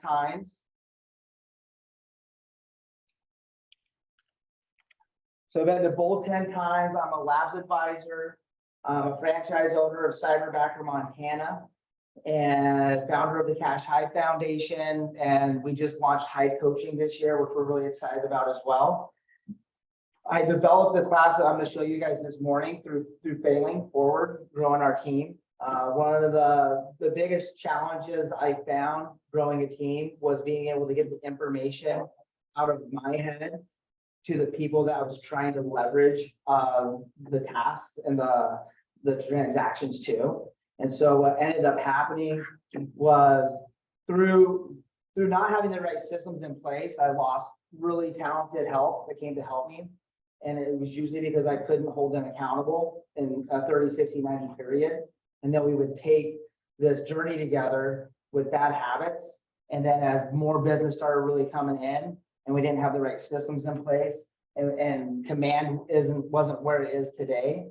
times. So I've been to both 10 times. I'm a labs advisor. I'm a franchise owner of Cyberbacker Montana and founder of the Cash Hyde Foundation. And we just launched Hyde Coaching this year, which we're really excited about as well. I developed the class that I'm going to show you guys this morning through failing forward, growing our team. One of the biggest challenges I found growing a team was being able to get the information out of my head to the people that I was trying to leverage the tasks and the transactions to. And so what ended up happening was through not having the right systems in place, I lost really talented help that came to help me. And it was usually because I couldn't hold them accountable in a 30, 60, 90 period. And then we would take this journey together with bad habits. And then as more business started really coming in and we didn't have the right systems in place and command wasn't where it is today,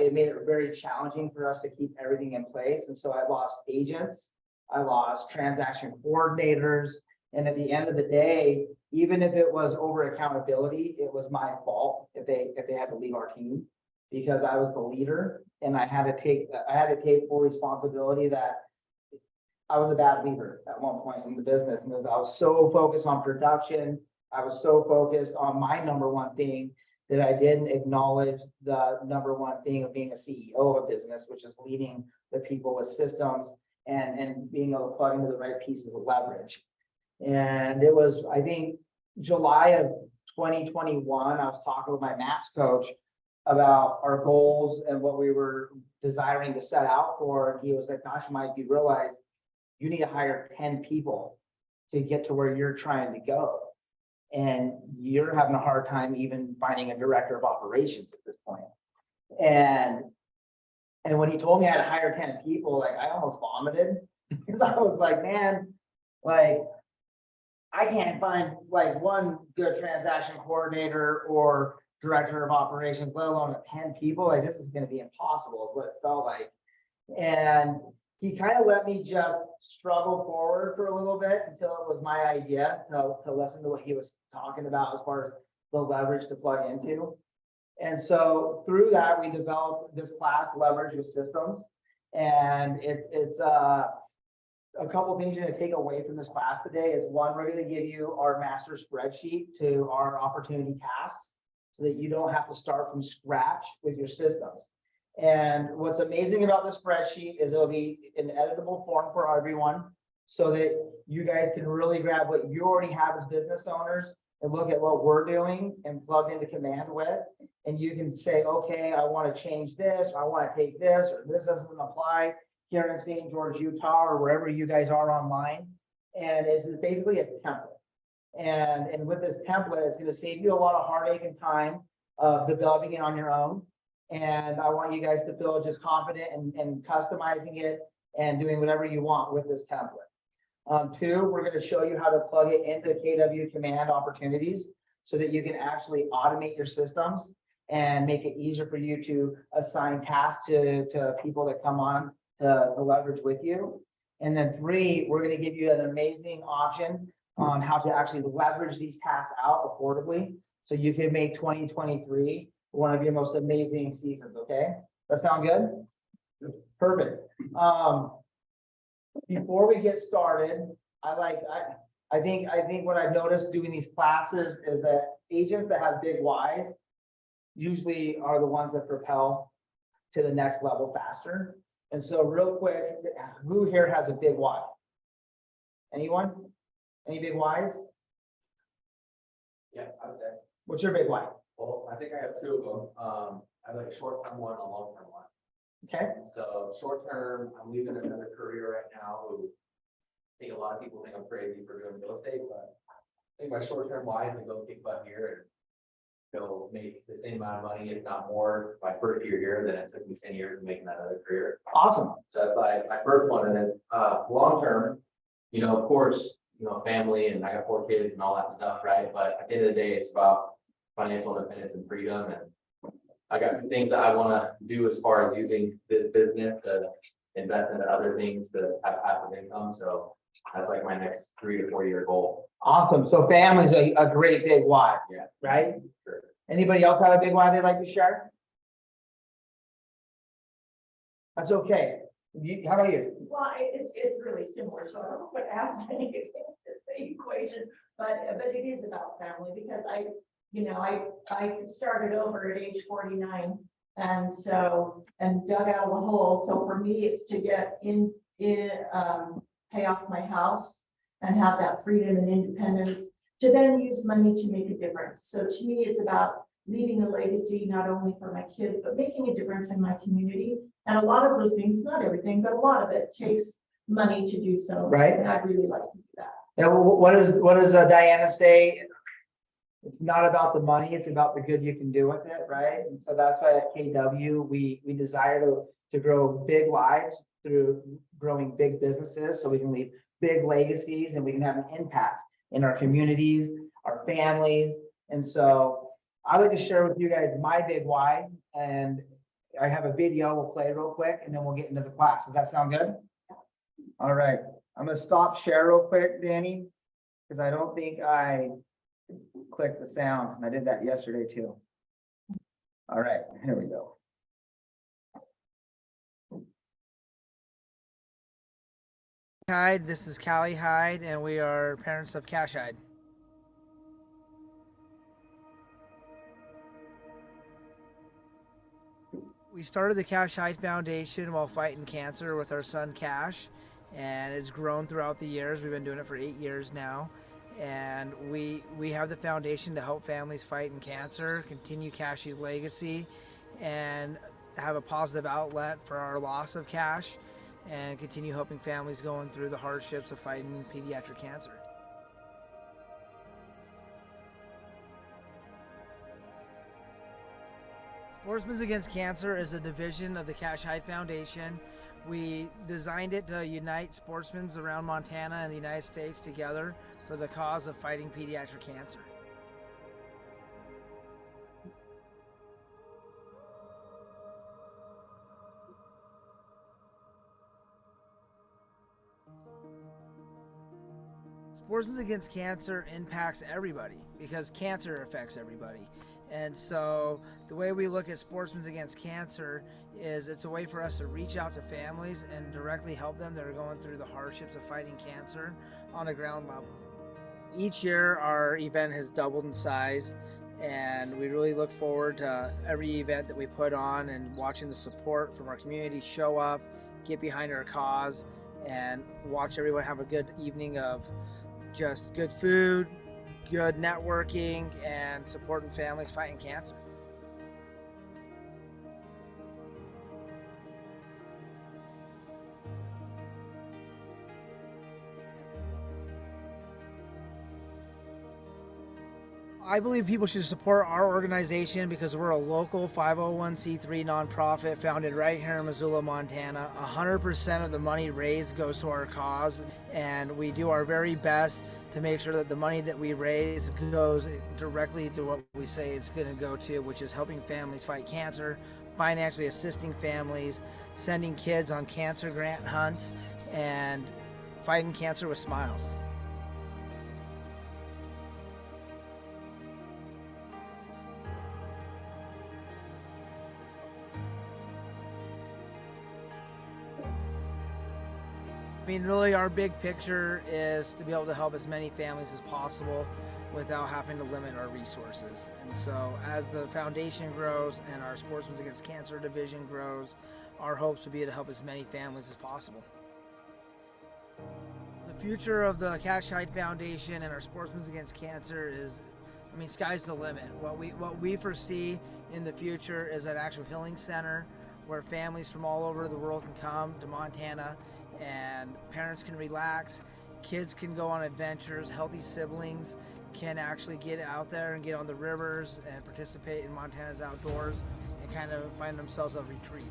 it made it very challenging for us to keep everything in place. And so I lost agents, I lost transaction coordinators. And at the end of the day, even if it was over accountability, it was my fault if they had to leave our team because I was the leader and I had to take full responsibility that I was a bad leader at one point in the business. And I was so focused on production, I was so focused on my number one thing that I didn't acknowledge the number one thing of being a CEO of a business, which is leading the people with systems and being able to plug into the right pieces of leverage. And it was, I think, July of 2021, I was talking with my MAPS coach about our goals and what we were desiring to set out for. And he was like, gosh, Mike, you realize you need to hire 10 people to get to where you're trying to go. And you're having a hard time even finding a director of operations at this point. And when he told me I had to hire 10 people, like I almost vomited because I was like, man, like, I can't find like one good transaction coordinator or director of operations, let alone 10 people. Like this is going to be impossible is what it felt like. And he kind of let me just struggle forward for a little bit until it was my idea to listen to what he was talking about as far as the leverage to plug into. And so through that, we developed this class, Leverage with Systems. And it's a couple of things you're going to take away from this class today is one, we're going to give you our master spreadsheet to our opportunity tasks so that you don't have to start from scratch with your systems. And what's amazing about the spreadsheet is it'll be an editable form for everyone so that you guys can really grab what you already have as business owners and look at what we're doing and plug into command with. And you can say, okay, I want to change this, or I want to take this, or this doesn't apply here in St. George, Utah, or wherever you guys are online. And it's basically a template. And with this template, it's going to save you a lot of heartache and time of developing it on your own. And I want you guys to feel just confident and customizing it and doing whatever you want with this template. Two, we're going to show you how to plug it into KW Command opportunities so that you can actually automate your systems and make it easier for you to assign tasks to people that come on to leverage with you. And then three, we're going to give you an amazing option on how to actually leverage these tasks out affordably so you can make 2023 one of your most amazing seasons. Okay, that sound good? Perfect. Before we get started, I think what I've noticed doing these classes is that agents that have big whys usually are the ones that propel to the next level faster. And so real quick, who here has a big why? Anyone? Any big whys? Yeah, I would say. What's your big why? Well, I think I have two of them. I have like a short-term one and a long-term one. Okay. So short-term, I'm leaving another career right now who I think a lot of people think I'm crazy for doing real estate, but I think my short-term why is to go kick butt here and go make the same amount of money, if not more, my first year here than it took me 10 years to make that other career. Awesome. So that's like my first one. And then long-term, of course, family and I got 4 kids and all that stuff, right? But at the end of the day, it's about financial independence and freedom. And I got some things that I want to do as far as using this business to invest into other things to have passive income. So That's like my next 3 to 4 year goal. Awesome. So family's a great big why, Yeah. right? Sure. Anybody else have a big why they'd like to share? That's okay. How about you? Well, it's really similar, so I don't know what adds anything to the equation, but it is about family, because I started over at age 49. And so, and dug out of the hole, so for me, it's to get pay off my house and have that freedom and independence, to then use money to make a difference. So to me, it's about leaving a legacy, not only for my kids, but making a difference in my community. And a lot of those things, not everything, but a lot of it takes money to do so. Right. And I'd really like to do that. Now, what does Diana say? It's not about the money, it's about the good you can do with it, right? And so that's why at KW, we desire to grow big lives through growing big businesses, so we can leave big legacies and we can have an impact in our communities, our families. And so I'd like to share with you guys my big why, and I have a video we'll play real quick and then we'll get into the class. Does that sound good? All right, I'm gonna stop share real quick, Danny, because I don't think I clicked the sound, and I did that yesterday too. All right, here we go. Hyde, this is Callie Hyde, and we are parents of Cash Hyde. We started the Cash Hyde Foundation while fighting cancer with our son Cash, and it's grown throughout the years. We've been doing it for 8 years now, and we have the foundation to help families fighting cancer, continue Cash's legacy, and have a positive outlet for our loss of Cash, and continue helping families going through the hardships of fighting pediatric cancer. Sportsmen Against Cancer is a division of the Cash Hyde Foundation. We designed it to unite sportsmen around Montana and the United States together for the cause of fighting pediatric cancer. Sportsmen Against Cancer impacts everybody because cancer affects everybody. And so the way we look at Sportsmen Against Cancer is it's a way for us to reach out to families and directly help them that are going through the hardships of fighting cancer on a ground level. Each year our event has doubled in size, and we really look forward to every event that we put on and watching the support from our community show up, get behind our cause, and watch everyone have a good evening of just good food, good networking, and supporting families fighting cancer. I believe people should support our organization because we're a local 501c3 nonprofit founded right here in Missoula, Montana. 100% of the money raised goes to our cause, and we do our very best to make sure that the money that we raise goes directly to what we say it's going to go to, which is helping families fight cancer, financially assisting families, sending kids on cancer grant hunts, and fighting cancer with smiles. I mean, really our big picture is to be able to help as many families as possible without having to limit our resources. And so as the foundation grows and our Sportsmen Against Cancer division grows, our hopes would be to help as many families as possible. The future of the Cash Hyde Foundation and our Sportsmen Against Cancer is, I mean, sky's the limit. What we foresee in the future is an actual healing center where families from all over the world can come to Montana, and parents can relax, kids can go on adventures, healthy siblings can actually get out there and get on the rivers and participate in Montana's outdoors and kind of find themselves a retreat.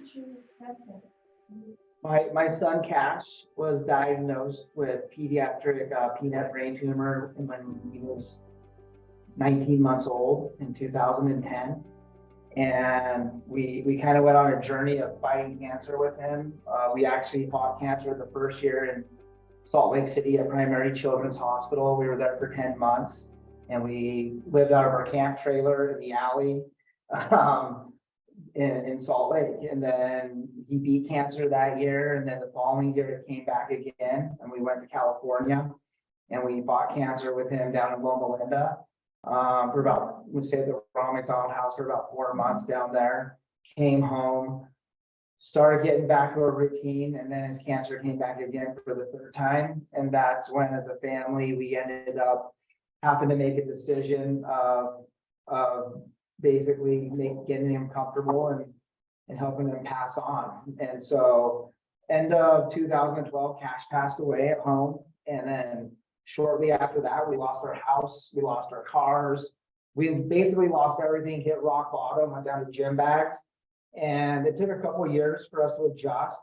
you choose cancer? My son Cash was diagnosed with pediatric peanut brain tumor when he was 19 months old in 2010. And we kind of went on a journey of fighting cancer with him. We actually fought cancer the first year in Salt Lake City at Primary Children's Hospital. We were there for 10 months and we lived out of our camp trailer in the alley in Salt Lake. And then he beat cancer that year. And then the following year it came back again and we went to California and we fought cancer with him down in Loma Linda. For about, we stayed at the Ronald McDonald House for about 4 months down there, came home, started getting back to a routine, and then his cancer came back again for the third time. And that's when, as a family, we ended up having to make a decision of basically getting him comfortable and helping him pass on. And so end of 2012, Cash passed away at home. And then shortly after that, we lost our house, we lost our cars. We basically lost everything, hit rock bottom, went down to gym bags. And it took a couple of years for us to adjust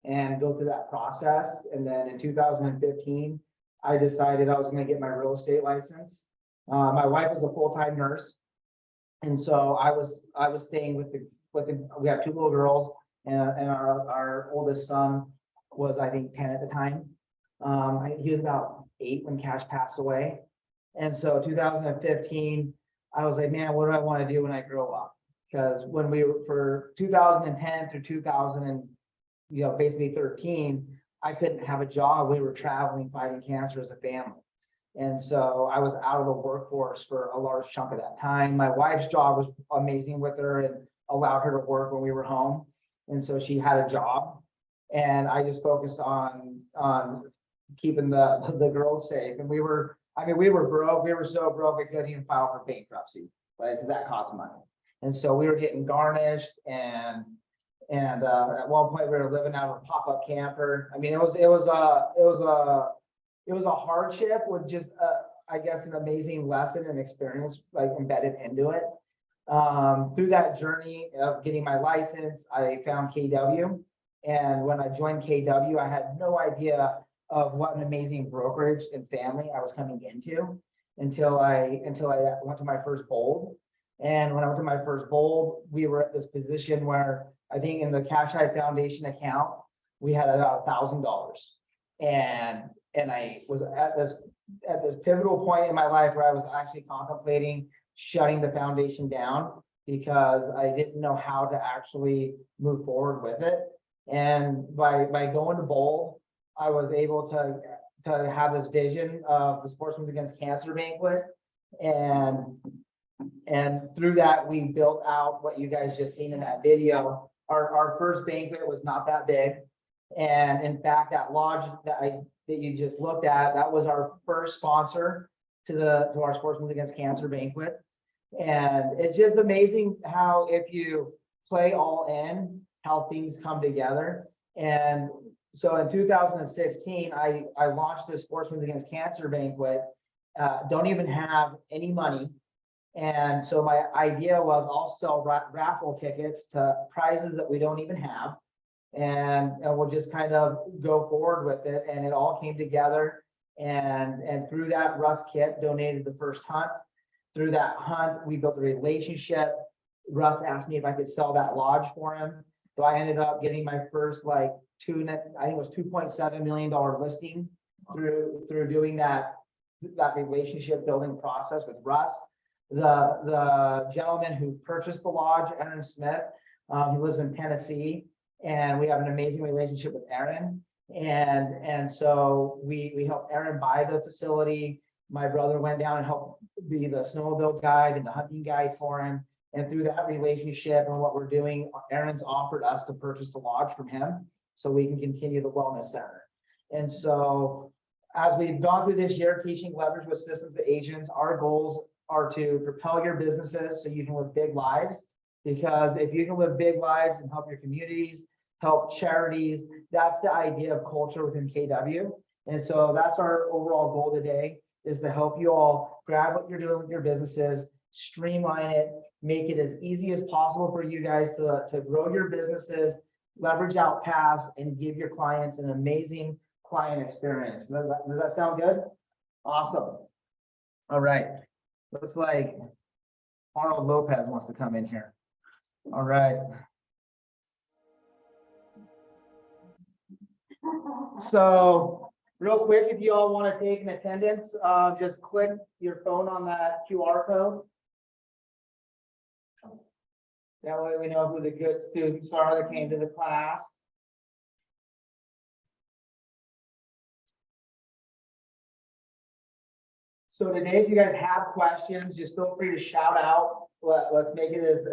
and go through that process. And then in 2015, I decided I was going to get my real estate license. My wife was a full-time nurse. And so I was staying with we have 2 little girls and our oldest son was, I think, 10 at the time. He was about 8 when Cash passed away. And so 2015, I was like, man, what do I want to do when I grow up? Because when we were for 2010 through 2000 and, basically 13, I couldn't have a job. We were traveling, fighting cancer as a family. And so I was out of the workforce for a large chunk of that time. My wife's job was amazing with her and allowed her to work when we were home. And so she had a job and I just focused on keeping the girls safe. And we were broke. We were so broke we couldn't even file for bankruptcy, right? Because that costs money. And so we were getting garnished and at one point we were living out of a pop-up camper. I mean, it was a hardship with just I guess an amazing lesson and experience like embedded into it. Through that journey of getting my license, I found KW. And when I joined KW, I had no idea of what an amazing brokerage and family I was coming into until I went to my first Bold. And when I went to my first Bold, we were at this position where I think in the Cash High Foundation account, we had about $1,000. And I was at this pivotal point in my life where I was actually contemplating shutting the foundation down because I didn't know how to actually move forward with it. And by going to Bold, I was able to have this vision of the Sportsmen Against Cancer banquet. And through that, we built out what you guys just seen in that video. Our first banquet was not that big. And in fact, that lodge that you just looked at, that was our first sponsor to our Sportsmen Against Cancer banquet. And it's just amazing how if you play all in, how things come together. And so in 2016, I launched this Sportsmen Against Cancer banquet, don't even have any money. And so my idea was I'll sell raffle tickets to prizes that we don't even have. And we'll just kind of go forward with it. And it all came together. And through that, Russ Kitt donated the first hunt. Through that hunt, we built a relationship. Russ asked me if I could sell that lodge for him. So I ended up getting my first I think it was $2.7 million listing through doing that relationship building process with Russ. The gentleman who purchased the lodge, Aaron Smith, he lives in Tennessee, and we have an amazing relationship with Aaron. And so we helped Aaron buy the facility. My brother went down and helped be the snowmobile guide and the hunting guide for him. And through that relationship and what we're doing, Aaron's offered us to purchase the lodge from him so we can continue the wellness center. And so as we've gone through this year teaching leverage with systems to agents, our goals are to propel your businesses so you can live big lives. Because if you can live big lives and help your communities, help charities, that's the idea of culture within KW. And so that's our overall goal today, is to help you all grab what you're doing with your businesses, streamline it, make it as easy as possible for you guys to grow your businesses, leverage out paths, and give your clients an amazing client experience. Does that sound good? Awesome. All right. Looks like Arnold Lopez wants to come in here. All right. So real quick, if you all want to take an attendance, just click your phone on that QR code. That way we know who the good students are that came to the class. So today, if you guys have questions, just feel free to shout out. Let's make it as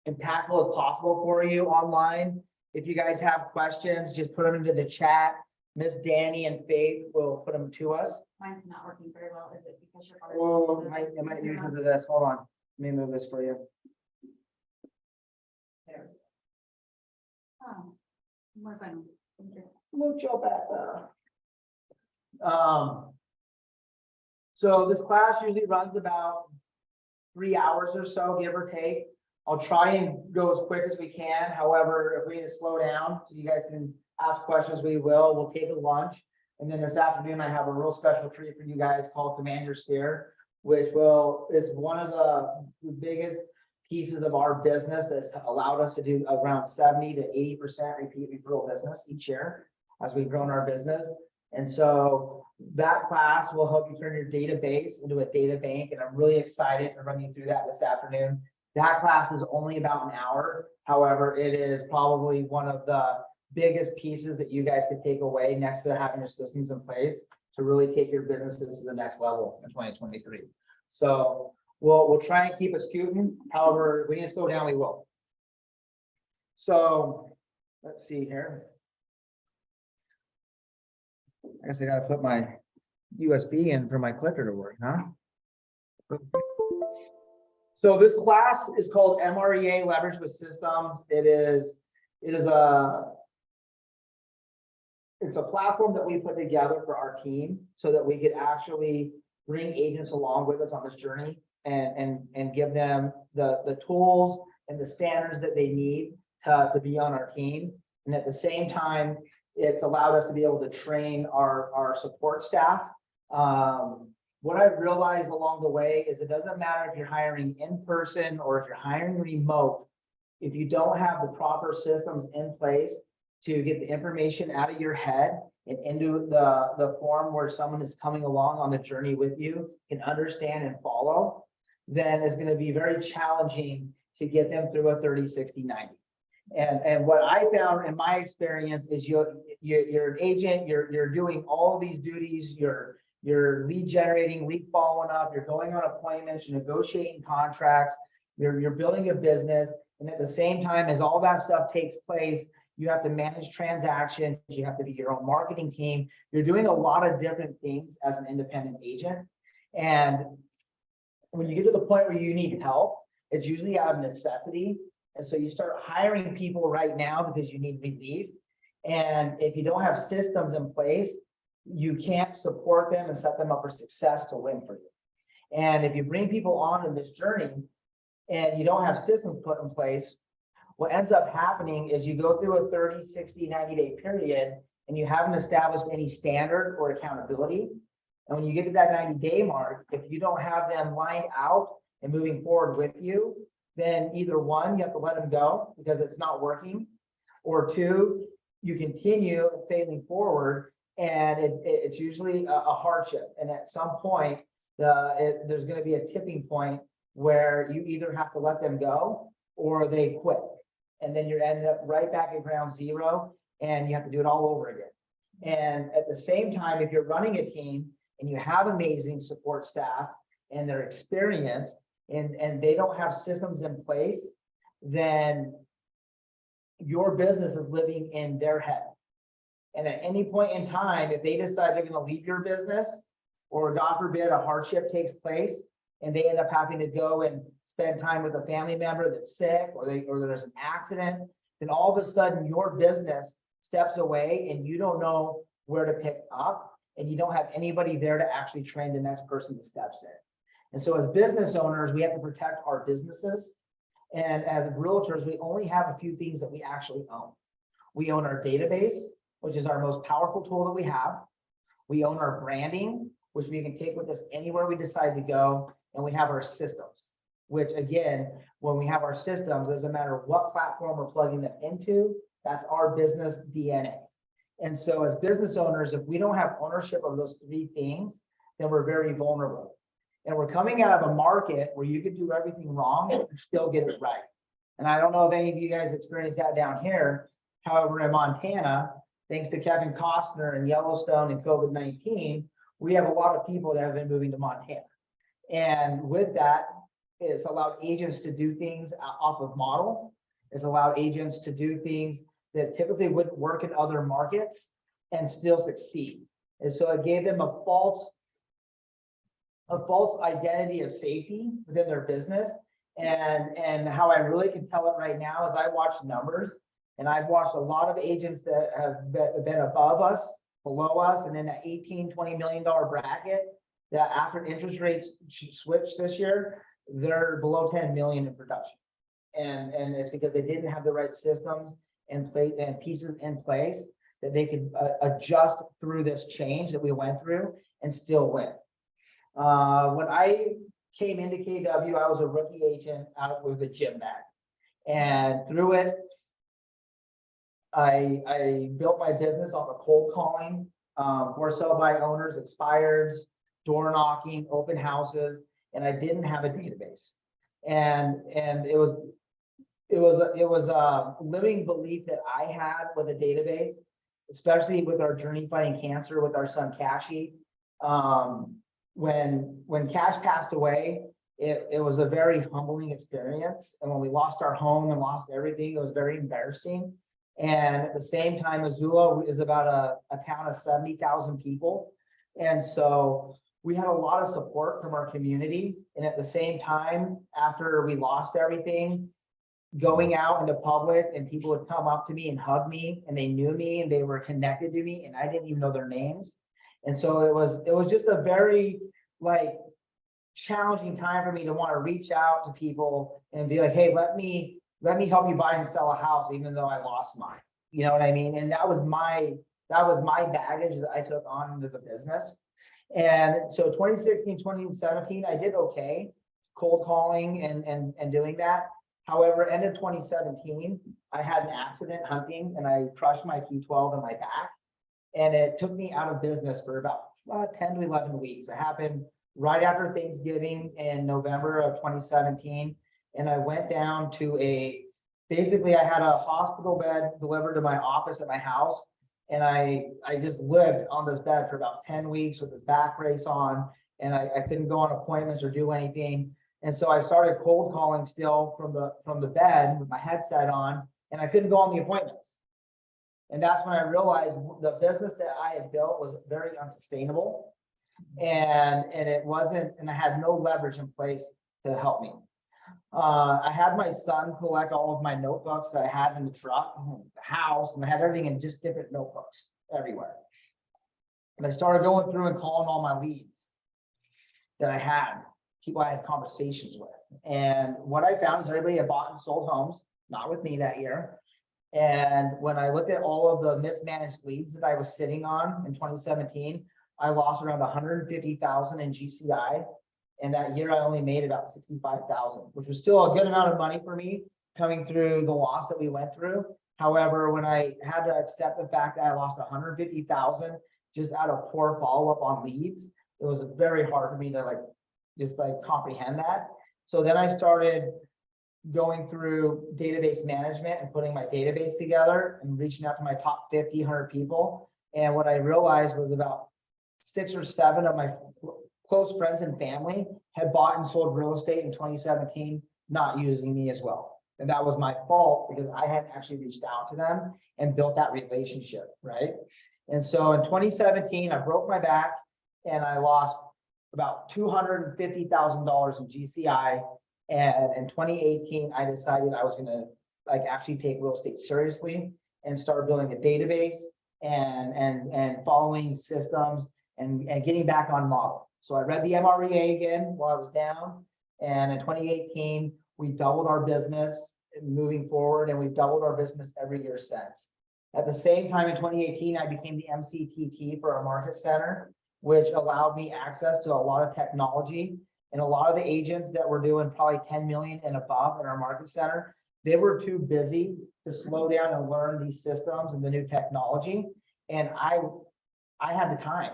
impactful as possible for you online. If you guys have questions, just put them into the chat. Miss Danny and Faith will put them to us. Mine's not working very well, is it because you're? Oh, it might be because of this. Hold on. Let me move this for you. Oh, more fun. Thank you. Mucho better. So this class usually runs about 3 hours or so, give or take. I'll try and go as quick as we can. However, if we need to slow down so you guys can ask questions, we will. We'll take a lunch. And then this afternoon, I have a real special treat for you guys called Command Your Sphere, which is one of the biggest pieces of our business that's allowed us to do around 70 to 80% repeat referral business each year as we've grown our business. And so that class will help you turn your database into a data bank. And I'm really excited to run you through that this afternoon. That class is only about an hour. However, it is probably one of the biggest pieces that you guys could take away next to having your systems in place to really take your businesses to the next level in 2023. So we'll try and keep it scooting. However, if we need to slow down, we will. So let's see here. I guess I gotta put my USB in for my clicker to work, huh? So this class is called MREA Leverage with Systems. It's a platform that we put together for our team so that we could actually bring agents along with us on this journey and give them the tools and the standards that they need to be on our team. And at the same time, it's allowed us to be able to train our support staff. What I've realized along the way is it doesn't matter if you're hiring in person or if you're hiring remote, if you don't have the proper systems in place to get the information out of your head and into the form where someone is coming along on the journey with you can understand and follow, then it's going to be very challenging to get them through a 30, 60, 90. And what I found in my experience is you're an agent, you're doing all these duties, you're lead generating, lead following up, you're going on appointments, you're negotiating contracts, you're building a business. And at the same time as all that stuff takes place, you have to manage transactions, you have to be your own marketing team. You're doing a lot of different things as an independent agent. And when you get to the point where you need help, it's usually out of necessity. And so you start hiring people right now because you need relief. And if you don't have systems in place, you can't support them and set them up for success to win for you. And if you bring people on in this journey and you don't have systems put in place, what ends up happening is you go through a 30, 60, 90-day period and you haven't established any standard or accountability. And when you get to that 90-day mark, if you don't have them lined out and moving forward with you, then either one, you have to let them go because it's not working, or two, you continue failing forward and it's usually a hardship. And at some point, there's going to be a tipping point where you either have to let them go or they quit. And then you're ended up right back at ground zero and you have to do it all over again. And at the same time, if you're running a team and you have amazing support staff and they're experienced and they don't have systems in place, then your business is living in their head. And at any point in time, if they decide they're going to leave your business, or God forbid a hardship takes place and they end up having to go and spend time with a family member that's sick, or there's an accident, then all of a sudden your business steps away and you don't know where to pick up and you don't have anybody there to actually train the next person that steps in. And so as business owners, we have to protect our businesses. And as realtors, we only have a few things that we actually own. We own our database, which is our most powerful tool that we have. We own our branding, which we can take with us anywhere we decide to go. And we have our systems, which again, when we have our systems, doesn't matter what platform we're plugging them into, that's our business DNA. And so as business owners, if we don't have ownership of those three things, then we're very vulnerable. And we're coming out of a market where you could do everything wrong and still get it right. And I don't know if any of you guys experienced that down here. However, in Montana, thanks to Kevin Costner and Yellowstone and COVID-19, we have a lot of people that have been moving to Montana. And with that, it's allowed agents to do things off of model. It's allowed agents to do things that typically wouldn't work in other markets and still succeed. And so it gave them a false identity of safety within their business. And how I really can tell it right now is I watch numbers, and I've watched a lot of agents that have been above us, below us, and in that $18-20 million bracket, that after interest rates switch this year, they're below 10 million in production. And it's because they didn't have the right systems and pieces in place that they could adjust through this change that we went through and still win. When I came into KW, I was a rookie agent out with a gym bag, and through it, I built my business off of cold calling, for sale by owners, expireds, door knocking, open houses, and I didn't have a database. And it was a living belief that I had with a database, especially with our journey fighting cancer with our son Cashy. When Cash passed away, it was a very humbling experience. And when we lost our home and lost everything, it was very embarrassing. And at the same time, Missoula is about a town of 70,000 people. And so we had a lot of support from our community. And at the same time, after we lost everything, going out into public, and people would come up to me and hug me, and they knew me and they were connected to me, and I didn't even know their names. And so it was just a very challenging time for me to want to reach out to people and be like, hey, let me help you buy and sell a house, even though I lost mine. You know what I mean? And that was my baggage that I took on into the business. And so 2016, 2017, I did okay, cold calling and doing that. However, end of 2017, I had an accident hunting and I crushed my T12 in my back. And it took me out of business for about 10 to 11 weeks. It happened right after Thanksgiving in November of 2017. And I went down to basically I had a hospital bed delivered to my office at my house. And I just lived on this bed for about 10 weeks with this back brace on, and I couldn't go on appointments or do anything. And so I started cold calling still from the bed with my headset on, and I couldn't go on the appointments. And that's when I realized the business that I had built was very unsustainable, and it wasn't, and I had no leverage in place to help me. I had my son collect all of my notebooks that I had in the truck, the house, and I had everything in just different notebooks everywhere. And I started going through and calling all my leads that I had, people I had conversations with. And what I found is everybody had bought and sold homes, not with me that year. And when I looked at all of the mismanaged leads that I was sitting on in 2017, I lost around 150,000 in GCI. And that year I only made about 65,000, which was still a good amount of money for me coming through the loss that we went through. However, when I had to accept the fact that I lost 150,000 just out of poor follow-up on leads, it was very hard for me to just comprehend that. So then I started going through database management and putting my database together and reaching out to my top 50, 100 people. And what I realized was about 6 or 7 of my close friends and family had bought and sold real estate in 2017, not using me as well. And that was my fault because I hadn't actually reached out to them and built that relationship, right? And so in 2017, I broke my back and I lost about $250,000 in GCI. And in 2018, I decided I was gonna actually take real estate seriously and start building a database and following systems and getting back on model. So I read the MREA again while I was down. And in 2018, we doubled our business moving forward, and we've doubled our business every year since. At the same time, in 2018, I became the MCTT for our market center, which allowed me access to a lot of technology. And a lot of the agents that were doing probably 10 million and above in our market center, they were too busy to slow down and learn these systems and the new technology. And I had the time.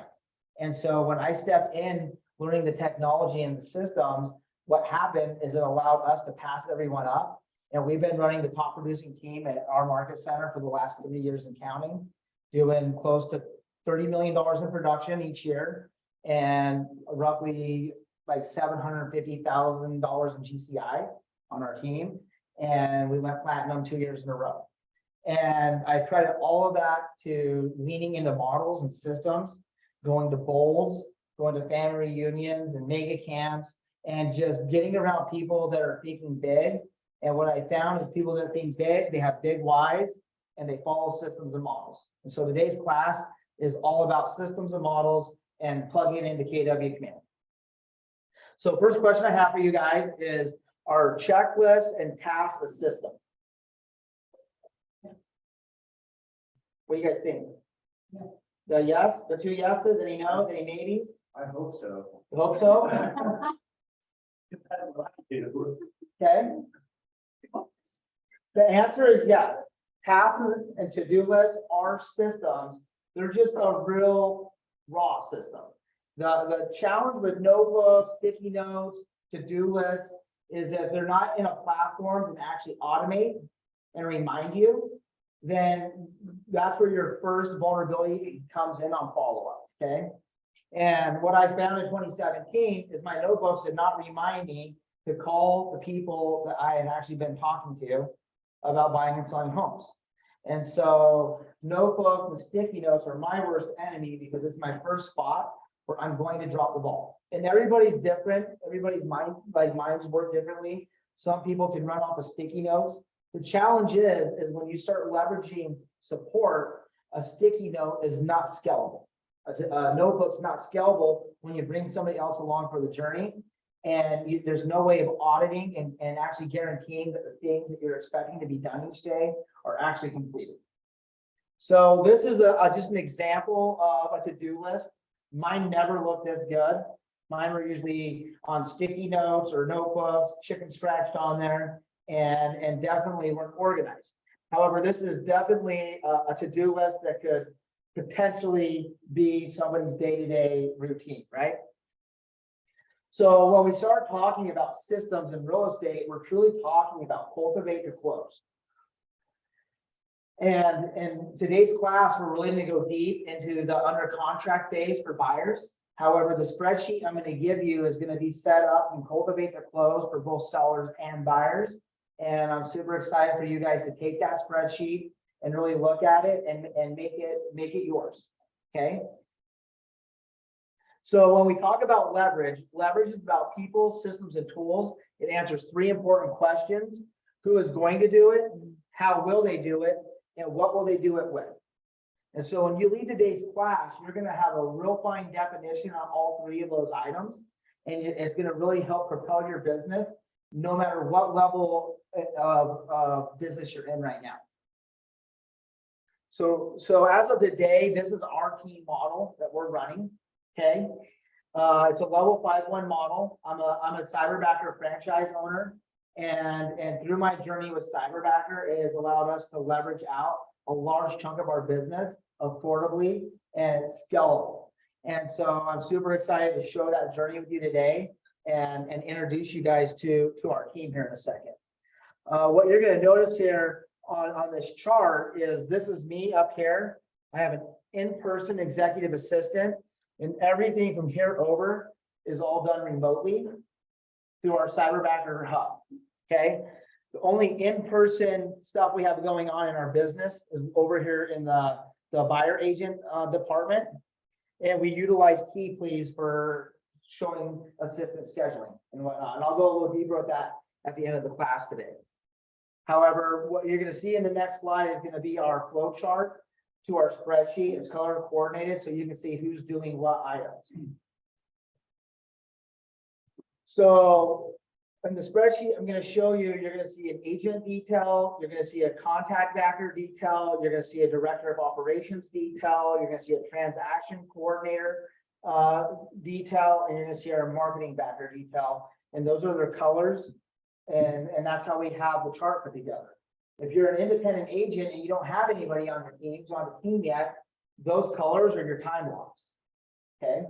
And so when I stepped in learning the technology and the systems, what happened is it allowed us to pass everyone up. And we've been running the top producing team at our market center for the last 3 years and counting, doing close to $30 million in production each year and roughly like $750,000 in GCI on our team. And we went platinum 2 years in a row. And I tried all of that to leaning into models and systems, going to bowls, going to family reunions and mega camps, and just getting around people that are thinking big. And what I found is people that think big, they have big whys, and they follow systems and models. And so today's class is all about systems and models and plugging into KW Command. So first question I have for you guys is, are checklists and tasks a system? What do you guys think? Yes. The yes, the 2 yeses, any no's, any maybes? I hope so. You hope so? Okay. The answer is yes. Tasks and to-do lists are systems. They're just a real raw system. The challenge with notebooks, sticky notes, to-do lists is that they're not in a platform that actually automate and remind you. Then that's where your first vulnerability comes in on follow-up, okay? And what I found in 2017 is my notebooks did not remind me to call the people that I had actually been talking to about buying and selling homes. And so notebooks and sticky notes are my worst enemy because it's my first spot where I'm going to drop the ball. And everybody's different. Everybody's minds work differently. Some people can run off of sticky notes. The challenge is when you start leveraging support, a sticky note is not scalable. A notebook's not scalable when you bring somebody else along for the journey. And there's no way of auditing and actually guaranteeing that the things that you're expecting to be done each day are actually completed. So this is just an example of a to-do list. Mine never looked this good. Mine were usually on sticky notes or notebooks, chicken scratched on there, and definitely weren't organized. However, this is definitely a to-do list that could potentially be somebody's day-to-day routine, right? So when we start talking about systems in real estate, we're truly talking about cultivate to close. And in today's class, we're really going to go deep into the under contract phase for buyers. However, the spreadsheet I'm going to give you is going to be set up and cultivate to close for both sellers and buyers. And I'm super excited for you guys to take that spreadsheet and really look at it and make it yours. Okay. So when we talk about leverage is about people, systems, and tools. It answers 3 important questions. Who is going to do it? How will they do it? And what will they do it with? And so when you leave today's class, you're going to have a real fine definition on all 3 of those items. And it's going to really help propel your business no matter what level of business you're in right now. So as of today, this is our team model that we're running. Okay. It's a level 5-1 model. I'm a Cyberbacker franchise owner. And through my journey with Cyberbacker, it has allowed us to leverage out a large chunk of our business affordably and scalable. And so I'm super excited to show that journey with you today and introduce you guys to our team here in a second. What you're going to notice here on this chart is this is me up here. I have an in-person executive assistant, and everything from here over is all done remotely through our Cyberbacker hub. Okay. The only in-person stuff we have going on in our business is over here in the buyer agent department. And we utilize KeyPlease for showing assistant scheduling and whatnot. And I'll go a little deeper with that at the end of the class today. However, what you're going to see in the next slide is going to be our flow chart to our spreadsheet. It's color coordinated so you can see who's doing what items. So in the spreadsheet, I'm gonna show you, you're gonna see an agent detail, you're gonna see a contact backer detail, you're gonna see a director of operations detail, you're gonna see a transaction coordinator detail, and you're gonna see our marketing backer detail. And those are their colors. And that's how we have the chart put together. If you're an independent agent and you don't have anybody on your team, on the team yet, those colors are your time blocks. Okay?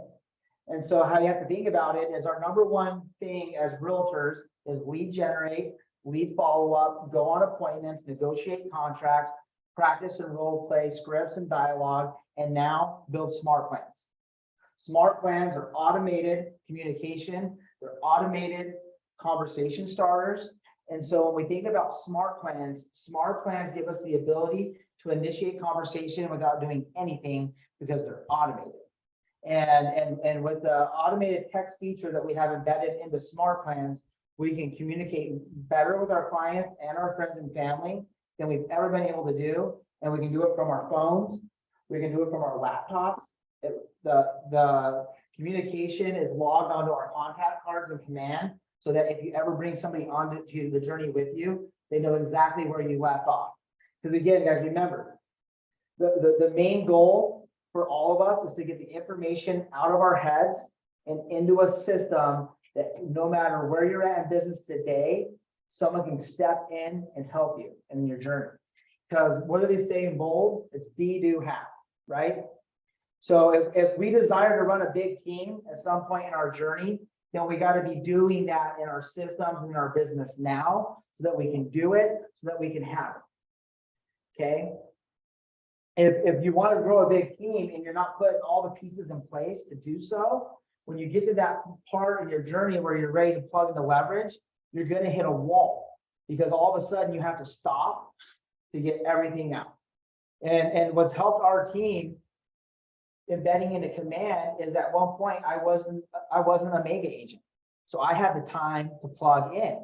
And so how you have to think about it is our number one thing as realtors is lead generate, lead follow-up, go on appointments, negotiate contracts, practice and role play scripts and dialogue, and now build smart plans. Smart plans are automated communication, they're automated conversation starters. And so when we think about smart plans give us the ability to initiate conversation without doing anything because they're automated. And with the automated text feature that we have embedded into smart plans, we can communicate better with our clients and our friends and family than we've ever been able to do. And we can do it from our phones. We can do it from our laptops. The communication is logged onto our contact cards and command, so that if you ever bring somebody onto the journey with you, they know exactly where you left off. Because again, guys, remember, the main goal for all of us is to get the information out of our heads and into a system that no matter where you're at in business today, someone can step in and help you in your journey. Because what do they say in bold? It's be, do, have, right? So if we desire to run a big team at some point in our journey, then we got to be doing that in our systems and in our business now so that we can do it, so that we can have it. Okay. If you want to grow a big team and you're not putting all the pieces in place to do so, when you get to that part of your journey where you're ready to plug in the leverage, you're going to hit a wall because all of a sudden you have to stop to get everything out. And what's helped our team embedding into command is at one point I wasn't a mega agent. So I had the time to plug in.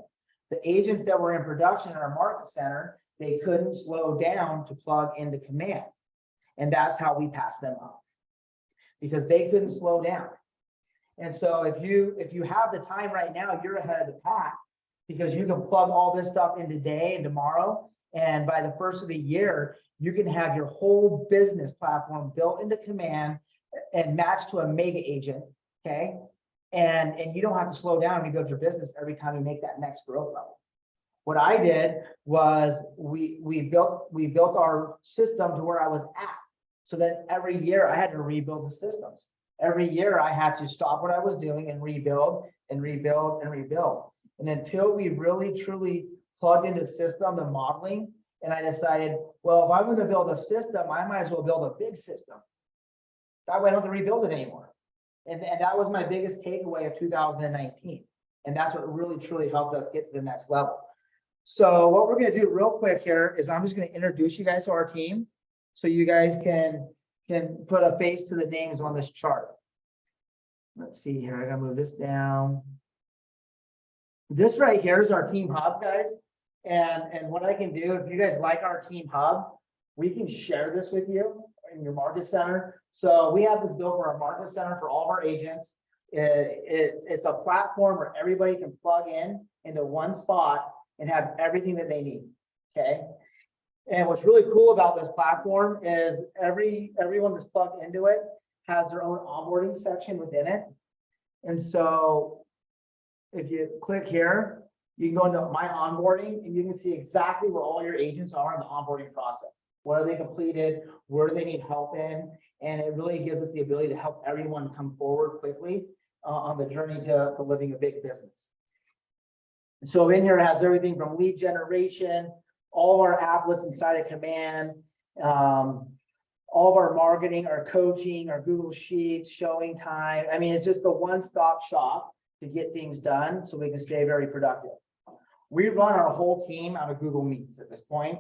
The agents that were in production in our market center, they couldn't slow down to plug into command. And that's how we passed them up because they couldn't slow down. And so if you have the time right now, you're ahead of the pack because you can plug all this stuff in today and tomorrow. And by the first of the year, you can have your whole business platform built into command and matched to a mega agent. Okay. And you don't have to slow down and build your business every time you make that next growth level. What I did was we built our system to where I was at. So that every year I had to rebuild the systems. Every year I had to stop what I was doing and rebuild and rebuild and rebuild. And until we really truly plugged into system and modeling, and I decided, well, if I'm going to build a system, I might as well build a big system. That way I don't have to rebuild it anymore. And that was my biggest takeaway of 2019. And that's what really truly helped us get to the next level. So what we're going to do real quick here is I'm just going to introduce you guys to our team so you guys can put a face to the names on this chart. Let's see here. I got to move this down. This right here is our team hub, guys. And what I can do, if you guys like our team hub, we can share this with you in your market center. So we have this built for our market center for all of our agents. It's a platform where everybody can plug in into one spot and have everything that they need. Okay. And what's really cool about this platform is everyone that's plugged into it has their own onboarding section within it. And so if you click here, you can go into my onboarding and you can see exactly where all your agents are in the onboarding process. What are they completed? Where do they need help in? And it really gives us the ability to help everyone come forward quickly on the journey to living a big business. So in here it has everything from lead generation, all of our applets inside of command, all of our marketing, our coaching, our Google Sheets, showing time. I mean, it's just a one-stop shop to get things done so we can stay very productive. We run our whole team out of Google Meets at this point.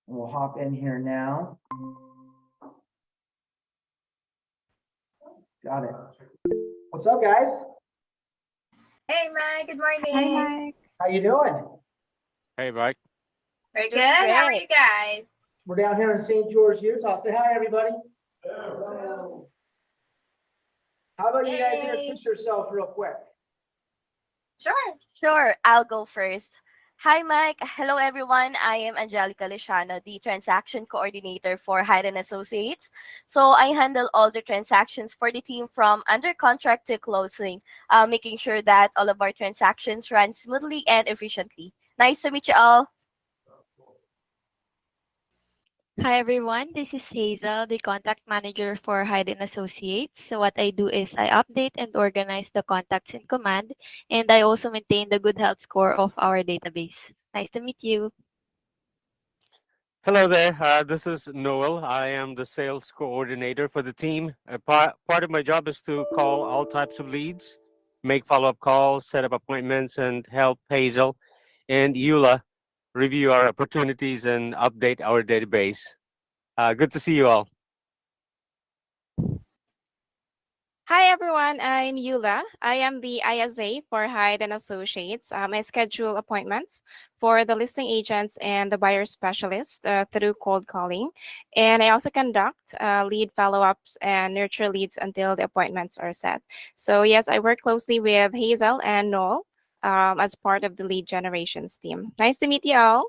We'll hop in here now. Got it. What's up, guys? Hey, Mike. Good morning. Hi, Mike. How you doing? Hey, Mike. Very good. How are you guys? We're down here in St. George, Utah. Say hi, everybody. How about you guys Yay. introduce yourself real quick? Sure. Sure, I'll go first. Hi, Mike. Hello, everyone. I am Angelica Luciano, the transaction coordinator for Hayden Associates. So I handle all the transactions for the team from under contract to closing, making sure that all of our transactions run smoothly and efficiently. Nice to meet you all. Hi everyone, this is Hazel, the contact manager for Hayden Associates. So what I do is I update and organize the contacts in command, and I also maintain the good health score of our database. Nice to meet you. Hello there. This is Noel. I am the sales coordinator for the team. Part of my job is to call all types of leads, make follow-up calls, set up appointments, and help Hazel and Eula review our opportunities and update our database. Good to see you all. Hi everyone, I'm Eula. I am the ISA for Hyde and Associates. I schedule appointments for the listing agents and the buyer specialist through cold calling. And I also conduct lead follow-ups and nurture leads until the appointments are set. So yes, I work closely with Hazel and Noel as part of the lead generations team. Nice to meet you all.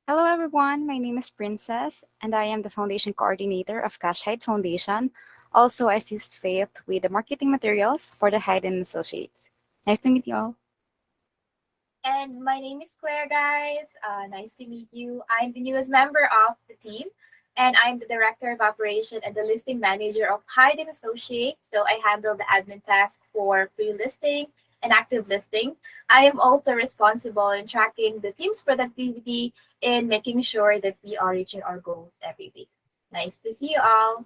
Hello everyone, my name is Princess and I am the Foundation Coordinator of Cash Hyde Foundation. Also, I assist Faith with the marketing materials for the Hayden Associates. Nice to meet you all. And my name is Claire, guys. Nice to meet you. I'm the newest member of the team, and I'm the director of operation and the listing manager of Hayden Associates. So I handle the admin task for pre-listing and active listing. I am also responsible in tracking the team's productivity and making sure that we are reaching our goals every week. Nice to see you all.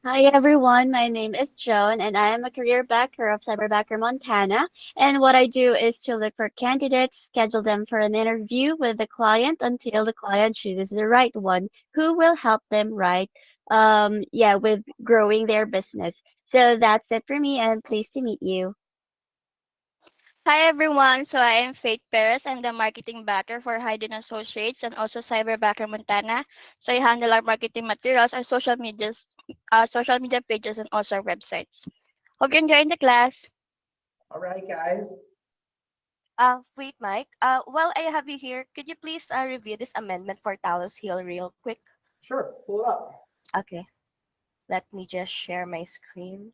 Hi everyone, my name is Joan and I am a career backer of Cyberbacker Montana. And what I do is to look for candidates, schedule them for an interview with the client until the client chooses the right one who will help them with growing their business. So that's it for me and pleased to meet you. Hi everyone, so I am Faith Perez. I'm the marketing backer for Hayden Associates and also Cyberbacker Montana. So I handle our marketing materials, our social media pages, and also our websites. Hope you're enjoying the class. All right, guys. Wait, Mike. While I have you here, could you please review this amendment for Talos Hill real quick? Sure, pull it up. Okay. Let me just share my screen.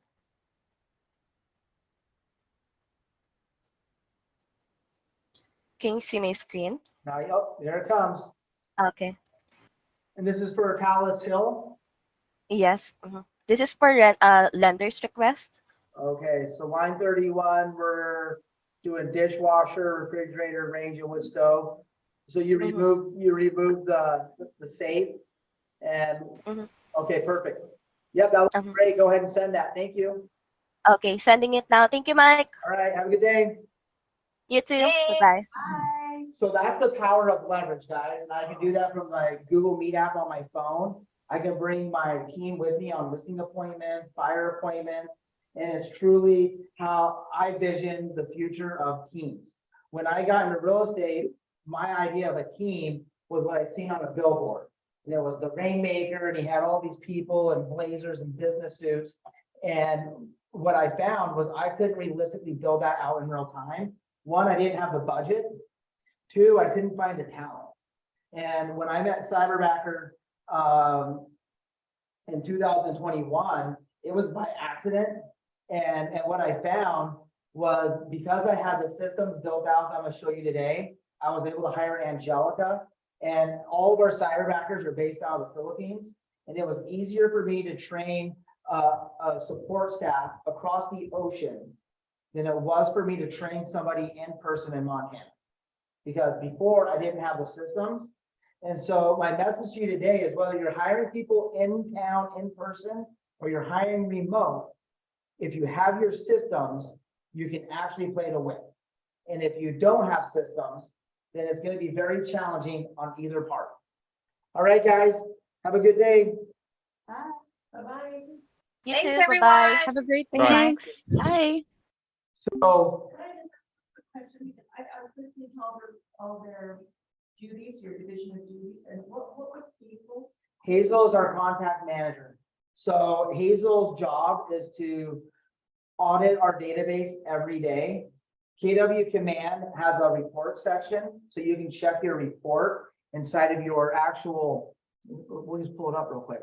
Can you see my screen? Now, yep, there it comes. Okay. And this is for Talus Hill. Yes. This is for lender's request. Okay, so line 31, we're doing dishwasher, refrigerator, range and wood stove. So you remove the safe and okay, perfect. Yep, that looks great. Go ahead and send that. Thank you. Okay, sending it now. Thank you, Mike. All right, have a good day. You too. Thanks. Bye-bye. Bye. So that's the power of leverage, guys. And I can do that from my Google Meet app on my phone. I can bring my team with me on listing appointments, buyer appointments, and it's truly how I vision the future of teams. When I got into real estate, my idea of a team was what I seen on a billboard. There was the rainmaker and he had all these people in blazers and business suits. And what I found was I couldn't realistically build that out in real time. One, I didn't have the budget. Two, I couldn't find the talent. And when I met Cyberbacker in 2021, it was by accident. And what I found was because I had the systems built out that I'm gonna show you today, I was able to hire Angelica, and all of our Cyberbackers are based out of the Philippines. And it was easier for me to train a support staff across the ocean than it was for me to train somebody in person in Montana. Because before I didn't have the systems. And so my message to you today is whether you're hiring people in town in person or you're hiring remote, if you have your systems, you can actually play to win. And if you don't have systems, then it's going to be very challenging on either part. All right, guys, have a good day. Bye. Bye-bye. You Thanks, too. everyone. Bye-bye. Have a great day. Bye. Thanks. Bye. So Can I just ask a question? Because I was listening to all their duties, your division of duties, and what was Hazel's? Hazel is our contact manager. So Hazel's job is to audit our database every day. KW Command has a report section, so you can check your report inside of your actual, we'll just pull it up real quick.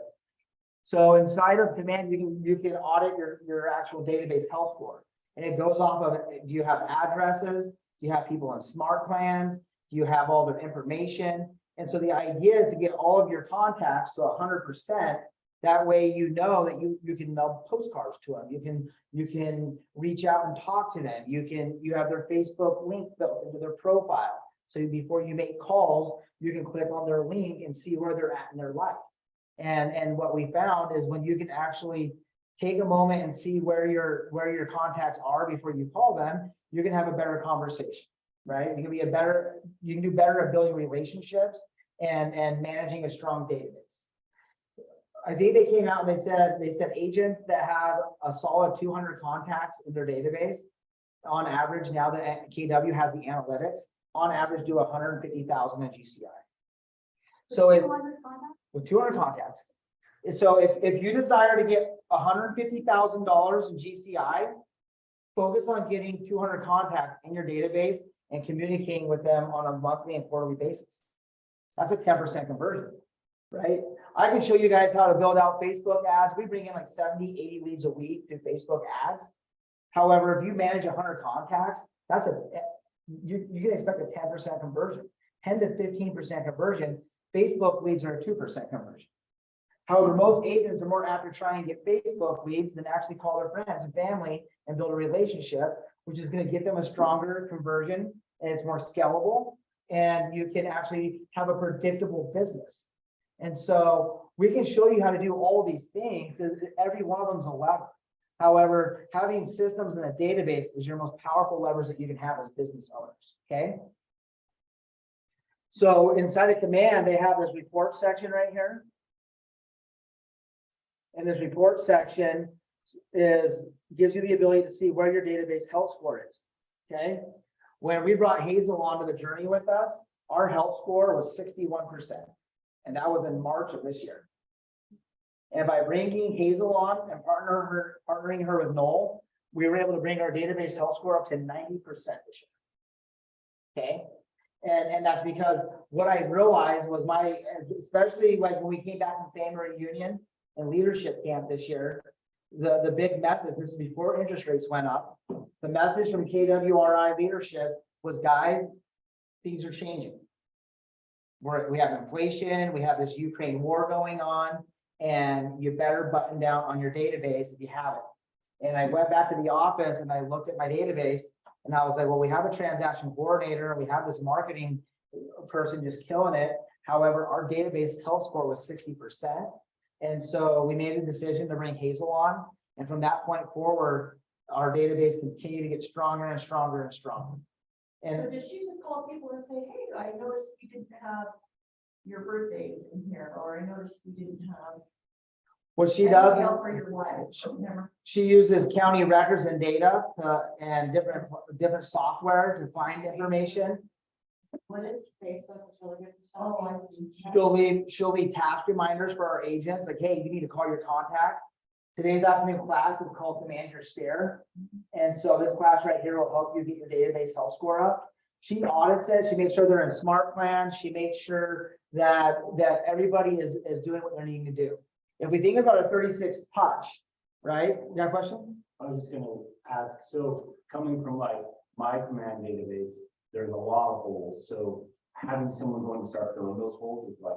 So inside of Command, you can audit your actual database health score. And it goes off of, do you have addresses? Do you have people on smart plans? Do you have all their information? And so the idea is to get all of your contacts to 100%. That way, you know that you can mail postcards to them. You can reach out and talk to them. You have their Facebook link built into their profile. So before you make calls, you can click on their link and see where they're at in their life. And what we found is when you can actually take a moment and see where your contacts are before you call them, you're gonna have a better conversation, right? You can do better at building relationships and managing a strong database. I think they came out and they said agents that have a solid 200 contacts in their database, on average, now that KW has the analytics, on average do 150,000 in GCI. So with 200 contacts. So if you desire to get $150,000 in GCI, focus on getting 200 contacts in your database and communicating with them on a monthly and quarterly basis. That's a 10% conversion, right? I can show you guys how to build out Facebook ads. We bring in like 70, 80 leads a week through Facebook ads. However, if you manage 100 contacts, you can expect a 10% conversion, 10 to 15% conversion. Facebook leads are a 2% conversion. However, most agents are more apt to try and get Facebook leads than actually call their friends and family and build a relationship, which is going to get them a stronger conversion, and it's more scalable, and you can actually have a predictable business. And so we can show you how to do all of these things because every one of them is a lever. However, having systems in a database is your most powerful levers that you can have as business owners, okay? So inside of Command, they have this report section right here. And this report section gives you the ability to see where your database health score is, okay? When we brought Hazel onto the journey with us, our health score was 61%. And that was in March of this year. And by bringing Hazel on and partnering her with Noel, we were able to bring our database health score up to 90% this year. Okay. And that's because what I realized was especially like when we came back from family reunion and leadership camp this year, the big message, this is before interest rates went up, the message from KWRI leadership was, guys, things are changing. We have inflation, we have this Ukraine war going on, and you better button down on your database if you have it. And I went back to the office and I looked at my database and I was like, well, we have a transaction coordinator and we have this marketing person just killing it. However, our database health score was 60%. And so we made the decision to bring Hazel on. And from that point forward, our database continued to get stronger and stronger and stronger. And So does she just call people and say, hey, I noticed you didn't have your birthdays in here, or I noticed you didn't have. what she does, For your wife. she uses county records and data and different software to find information. What is Facebook? Oh, I see. She'll leave task reminders for our agents, like, hey, you need to call your contact. Today's afternoon class is called Command Your Sphere. And so this class right here will help you get your database health score up. She audits it, she makes sure they're in smart plans, she makes sure that everybody is doing what they're needing to do. If we think about a 36 touch, right? You got a question? I was just gonna ask, so coming from like my Command database, there's a lot of holes. So having someone going to start filling those holes is like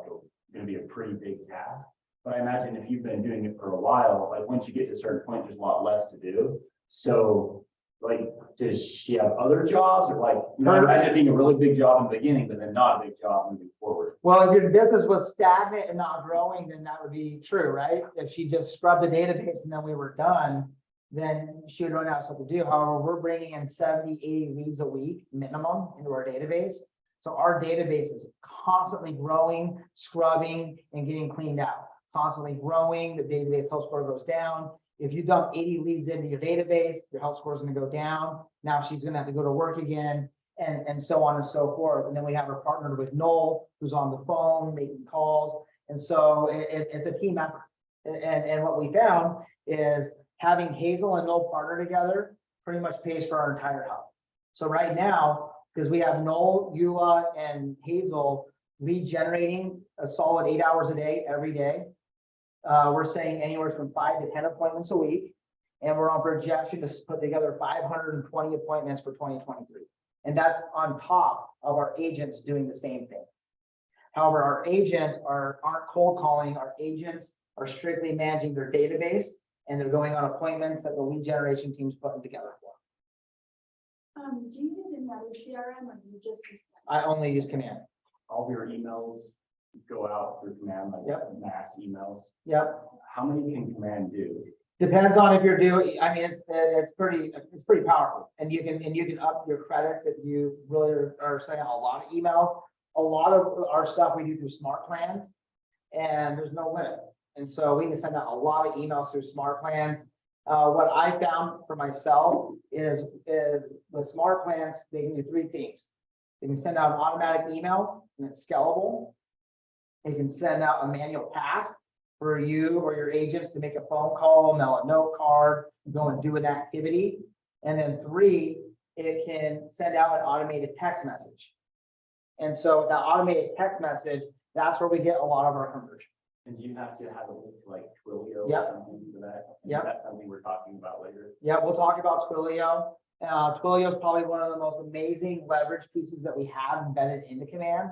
gonna be a pretty big task. But I imagine if you've been doing it for a while, like once you get to a certain point, there's a lot less to do. So like, does she have other jobs or like, you know, I imagine it being a really big job in the beginning, but then not a big job moving forward. Well, if your business was stagnant and not growing, then that would be true, right? If she just scrubbed the database and then we were done, then she would run out of stuff to do. However, we're bringing in 70, 80 leads a week minimum into our database. So our database is constantly growing, scrubbing, and getting cleaned out. Constantly growing, the database health score goes down. If you dump 80 leads into your database, your health score is going to go down. Now she's going to have to go to work again, and so on and so forth. And then we have her partnered with Noel, who's on the phone making calls. And so it's a team effort. And what we found is having Hazel and Noel partner together pretty much pays for our entire hub. So right now, because we have Noel, Eula, and Hazel lead generating a solid 8 hours a day, every day. We're saying anywhere from 5 to 10 appointments a week. And we're on projection to put together 520 appointments for 2023. And that's on top of our agents doing the same thing. However, our agents aren't cold calling. Our agents are strictly managing their database, and they're going on appointments that the lead generation team's putting together for. Do you use any other CRM or do you just? I only use Command. All of your emails go out through Command, like Yep. mass emails. Yep. How many can Command do? Depends on if you're doing, I mean, it's pretty powerful. And you can up your credits if you really are sending out a lot of emails. A lot of our stuff we do through smart plans, and there's no limit. And so we can send out a lot of emails through smart plans. What I found for myself is with smart plans, they can do 3 things. They can send out an automatic email and it's scalable. They can send out a manual task for you or your agents to make a phone call, mail a note card, go and do an activity. And then 3, it can send out an automated text message. And so that automated text message, that's where we get a lot of our conversion. And do you have to have a link to like Twilio? Yep. Or something for that? And Yep. That's something we're talking about later. Yeah, we'll talk about Twilio. Twilio is probably one of the most amazing leverage pieces that we have embedded into Command.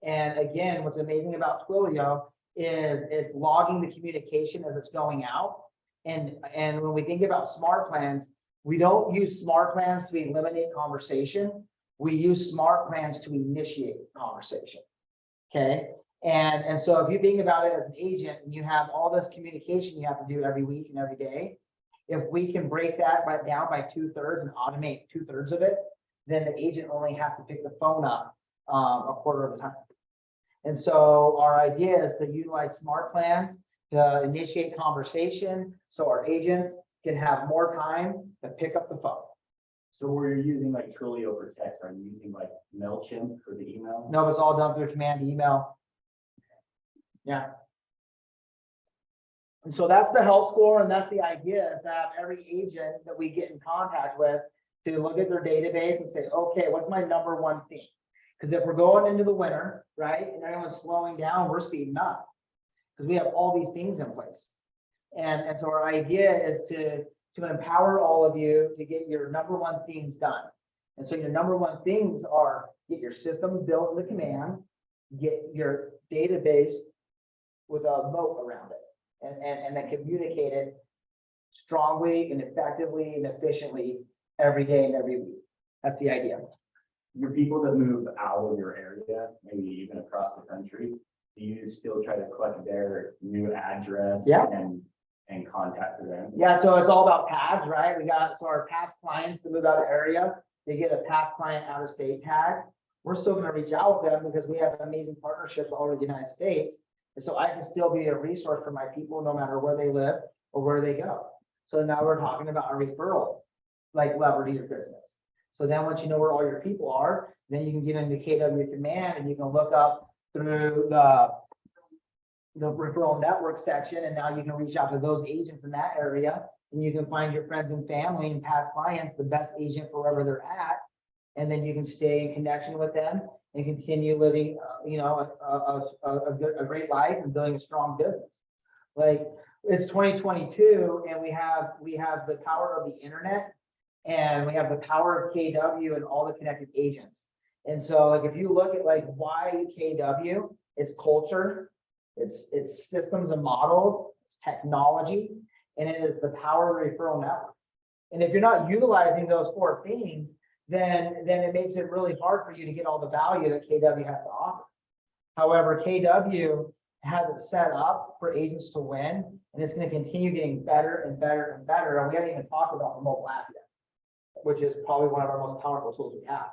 And again, what's amazing about Twilio is it's logging the communication as it's going out. And when we think about smart plans, we don't use smart plans to eliminate conversation. We use smart plans to initiate conversation. Okay. And so if you think about it as an agent and you have all this communication you have to do every week and every day, if we can break that down by 2/3 and automate 2/3 of it, then the agent only has to pick the phone up a quarter of the time. And so our idea is to utilize smart plans to initiate conversation so our agents can have more time to pick up the phone. So where you're using like Twilio for text, are you using like MailChimp for the email? No, it's all done through Command email. Yeah. And so that's the health score, and that's the idea, is to have every agent that we get in contact with to look at their database and say, okay, what's my number one thing? Because if we're going into the winter, right, and everyone's slowing down, we're speeding up. Because we have all these things in place. And so our idea is to empower all of you to get your number one things done. And so your number one things are get your system built in the Command, get your database with a moat around it, and then communicate it strongly and effectively and efficiently every day and every week. That's the idea. Your people that move out of your area, maybe even across the country, do you still try to collect their new address? Yeah. And contact them? Yeah, so it's all about tags, right? So our past clients that move out of area, they get a past client out of state tag. We're still gonna reach out with them because we have amazing partnerships all over the United States. And so I can still be a resource for my people, no matter where they live or where they go. So now we're talking about a referral, like lever to your business. So then once you know where all your people are, then you can get into KW Command and you can look up through the referral network section, and now you can reach out to those agents in that area, and you can find your friends and family and past clients, the best agent for wherever they're at. And then you can stay in connection with them and continue living, a great life and building a strong business. Like, it's 2022 and we have the power of the internet, and we have the power of KW and all the connected agents. And so like, if you look at like why KW, it's culture, it's systems and models, it's technology, and it is the power of the referral network. And if you're not utilizing those 4 things, then it makes it really hard for you to get all the value that KW has to offer. However, KW has it set up for agents to win, and it's going to continue getting better and better and better. And we haven't even talked about the mobile app yet, which is probably one of our most powerful tools we have.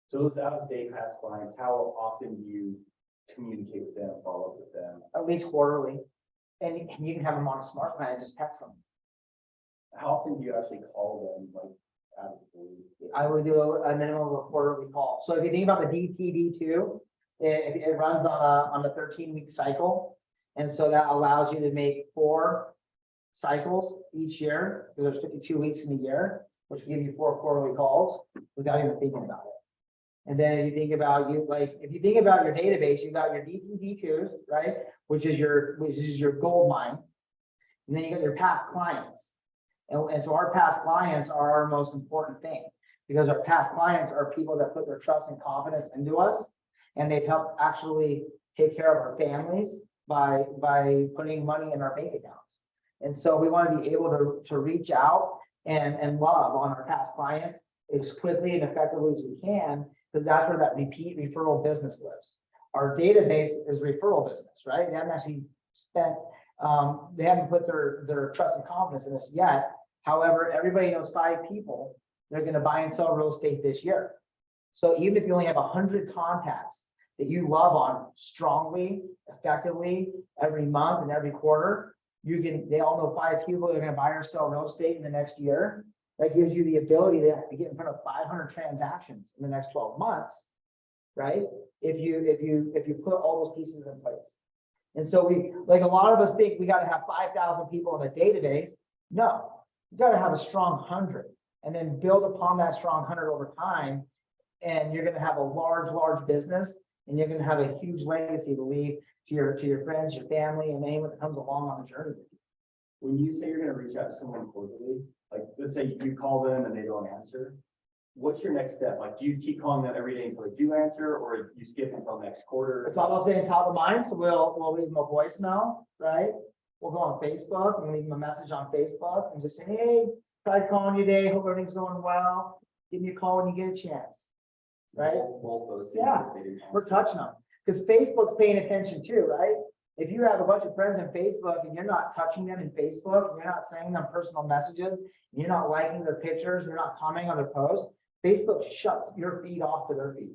So those out-of-state past clients, how often do you communicate with them, follow up with them? At least quarterly. And you can have them on a smart plan and just text them. How often do you actually call them, like, out of the blue? I would do a minimum of a quarterly call. So if you think about the DTD2, it runs on a 13-week cycle. And so that allows you to make 4 cycles each year, because there's 52 weeks in a year, which will give you 4 quarterly calls without even thinking about it. And then if you think about if you think about your database, you got your D2, right? Which is your gold mine. And then you got your past clients. And so our past clients are our most important thing, because our past clients are people that put their trust and confidence into us, and they've helped actually take care of our families by putting money in our bank accounts. And so we want to be able to reach out and love on our past clients as quickly and effectively as we can, because that's where that repeat referral business lives. Our database is referral business, right? They haven't actually spent, they haven't put their trust and confidence in us yet. However, everybody knows 5 people they're going to buy and sell real estate this year. So even if you only have 100 contacts that you love on strongly, effectively every month and every quarter, they all know 5 people that are going to buy or sell real estate in the next year. That gives you the ability to get in front of 500 transactions in the next 12 months, right? If you put all those pieces in place. And so a lot of us think we got to have 5,000 people in the database. No, you got to have a strong 100 and then build upon that strong 100 over time. And you're going to have a large business, and you're going to have a huge legacy to leave to your friends, your family, and anyone that comes along on the journey with you. When you say you're gonna reach out to someone quarterly, like, let's say you call them and they don't answer, what's your next step? Like, do you keep calling them every day until they do answer, or you skip until next quarter? It's all about saying top of mind, so we'll leave them a voicemail, right? We'll go on Facebook and leave them a message on Facebook and just say, hey, tried calling you today, hope everything's going well. Give me a call when you get a chance, right? Both those things. Yeah, if they didn't answer. we're touching them, because Facebook's paying attention too, right? If you have a bunch of friends in Facebook and you're not touching them in Facebook, and you're not sending them personal messages, and you're not liking their pictures, you're not commenting on their posts, Facebook shuts your feed off to their feed.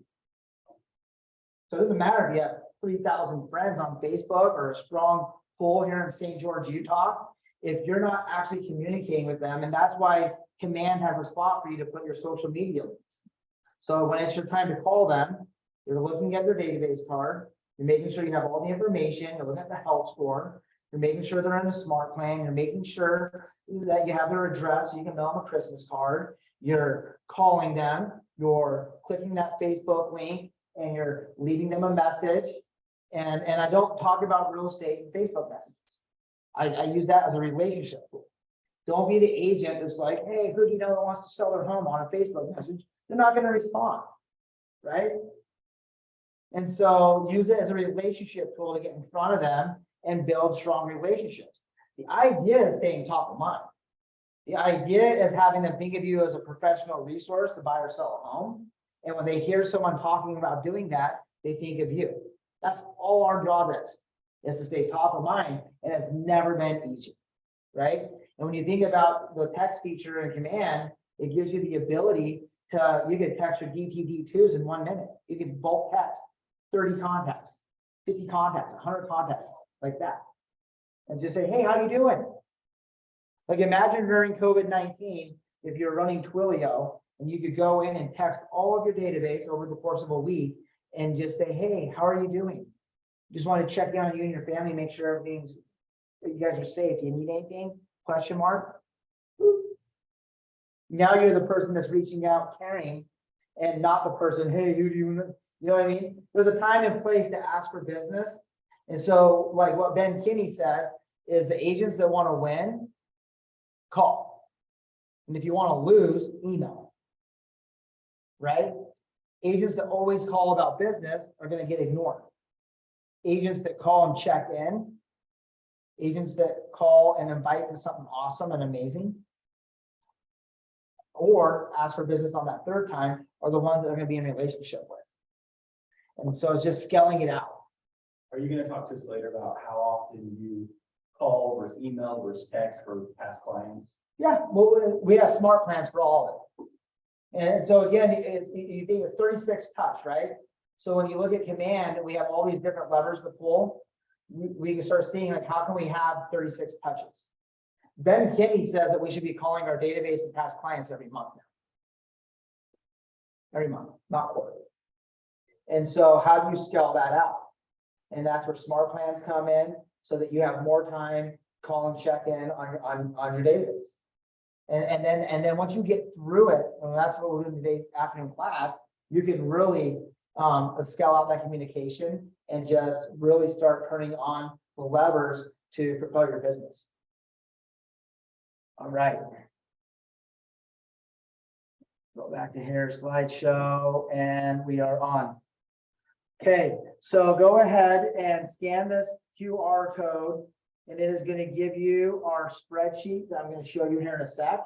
So it doesn't matter if you have 3,000 friends on Facebook or a strong pull here in St. George, Utah, if you're not actually communicating with them. And that's why Command has a spot for you to put your social media links. So when it's your time to call them, you're looking at their database card, you're making sure you have all the information, you're looking at the health score, you're making sure they're in a smart plan, you're making sure that you have their address so you can mail them a Christmas card, you're calling them, you're clicking that Facebook link, and you're leaving them a message. And I don't talk about real estate in Facebook messages. I use that as a relationship tool. Don't be the agent that's like, hey, who do you know that wants to sell their home on a Facebook message? They're not going to respond, right? And so use it as a relationship tool to get in front of them and build strong relationships. The idea is staying top of mind. The idea is having them think of you as a professional resource to buy or sell a home. And when they hear someone talking about doing that, they think of you. That's all our job is to stay top of mind. And it's never been easier, right? And when you think about the text feature in Command, it gives you the ability to, you can text your DTD2s in 1 minute. You can bulk text 30 contacts, 50 contacts, 100 contacts, like that. And just say, hey, how you doing? Like, imagine during COVID-19, if you're running Twilio and you could go in and text all of your database over the course of a week and just say, hey, how are you doing? Just want to check in on you and your family, make sure everything's, you guys are safe. Do you need anything? Question mark. Now you're the person that's reaching out, caring, and not the person, hey, who do you know? You know what I mean? There's a time and place to ask for business. And so, like what Ben Kinney says is, the agents that want to win, call. And if you want to lose, email. Right? Agents that always call about business are going to get ignored. Agents that call and check in, agents that call and invite to something awesome and amazing, or ask for business on that third time, are the ones that are going to be in a relationship with. And so it's just scaling it out. Are you gonna talk to us later about how often you call versus email versus text for past clients? Yeah, well, we have smart plans for all of it. And so again, you think of 36 touch, right? So when you look at Command, we have all these different levers to pull. We can start seeing, like, how can we have 36 touches? Ben Kinney says that we should be calling our database and past clients every month now. Every month, not quarterly. And so how do you scale that out? And that's where smart plans come in. so that you have more time, call and check in on your database. And then once you get through it, and that's what we're doing today afternoon class, you can really scale out that communication and just really start turning on the levers to propel your business. All right. Go back to here, slideshow, and we are on. Okay, so go ahead and scan this QR code, and it is going to give you our spreadsheet that I'm going to show you here in a sec.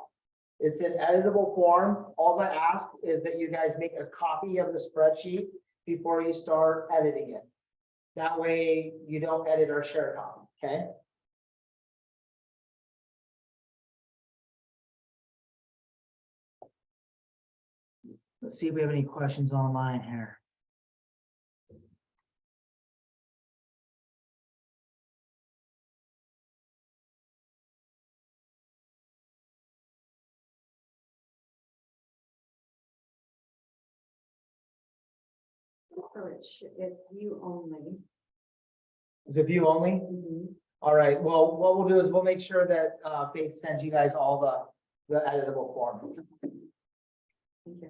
It's an editable form. All I ask is that you guys make a copy of the spreadsheet before you start editing it. That way you don't edit or share copy, okay? Let's see if we have any questions online here. So it's view only. Is it view only? All right, well, what we'll do is we'll make sure that Faith sends you guys all the editable form. Thank you.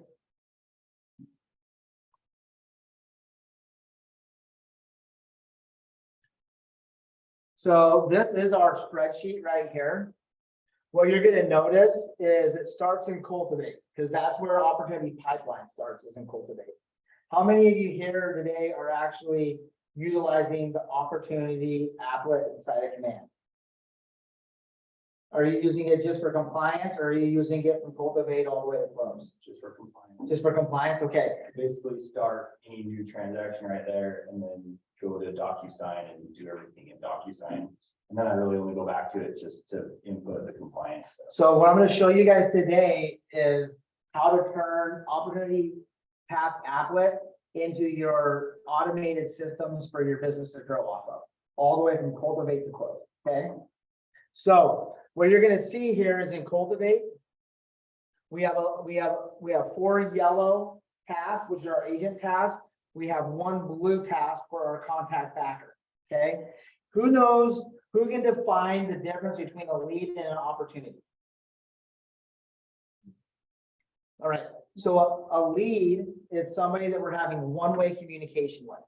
So this is our spreadsheet right here. What you're gonna notice is it starts in Cultivate, because that's where our opportunity pipeline starts, is in Cultivate. How many of you here today are actually utilizing the opportunity applet inside of Command? Are you using it just for compliance, or are you using it from Cultivate all the way to close? Just for compliance. Just for compliance, okay. Basically start any new transaction right there and then go to DocuSign and do everything in DocuSign. And then I really only go back to it just to input the compliance stuff. So what I'm gonna show you guys today is how to turn opportunity task applet into your automated systems for your business to grow off of, all the way from Cultivate to close, okay? So what you're gonna see here is in Cultivate, we have 4 yellow tasks, which are our agent tasks. We have 1 blue task for our contact backer, okay? Who knows, who can define the difference between a lead and an opportunity? All right, so a lead is somebody that we're having one-way communication with.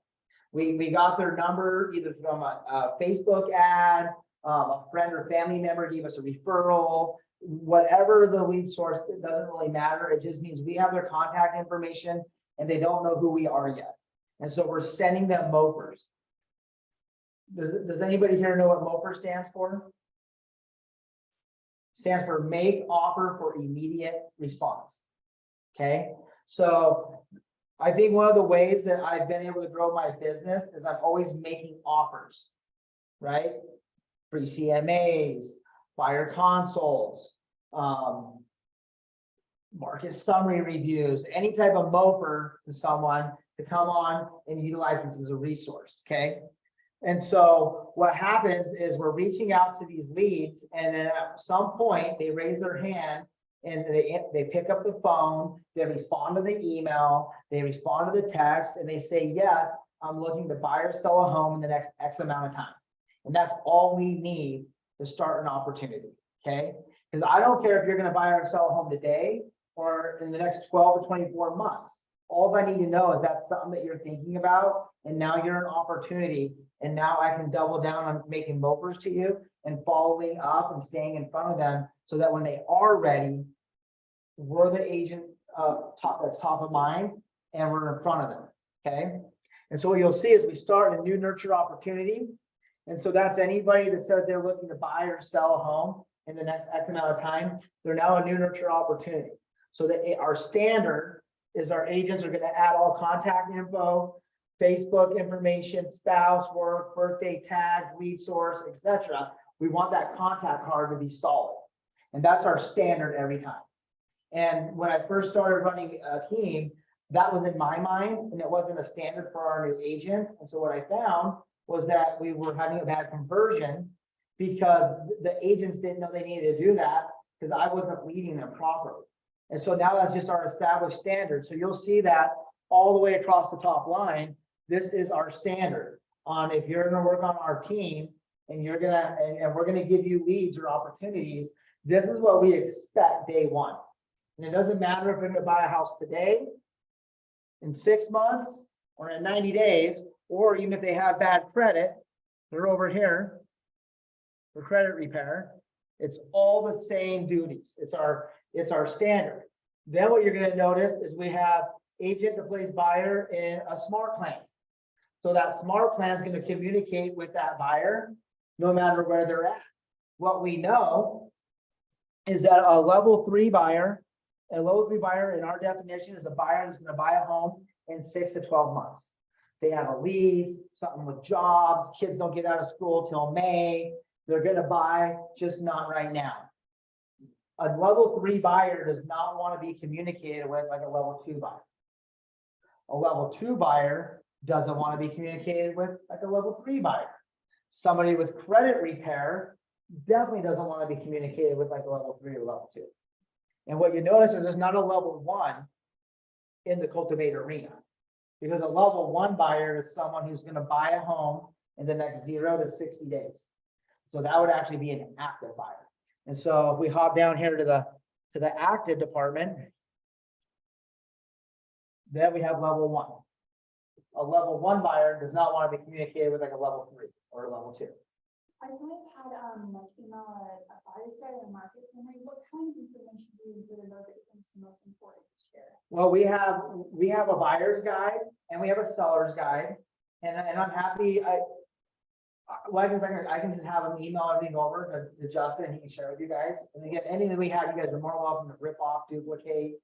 We got their number either from a Facebook ad, a friend or family member gave us a referral, whatever the lead source, it doesn't really matter. It just means we have their contact information and they don't know who we are yet. And so we're sending them MOPRs. Does anybody here know what MOPR stands for? Stands for Make Offer for Immediate Response. Okay, so I think one of the ways that I've been able to grow my business is I'm always making offers, right? Free CMAs, buyer consults, market summary reviews, any type of MOPR to someone to come on and utilize this as a resource, okay? And so what happens is we're reaching out to these leads, and then at some point they raise their hand and they pick up the phone, they respond to the email, they respond to the text, and they say, yes, I'm looking to buy or sell a home in the next X amount of time. And that's all we need to start an opportunity, okay? Because I don't care if you're gonna buy or sell a home today or in the next 12 to 24 months. All I need to know is that's something that you're thinking about, and now you're an opportunity, and now I can double down on making MOPRs to you and following up and staying in front of them so that when they are ready, we're the agent that's top of mind and we're in front of them, okay? And so what you'll see is we start a new nurture opportunity. And so that's anybody that says they're looking to buy or sell a home in the next X amount of time, they're now a new nurture opportunity. So that our standard is our agents are gonna add all contact info, Facebook information, spouse, work, birthday tags, lead source, etc. We want that contact card to be solid. And that's our standard every time. And when I first started running a team, that was in my mind, and it wasn't a standard for our new agents. And so what I found was that we were having a bad conversion because the agents didn't know they needed to do that because I wasn't leading them properly. And so now that's just our established standard. So you'll see that all the way across the top line, this is our standard on if you're going to work on our team, and you're gonna, and we're gonna give you leads or opportunities, this is what we expect day one. And it doesn't matter if you're gonna buy a house today, in 6 months, or in 90 days, or even if they have bad credit, they're over here for credit repair. It's all the same duties. It's our standard. Then what you're gonna notice is we have agent to place buyer in a smart plan. So that smart plan is gonna communicate with that buyer no matter where they're at. What we know is that a level 3 buyer, in our definition is a buyer that's gonna buy a home in 6 to 12 months. They have a lease, something with jobs, kids don't get out of school till May, they're gonna buy, just not right now. A level 3 buyer does not want to be communicated with like a level 2 buyer. A level 2 buyer doesn't want to be communicated with like a level 3 buyer. Somebody with credit repair definitely doesn't want to be communicated with like a level 3 or level 2. And what you notice is there's not a level 1 in the cultivator arena. Because a level 1 buyer is someone who's going to buy a home in the next 0 to 60 days. So that would actually be an active buyer. And so if we hop down here to the active department, then we have level 1. A level 1 buyer does not want to be communicated with like a level 3 or a level 2. I saw you had like a buyer's guide and market summary. What kind of information do you include in those that you think is the most important to share? Well, we have a buyer's guide and we have a seller's guide. And I'm happy, I can just have him email everything over to Justin and he can share with you guys. And again, anything we have, you guys are more welcome to rip off, duplicate,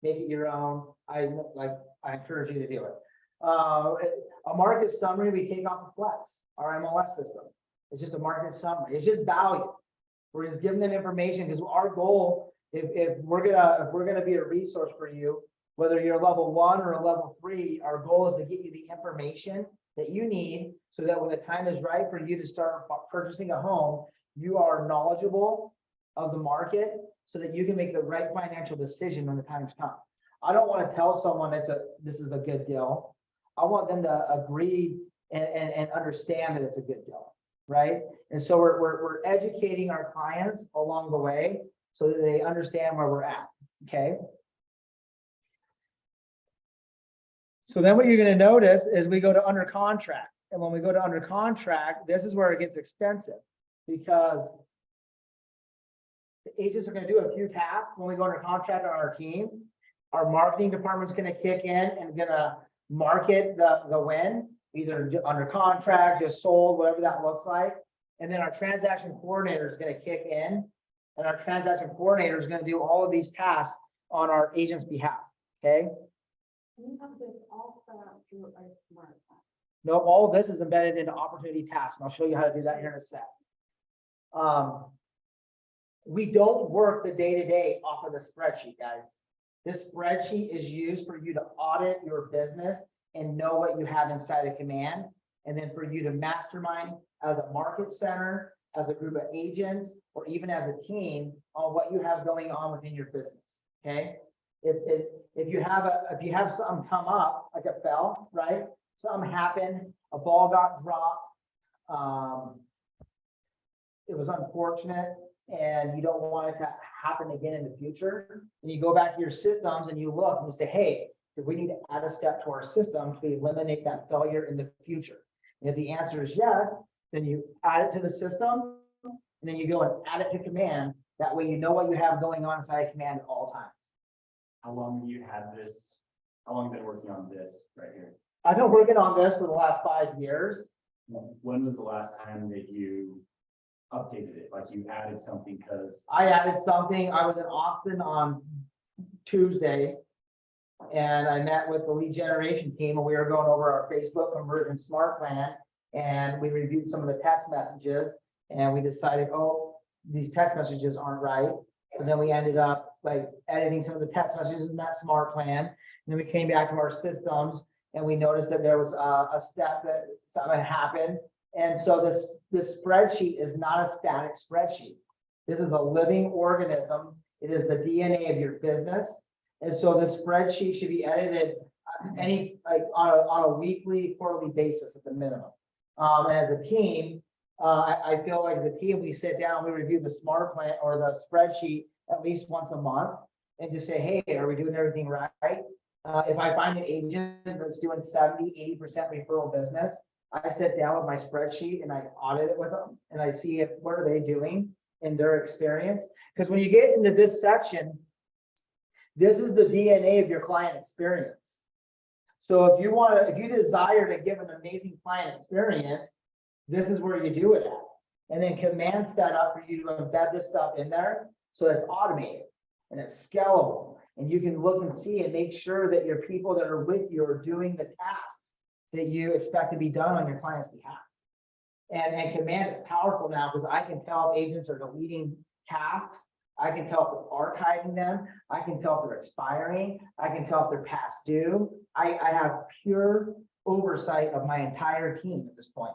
make it your own. I encourage you to do it. A market summary, we take off the Flex, our MLS system. It's just a market summary. It's just value. We're just giving them information because our goal, if we're gonna be a resource for you, whether you're a level 1 or a level 3, our goal is to get you the information that you need so that when the time is right for you to start purchasing a home, you are knowledgeable of the market so that you can make the right financial decision when the time's come. I don't want to tell someone this is a good deal. I want them to agree and understand that it's a good deal, right? And so we're educating our clients along the way so that they understand where we're at, okay? So then what you're going to notice is we go to under contract. And when we go to under contract, this is where it gets extensive because the agents are going to do a few tasks when we go under contract on our team. Our marketing department's going to kick in and going to market the win, either under contract, just sold, whatever that looks like. And then our transaction coordinator is going to kick in and our transaction coordinator is going to do all of these tasks on our agent's behalf, okay? You have this all set up through a smart plan. No, all of this is embedded into opportunity tasks, and I'll show you how to do that here in a sec. We don't work the day-to-day off of the spreadsheet, guys. This spreadsheet is used for you to audit your business and know what you have inside of Command, and then for you to mastermind as a market center, as a group of agents, or even as a team on what you have going on within your business, okay? If you have something come up, like it fell, right? Something happened, a ball got dropped. It was unfortunate and you don't want it to happen again in the future. And you go back to your systems and you look and you say, hey, do we need to add a step to our system to eliminate that failure in the future? And if the answer is yes, then you add it to the system and then you go and add it to Command. That way you know what you have going on inside Command at all times. How long have you had this? How long have you been working on this right here? I've been working on this for the last 5 years. When was the last time that you updated it? Like you added something because I added something. I was in Austin on Tuesday. And I met with the lead generation team and we were going over our Facebook conversion smart plan. And we reviewed some of the text messages and we decided, oh, these text messages aren't right. And then we ended up like editing some of the text messages in that smart plan. And then we came back to our systems and we noticed that there was a step that something happened. And so this spreadsheet is not a static spreadsheet. This is a living organism. It is the DNA of your business. And so the spreadsheet should be edited on a weekly, quarterly basis at the minimum. And as a team, I feel like as a team, we sit down, we review the SMART plan or the spreadsheet at least once a month and just say, hey, are we doing everything right? If I find an agent that's doing 70, 80% referral business, I sit down with my spreadsheet and I audit it with them and I see if, what are they doing in their experience? Because when you get into this section, this is the DNA of your client experience. So if you desire to give an amazing client experience, this is where you do it at. And then command set up for you to embed this stuff in there. So it's automated and it's scalable. And you can look and see and make sure that your people that are with you are doing the tasks that you expect to be done on your client's behalf. And command is powerful now because I can tell if agents are deleting tasks. I can tell if they're archiving them. I can tell if they're expiring. I can tell if they're past due. I have pure oversight of my entire team at this point.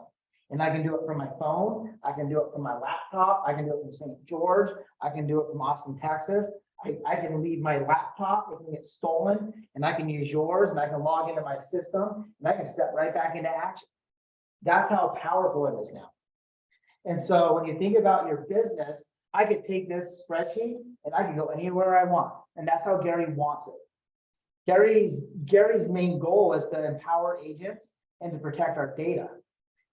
And I can do it from my phone. I can do it from my laptop. I can do it from St. George. I can do it from Austin, Texas. I can leave my laptop, it can get stolen, and I can use yours, and I can log into my system, and I can step right back into action. That's how powerful it is now. And so when you think about your business, I could take this spreadsheet and I can go anywhere I want. And that's how Gary wants it. Gary's main goal is to empower agents and to protect our data.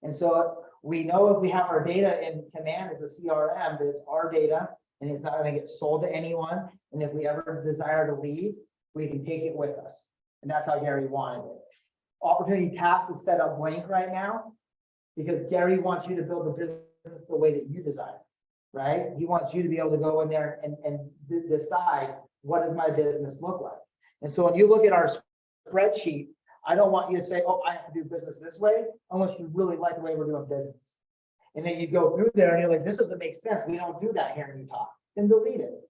And so we know if we have our data in command as a CRM, that it's our data and it's not going to get sold to anyone. And if we ever desire to leave, we can take it with us. And that's how Gary wanted it. Opportunity Tasks is set up blank right now because Gary wants you to build the business the way that you desire, right? He wants you to be able to go in there and decide, what does my business look like? And so when you look at our spreadsheet, I don't want you to say, oh, I have to do business this way, unless you really like the way we're doing business. And then you go through there and you're like, this doesn't make sense. We don't do that here in Utah. Then delete it.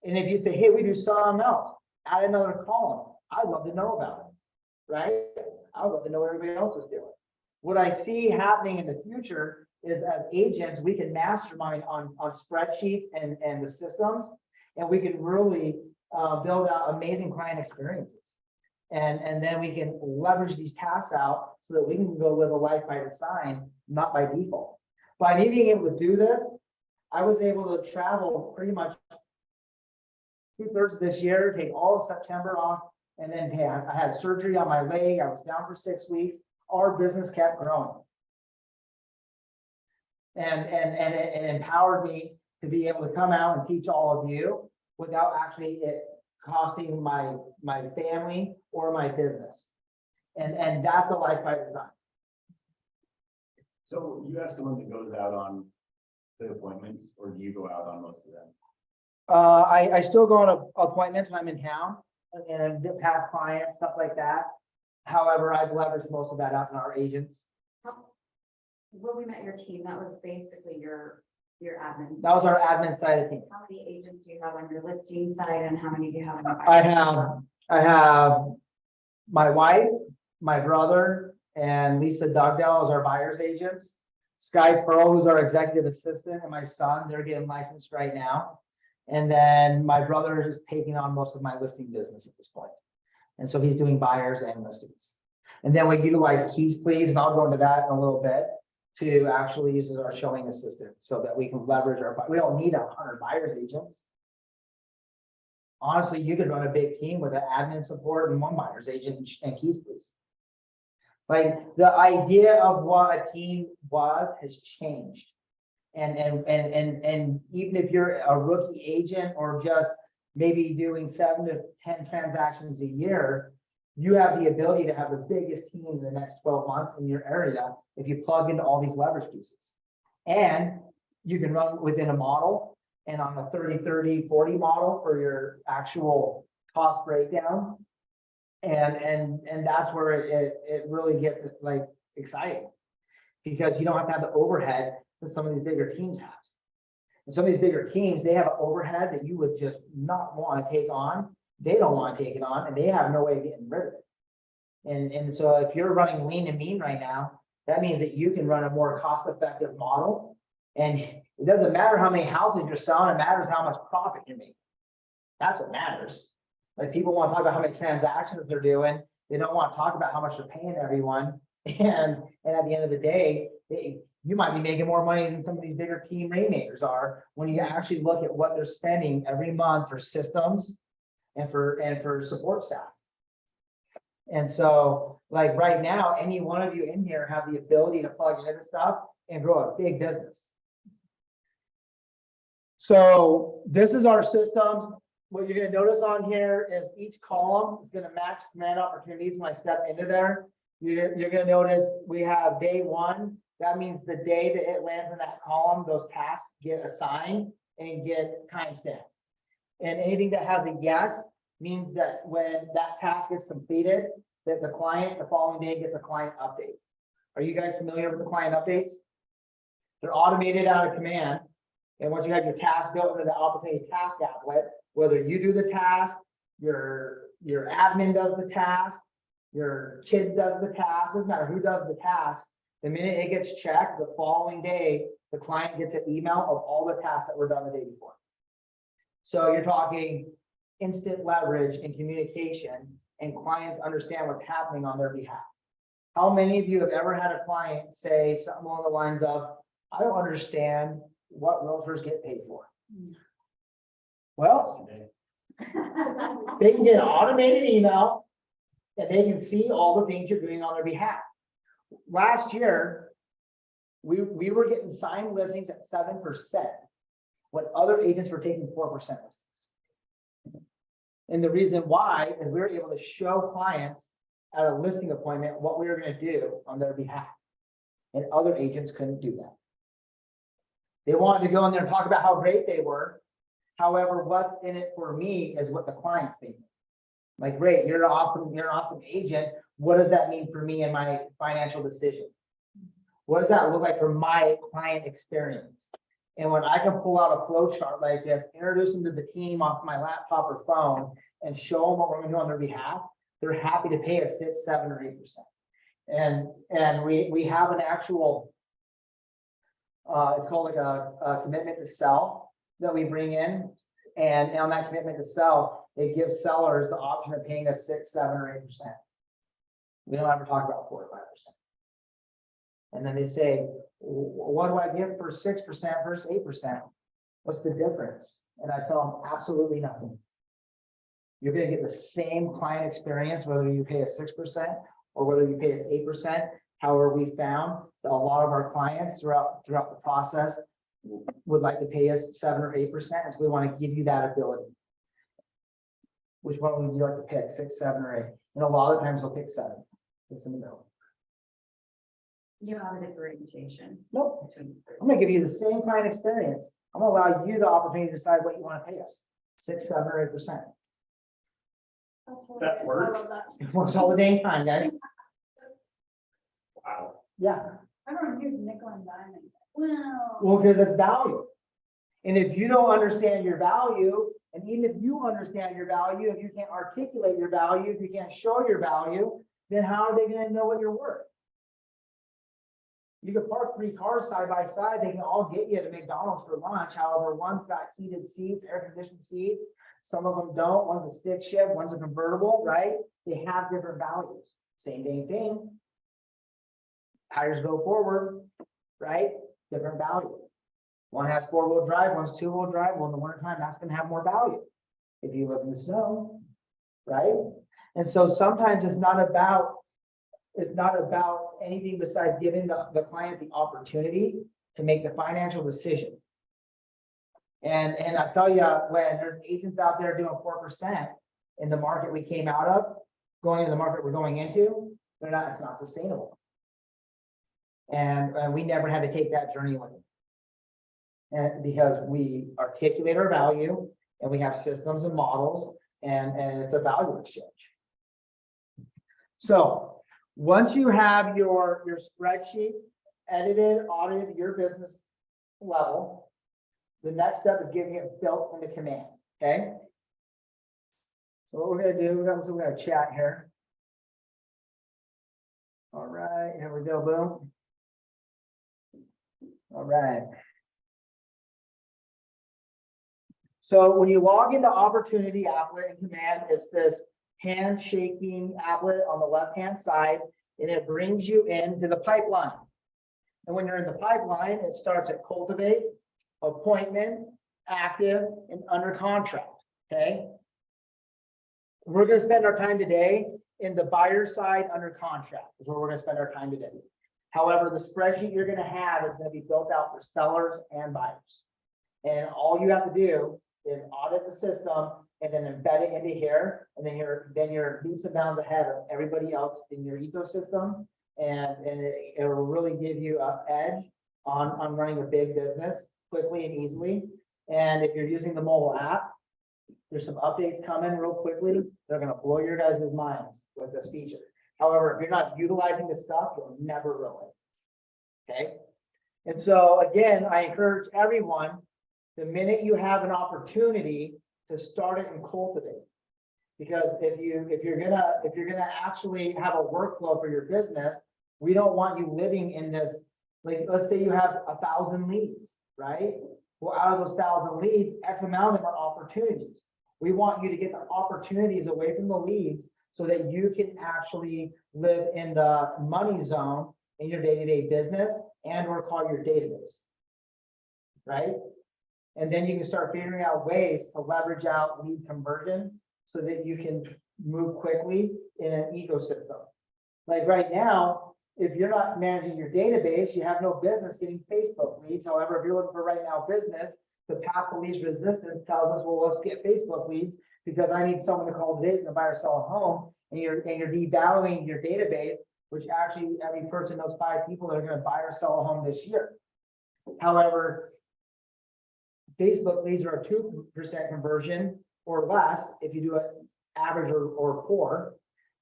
And if you say, hey, we do something else, add another column. I'd love to know about it, right? I'd love to know what everybody else is doing. What I see happening in the future is as agents, we can mastermind on spreadsheets and the systems, and we can really build out amazing client experiences. And then we can leverage these tasks out so that we can go live a life by design, not by default. By me being able to do this, I was able to travel pretty much 2/3 of this year, take all of September off, and then hey, I had surgery on my leg. I was down for 6 weeks. Our business kept growing. And it empowered me to be able to come out and teach all of you without actually it costing my family or my business. And that's a life by design. So you have someone that goes out on the appointments, or do you go out on most of them? I still go on appointments when I'm in town and past clients, stuff like that. However, I've leveraged most of that out in our agents. When we met your team, that was basically your admin. That was our admin side of things. How many agents do you have on your listing side and how many do you have on the I have my wife, my brother, and Lisa Dugdale as our buyer's agents. Sky Pearl, who's our executive assistant, and my son, they're getting licensed right now. And then my brother is taking on most of my listing business at this point. And so he's doing buyers and listings. And then we utilize Keys Please, and I'll go into that in a little bit, to actually use as our showing assistant so that we can leverage we don't need 100 buyer's agents. Honestly, you could run a big team with an admin support and 1 buyer's agent and Keys Please. Like the idea of what a team was has changed. And even if you're a rookie agent or just maybe doing 7 to 10 transactions a year, you have the ability to have the biggest team in the next 12 months in your area if you plug into all these leverage pieces. And you can run within a model and on a 30-30-40 model for your actual cost breakdown. And that's where it really gets like exciting, because you don't have to have the overhead that some of these bigger teams have. And some of these bigger teams, they have an overhead that you would just not want to take on. They don't want to take it on, and they have no way of getting rid of it. And so if you're running lean and mean right now, that means that you can run a more cost-effective model. And it doesn't matter how many houses you're selling, it matters how much profit you're making. That's what matters. Like, people want to talk about how many transactions they're doing. They don't want to talk about how much they're paying everyone. And at the end of the day, You might be making more money than some of these bigger team rainmakers are when you actually look at what they're spending every month for systems and for support staff. And so, like right now, any one of you in here have the ability to plug into this stuff and grow a big business. So this is our systems. What you're gonna notice on here is each column is gonna match command opportunities when I step into there. You're gonna notice we have day one. That means the day that it lands in that column, those tasks get assigned and get timestamped. And anything that has a yes means that when that task gets completed, that the client, the following day gets a client update. Are you guys familiar with the client updates? They're automated out of command. And once you have your task built into the opportunity task applet, whether you do the task, your admin does the task, your kid does the task, doesn't matter who does the task, the minute it gets checked, the following day, the client gets an email of all the tasks that were done the day before. So you're talking instant leverage and communication, and clients understand what's happening on their behalf. How many of you have ever had a client say something along the lines of, I don't understand what realtors get paid for? Well, they can get an automated email and they can see all the things you're doing on their behalf. Last year, we were getting signed listings at 7% when other agents were taking 4% listings. And the reason why is we were able to show clients at a listing appointment what we were going to do on their behalf. And other agents couldn't do that. They wanted to go in there and talk about how great they were. However, what's in it for me is what the client's thinking. Like, great, you're an awesome agent. What does that mean for me and my financial decision? What does that look like for my client experience? And when I can pull out a flow chart like this, introduce them to the team off my laptop or phone and show them what we're going to do on their behalf, they're happy to pay us 6, 7, or 8%. And we have an actual, it's called like a commitment to sell that we bring in. And on that commitment to sell, it gives sellers the option of paying us 6, 7, or 8%. We don't ever talk about 4 or 5%. And then they say, what do I get for 6% versus 8%? What's the difference? And I tell them absolutely nothing. You're going to get the same client experience, whether you pay us 6% or whether you pay us 8%. However, we found that a lot of our clients throughout the process would like to pay us 7 or 8%. And so we want to give you that ability. Which one would you like to pick, 6, 7, or 8? And a lot of times they'll pick 7. It's in the middle. You have a differentiation. Nope. I'm gonna give you the same client experience. I'm gonna allow you the opportunity to decide what you want to pay us. 6, 7, or 8%. That works. It works all the dang time, guys. Wow. Yeah. Everyone here's nickel and diamond. Wow. Well, because it's value. And if you don't understand your value, and even if you understand your value, if you can't articulate your value, if you can't show your value, then how are they going to know what you're worth? You could park 3 cars side by side. They can all get you to McDonald's for lunch. However, one's got heated seats, air conditioned seats. Some of them don't. One's a stick shift, one's a convertible, right? They have different values. Same dang thing. Tires go forward, right? Different value. One has 4-wheel drive, one's 2-wheel drive. Well, in the wintertime, that's going to have more value. If you live in the snow, right? And so sometimes it's not about anything besides giving the client the opportunity to make the financial decision. And I tell you, when there's agents out there doing 4% in the market we came out of, going into the market we're going into, it's not sustainable. And we never had to take that journey with them. And because we articulate our value and we have systems and models and it's a value exchange. So once you have your spreadsheet edited, audited your business level, the next step is getting it built into command. Okay. So what we're going to do, we're going to chat here. All right, here we go, boom. All right. So when you log into Opportunity Applet in Command, it's this handshaking applet on the left-hand side, and it brings you into the pipeline. And when you're in the pipeline, it starts at cultivate, appointment, active, and under contract, okay? We're gonna spend our time today in the buyer side under contract, is where we're gonna spend our time today. However, the spreadsheet you're gonna have is gonna be built out for sellers and buyers. And all you have to do is audit the system and then embed it into here, and then you're leaps and bounds ahead of everybody else in your ecosystem. And it will really give you an edge on running a big business quickly and easily. And if you're using the mobile app, there's some updates coming real quickly. They're gonna blow your guys' minds with this feature. However, if you're not utilizing this stuff, you'll never realize it. Okay? And so again, I encourage everyone, the minute you have an opportunity to start it and cultivate. Because if you're gonna actually have a workflow for your business, we don't want you living in this, like, let's say you have 1,000 leads, right? Well, out of those 1,000 leads, X amount of them are opportunities. We want you to get the opportunities away from the leads so that you can actually live in the money zone in your day-to-day business and or call your database, right? And then you can start figuring out ways to leverage out lead conversion so that you can move quickly in an ecosystem. Like right now, if you're not managing your database, you have no business getting Facebook leads. However, if you're looking for right now business, the path of least resistance tells us, well, let's get Facebook leads because I need someone to call today to buy or sell a home. And you're devaluing your database, which actually every person knows 5 people that are going to buy or sell a home this year. However, Facebook leads are a 2% conversion or less if you do it average or poor.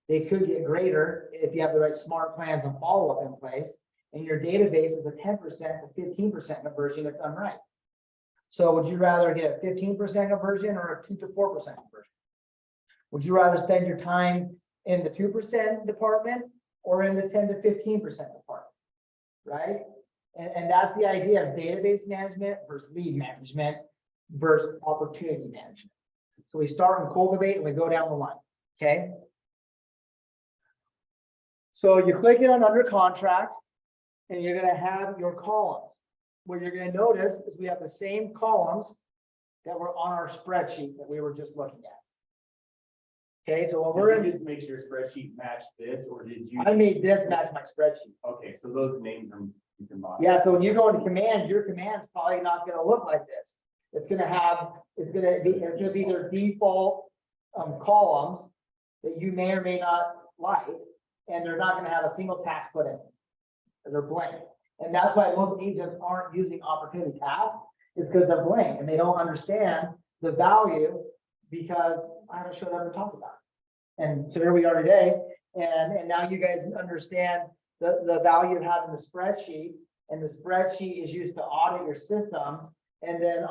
They could get greater if you have the right smart plans and follow-up in place. And your database is a 10% to 15% conversion if done right. So would you rather get a 15% conversion or a 2 to 4% conversion? Would you rather spend your time in the 2% department or in the 10 to 15% department? Right? And that's the idea of database management versus lead management versus opportunity management. So we start and cultivate and we go down the line, okay? So you click it on under contract and you're gonna have your columns. What you're gonna notice is we have the same columns that were on our spreadsheet that we were just looking at. Okay, so when we're Did you in, just make your spreadsheet match this, or did you? I made this match my spreadsheet. Okay, so those names are, you can modify. Yeah, so when you go into command, your command's probably not gonna look like this. It's gonna be their default columns that you may or may not like, and they're not gonna have a single task put in. They're blank. And that's why most agents aren't using opportunity tasks, is because they're blank and they don't understand the value because I haven't showed up and talked about it. And so here we are today, and now you guys understand the value of having the spreadsheet, and the spreadsheet is used to audit your systems, and then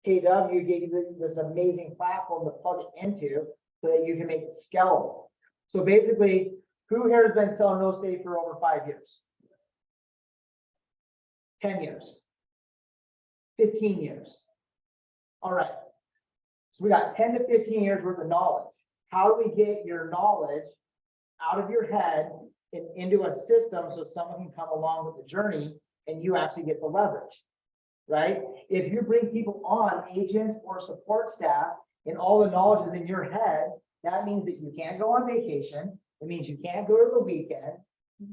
KW gave you this amazing platform to plug it into so that you can make it scalable. So basically, who here has been selling real estate for over 5 years? 10 years, 15 years. All right. So we got 10 to 15 years worth of knowledge. How do we get your knowledge out of your head and into a system so someone can come along with the journey and you actually get the leverage, right? If you bring people on, agents or support staff, and all the knowledge is in your head, that means that you can't go on vacation. It means you can't go to the weekend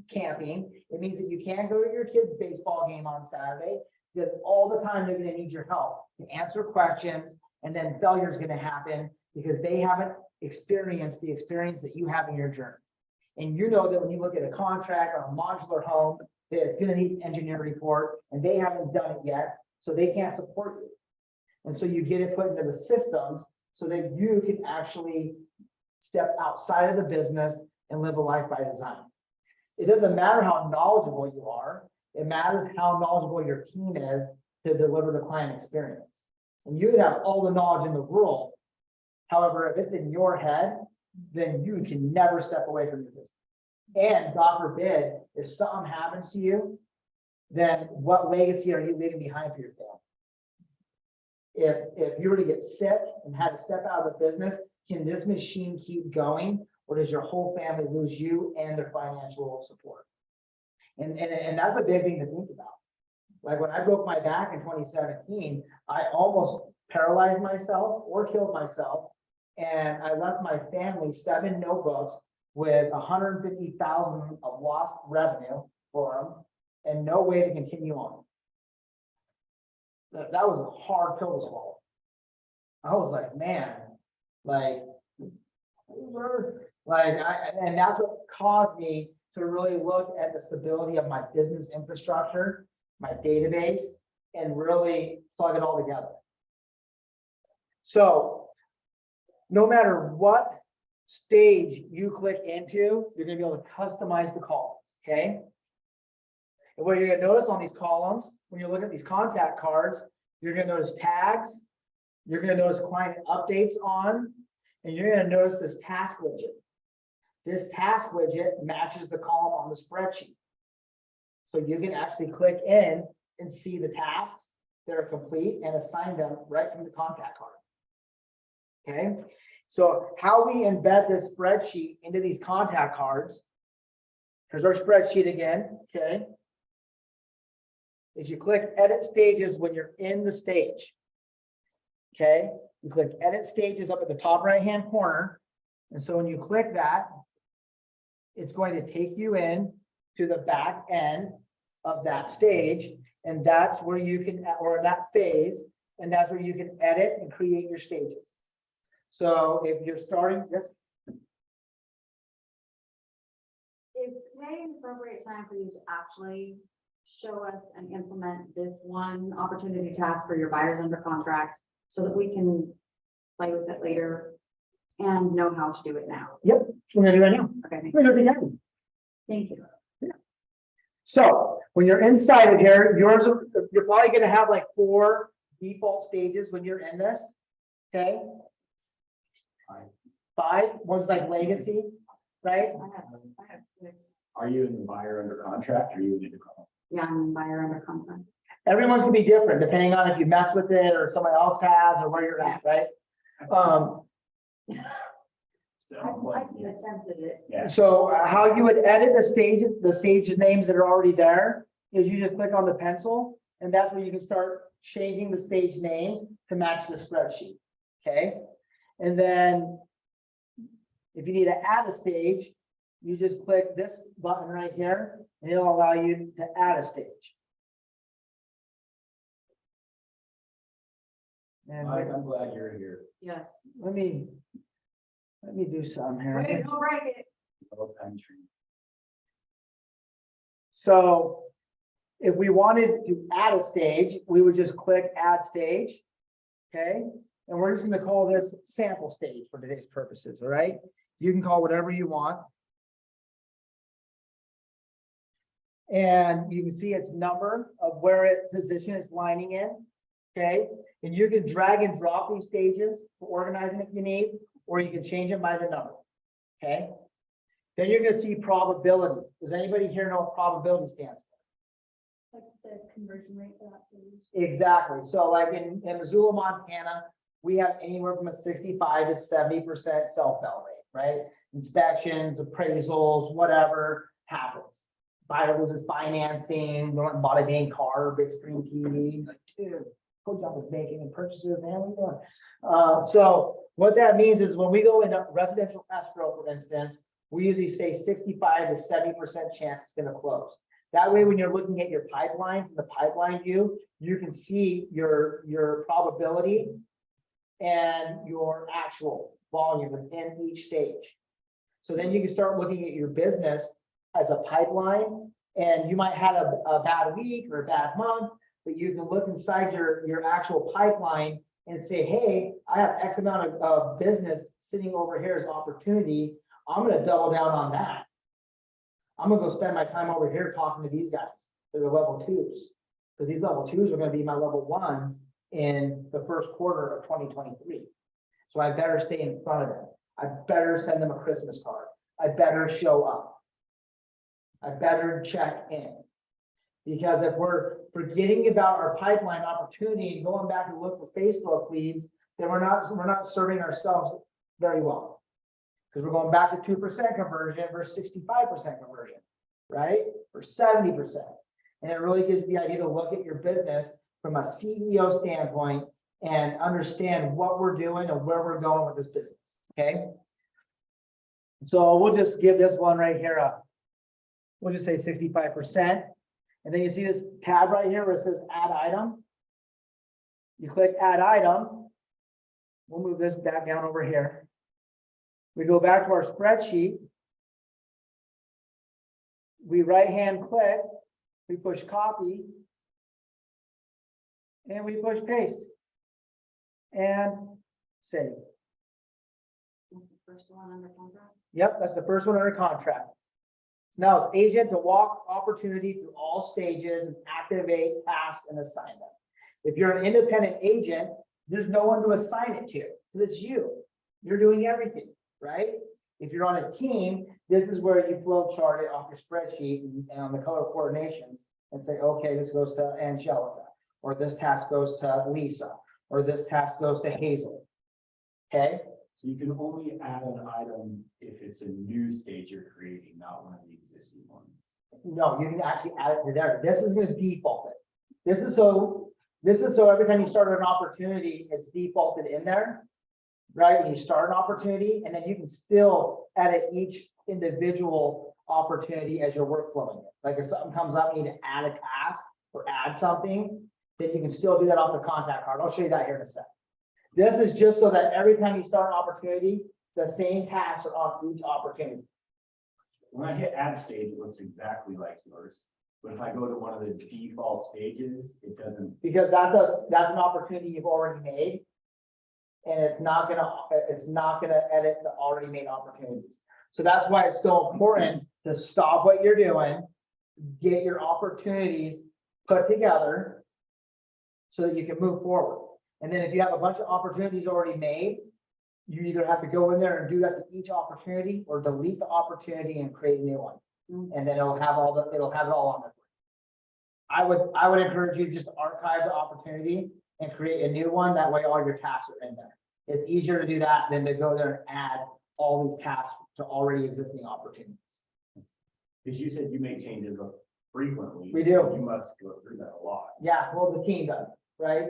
camping. It means that you can't go to your kid's baseball game on Saturday, because all the time they're going to need your help to answer questions, and then failure is going to happen because they haven't experienced the experience that you have in your journey. And you know that when you look at a contract or a modular home, that it's going to need an engineer report, and they haven't done it yet, so they can't support you. And so you get it put into the systems so that you can actually step outside of the business and live a life by design. It doesn't matter how knowledgeable you are. It matters how knowledgeable your team is to deliver the client experience. And you can have all the knowledge in the world. However, if it's in your head, then you can never step away from your business. And God forbid, if something happens to you, then what legacy are you leaving behind for your family? If you were to get sick and had to step out of the business, can this machine keep going? Or does your whole family lose you and their financial support? And that's a big thing to think about. Like when I broke my back in 2017, I almost paralyzed myself or killed myself. And I left my family 7 notebooks with 150,000 of lost revenue for them and no way to continue on. That was a hard pill to swallow. I was like, man, and that's what caused me to really look at the stability of my business infrastructure, my database, and really plug it all together. So no matter what stage you click into, you're gonna be able to customize the columns, okay? And what you're gonna notice on these columns, when you look at these contact cards, you're gonna notice tags, you're gonna notice client updates on, and you're gonna notice this task widget. This task widget matches the column on the spreadsheet. So you can actually click in and see the tasks that are complete and assign them right from the contact card. Okay, so how we embed this spreadsheet into these contact cards, here's our spreadsheet again, okay? Is you click edit stages when you're in the stage. Okay, you click edit stages up at the top right-hand corner. And so when you click that, it's going to take you in to the back end of that stage. And that's where you can, or that phase, and that's where you can edit and create your stages. So if you're starting this. Is today an appropriate time for you to actually show us and implement this one opportunity task for your buyers under contract so that we can play with it later and know how to do it now? Yep, we're gonna do it right now. Okay, We're gonna do it right now. thank you. So when you're inside of here, you're probably gonna have like 4 default stages when you're in this. Okay. 5, one's like legacy, right? I have 6. Are you in the buyer under contract or are you in the? Yeah, I'm a buyer under contract. Everyone's gonna be different depending on if you mess with it or somebody else has or where you're at, right? I've attempted it. Yeah. So how you would edit the stage names that are already there is you just click on the pencil and that's where you can start changing the stage names to match the spreadsheet, okay? And then if you need to add a stage, you just click this button right here and it'll allow you to add a stage. And Mike, I'm glad you're here. Yes. let me do some here. Wait, don't break it. Little time tree. So if we wanted to add a stage, we would just click add stage. Okay, and we're just going to call this sample stage for today's purposes. All right, you can call whatever you want. And you can see its number of where it position is lining in. Okay, and you can drag and drop these stages for organizing if you need, or you can change them by the number. Okay, then you're going to see probability. Does anybody here know what probability stands for? Like the conversion rate for that stage. Exactly. So like in Missoula, Montana, we have anywhere from a 65 to 70% self-bell rate, right? Inspections, appraisals, whatever happens. Buyer loses financing, they went and bought a dang car, big screen TV, like, dude, go job with making and purchases, man, what are you doing? So what that means is when we go into residential escrow, for instance, we usually say 65 to 70% chance it's gonna close. That way, when you're looking at your pipeline, from the pipeline view, you can see your probability and your actual volume that's in each stage. So then you can start looking at your business as a pipeline, and you might have a bad week or a bad month, but you can look inside your actual pipeline and say, hey, I have X amount of business sitting over here as opportunity. I'm gonna double down on that. I'm gonna go spend my time over here talking to these guys that are level 2s, because these level 2s are gonna be my level 1s in the first quarter of 2023. So I better stay in front of them. I better send them a Christmas card. I better show up. I better check in. Because if we're forgetting about our pipeline opportunity and going back and look for Facebook leads, then we're not serving ourselves very well. Because we're going back to 2% conversion versus 65% conversion, right? Or 70%. And it really gives you the idea to look at your business from a CEO standpoint and understand what we're doing and where we're going with this business, okay? So we'll just give this one right here we'll just say 65%. And then you see this tab right here where it says add item. You click add item. We'll move this back down over here. We go back to our spreadsheet. We right-hand click, we push copy, and we push paste. And save. That's the first one under contract. Yep, that's the first one under contract. Now it's agent to walk opportunity through all stages and activate, task, and assign them. If you're an independent agent, there's no one to assign it to because it's you. You're doing everything, right? If you're on a team, this is where you flow chart it off your spreadsheet and on the color coordinations and say, okay, this goes to Angelica, or this task goes to Lisa, or this task goes to Hazel. Okay? So you can only add an item if it's a new stage you're creating, not one of the existing ones. No, you can actually add it to there. This is going to default it. This is so every time you start an opportunity, it's defaulted in there, right? When you start an opportunity, and then you can still edit each individual opportunity as you're workflowing it. Like if something comes up, you need to add a task or add something, then you can still do that off the contact card. I'll show you that here in a sec. This is just so that every time you start an opportunity, the same tasks are on each opportunity. When I hit add stage, it looks exactly like yours. But if I go to one of the default stages, it doesn't. Because that's an opportunity you've already made. And it's not gonna edit the already made opportunities. So that's why it's so important to stop what you're doing, get your opportunities put together so that you can move forward. And then if you have a bunch of opportunities already made, you either have to go in there and do that to each opportunity or delete the opportunity and create a new one. And then it'll have it all on there. I would encourage you just to archive the opportunity and create a new one. That way all your tasks are in there. It's easier to do that than to go there and add all these tasks to already existing opportunities. Because you said you make changes frequently. We do. You must go through that a lot. Yeah, well, the team does, right?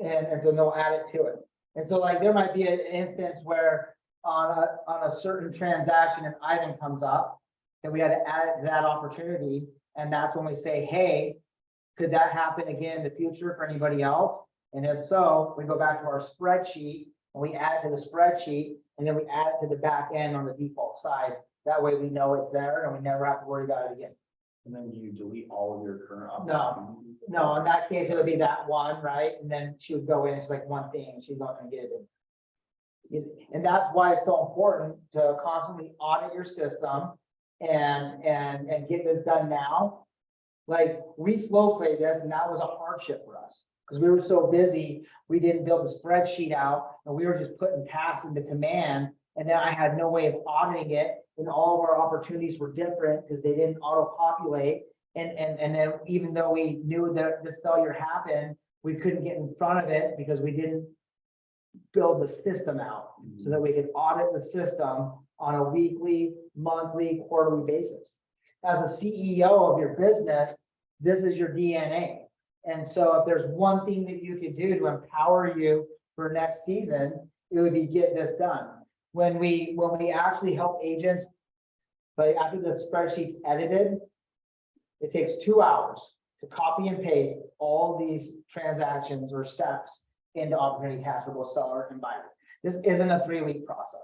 And so they'll add it to it. And so like there might be an instance where on a certain transaction, an item comes up that we had to add it to that opportunity. And that's when we say, hey, could that happen again in the future for anybody else? And if so, we go back to our spreadsheet and we add it to the spreadsheet and then we add it to the back end on the default side. That way we know it's there and we never have to worry about it again. And then you delete all of your current No. opportunities. No, in that case, it would be that one, right? And then she would go in, it's like one thing, and she'd go and get it in. And that's why it's so important to constantly audit your system and get this done now. Like we slow played this and that was a hardship for us because we were so busy. We didn't build the spreadsheet out and we were just putting tasks into command. And then I had no way of auditing it. And all of our opportunities were different because they didn't auto populate. And then even though we knew that this failure happened, we couldn't get in front of it because we didn't build the system out so that we could audit the system on a weekly, monthly, quarterly basis. As a CEO of your business, this is your DNA. And so if there's one thing that you could do to empower you for next season, it would be get this done. When we actually help agents, but after the spreadsheet's edited, it takes 2 hours to copy and paste all these transactions or steps into opportunity task for both seller and buyer. This isn't a 3-week process.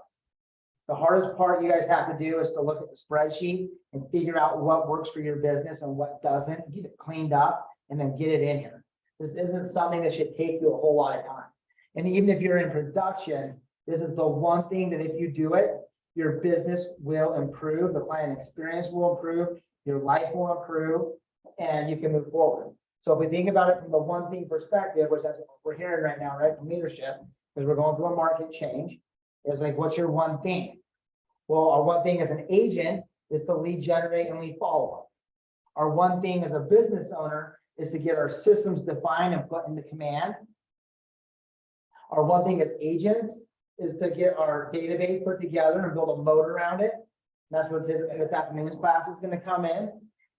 The hardest part you guys have to do is to look at the spreadsheet and figure out what works for your business and what doesn't, get it cleaned up and then get it in here. This isn't something that should take you a whole lot of time. And even if you're in production, this is the one thing that if you do it, your business will improve, the client experience will improve, your life will improve, and you can move forward. So if we think about it from the one thing perspective, which that's what we're hearing right now, right, from leadership, because we're going through a market change, is like, what's your one thing? Well, our one thing as an agent is to lead generate and lead follow up. Our one thing as a business owner is to get our systems defined and put into command. Our one thing as agents is to get our database put together and build a moat around it. That's what this afternoon's class is going to come in.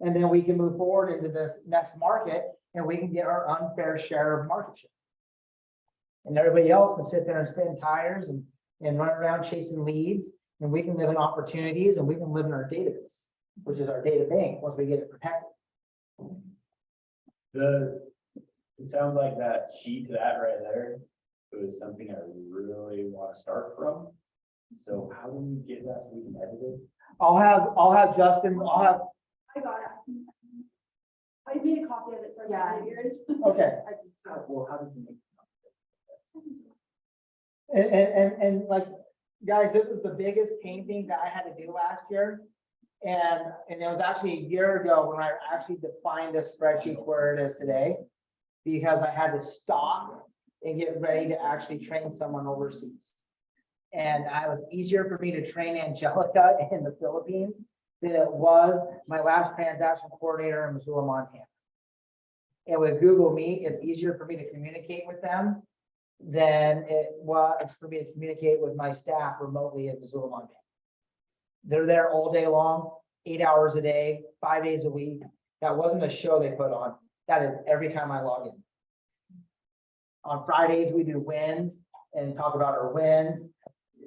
And then we can move forward into this next market and we can get our unfair share of market share. And everybody else can sit there and spin tires and run around chasing leads, and we can live in opportunities and we can live in our database, which is our data bank, once we get it protected. It sounds like that sheet, that right there, was something I really want to start from. So how do we get that so we can edit it? I'll have Justin, I got it. I made a copy of it, so Yeah. yours. okay. Well, how did you make? And like, guys, this was the biggest painting that I had to do last year. And it was actually a year ago when I actually defined this spreadsheet where it is today. Because I had to stop and get ready to actually train someone overseas. And it was easier for me to train Angelica in the Philippines than it was my last transaction coordinator in Missoula, Montana. And with Google Meet, it's easier for me to communicate with them than it was for me to communicate with my staff remotely in Missoula, Montana. They're there all day long, 8 hours a day, 5 days a week. That wasn't a show they put on. That is every time I log in. On Fridays, we do wins and talk about our wins.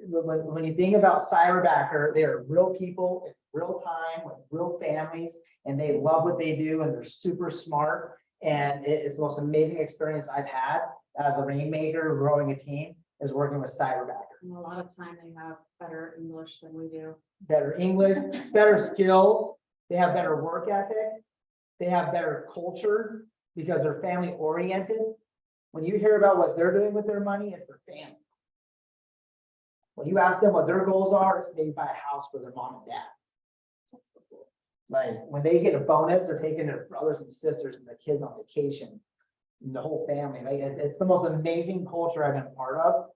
When you think about Cyberbacker, they are real people in real time with real families, and they love what they do and they're super smart. And it's the most amazing experience I've had as a rainmaker growing a team is working with Cyberbacker. And a lot of time they have better English than we do. Better English, better skills, they have better work ethic, they have better culture because they're family oriented. When you hear about what they're doing with their money, it's their family. When you ask them what their goals are, it's maybe buy a house for their mom and dad. Like when they get a bonus, they're taking their brothers and sisters and their kids on vacation. And the whole family, like it's the most amazing culture I've been part of.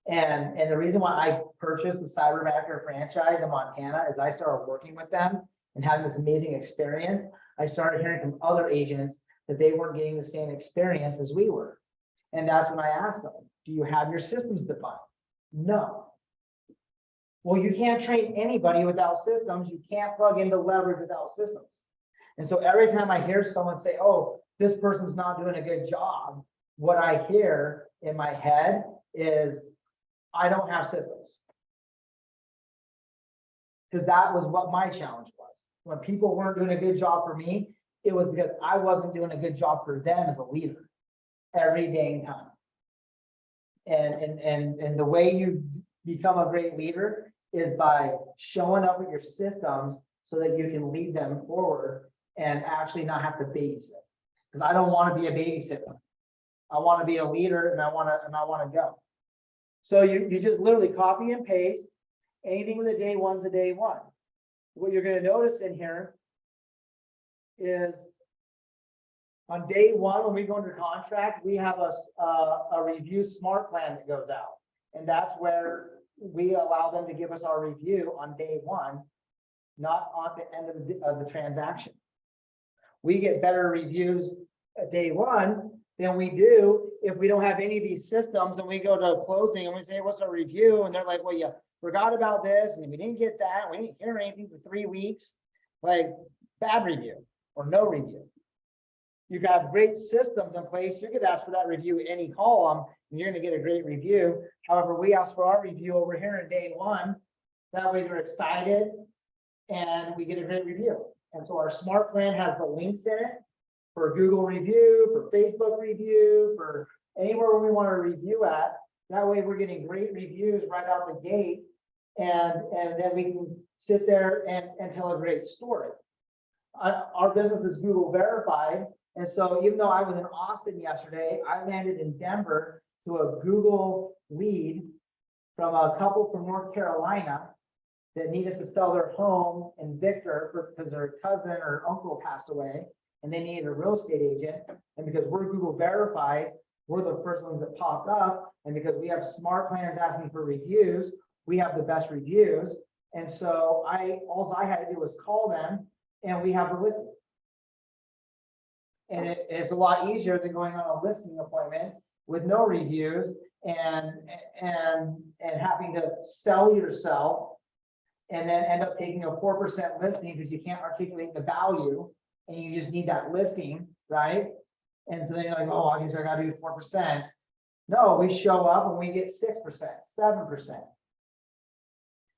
And the reason why I purchased the Cyberbacker franchise in Montana is I started working with them and having this amazing experience. I started hearing from other agents that they weren't getting the same experience as we were. And that's when I asked them, do you have your systems defined? No. Well, you can't train anybody without systems. You can't plug into leverage without systems. And so every time I hear someone say, oh, this person's not doing a good job, what I hear in my head is, I don't have systems. Because that was what my challenge was. When people weren't doing a good job for me, it was because I wasn't doing a good job for them as a leader every dang time. And the way you become a great leader is by showing up with your systems so that you can lead them forward and actually not have to babysit. Because I don't want to be a babysitter. I want to be a leader and I want to go. So you just literally copy and paste anything with a day one's a day one. What you're going to notice in here is on day one, when we go under contract, we have a review smart plan that goes out. And that's where we allow them to give us our review on day one, not on the end of the transaction. We get better reviews at day one than we do if we don't have any of these systems and we go to closing and we say, what's our review? And they're like, well, you forgot about this and we didn't get that. We didn't hear anything for 3 weeks, like bad review or no review. You got great systems in place. You could ask for that review at any column and you're going to get a great review. However, we ask for our review over here in day one. That way they're excited and we get a great review. And so our smart plan has the links in it for Google review, for Facebook review, for anywhere we want to review at. That way we're getting great reviews right out the gate. And then we can sit there and tell a great story. Our business is Google verified. And so even though I was in Austin yesterday, I landed in Denver to a Google lead from a couple from North Carolina that need us to sell their home in Victor because their cousin or uncle passed away and they needed a real estate agent. And because we're Google verified, we're the first ones that popped up. And because we have smart plans asking for reviews, we have the best reviews. And so all I had to do was call them and we have the listing. And it's a lot easier than going on a listing appointment with no reviews and having to sell yourself and then end up taking a 4% listing because you can't articulate the value and you just need that listing, right? And so then you're like, oh, I guess I gotta do 4%. No, we show up and we get 6%, 7%.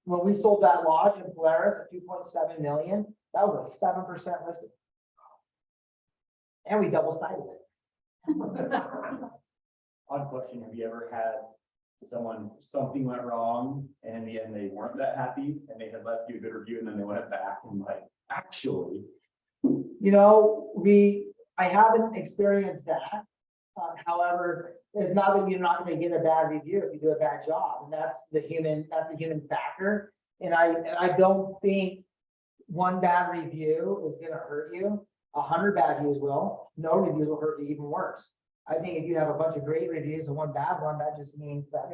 When we sold that lodge in Polaris at 2.7 million, that was a 7% listing. And we double-sided it. Odd question, have you ever had something went wrong and in the end they weren't that happy and they had left you a good review and then they went back and like, actually, You know, I haven't experienced that. However, it's not that you're not gonna get a bad review if you do a bad job, and that's the human factor. And I don't think one bad review is gonna hurt you. 100 bad reviews will. No reviews will hurt you even worse. I think if you have a bunch of great reviews and one bad one, that just means that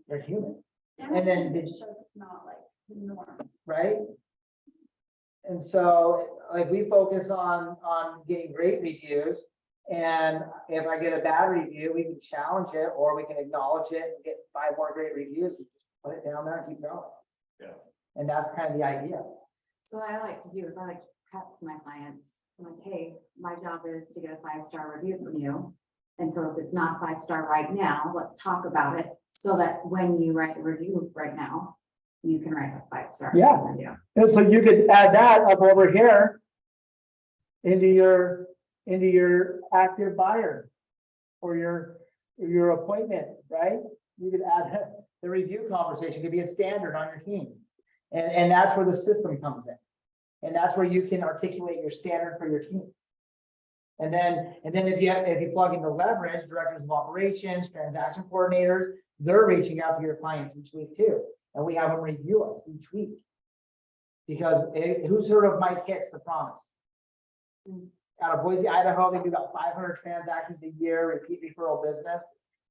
they're human. And then it shows it's not like the norm. Right? And so, like, we focus on getting great reviews. And if I get a bad review, we can challenge it, or we can acknowledge it and get 5 more great reviews, and just put it down there and keep going. Yeah. And that's kind of the idea. So what I like to do is I like to prep my clients. I'm like, hey, my job is to get a 5-star review from you. And so if it's not 5-star right now, let's talk about it so that when you write a review right now, you can write a 5-star. Yeah. review. And so you could add that up over here into your active buyer or your appointment, right? You could add the review conversation could be a standard on your team. And that's where the system comes in. And that's where you can articulate your standard for your team. And then if you plug in the leverage, directors of operations, transaction coordinators, they're reaching out to your clients each week too. And we have them review us each week. Because who's heard of Mike Hicks, the Promise? Out of Boise, Idaho, they do about 500 transactions a year, repeat referral business.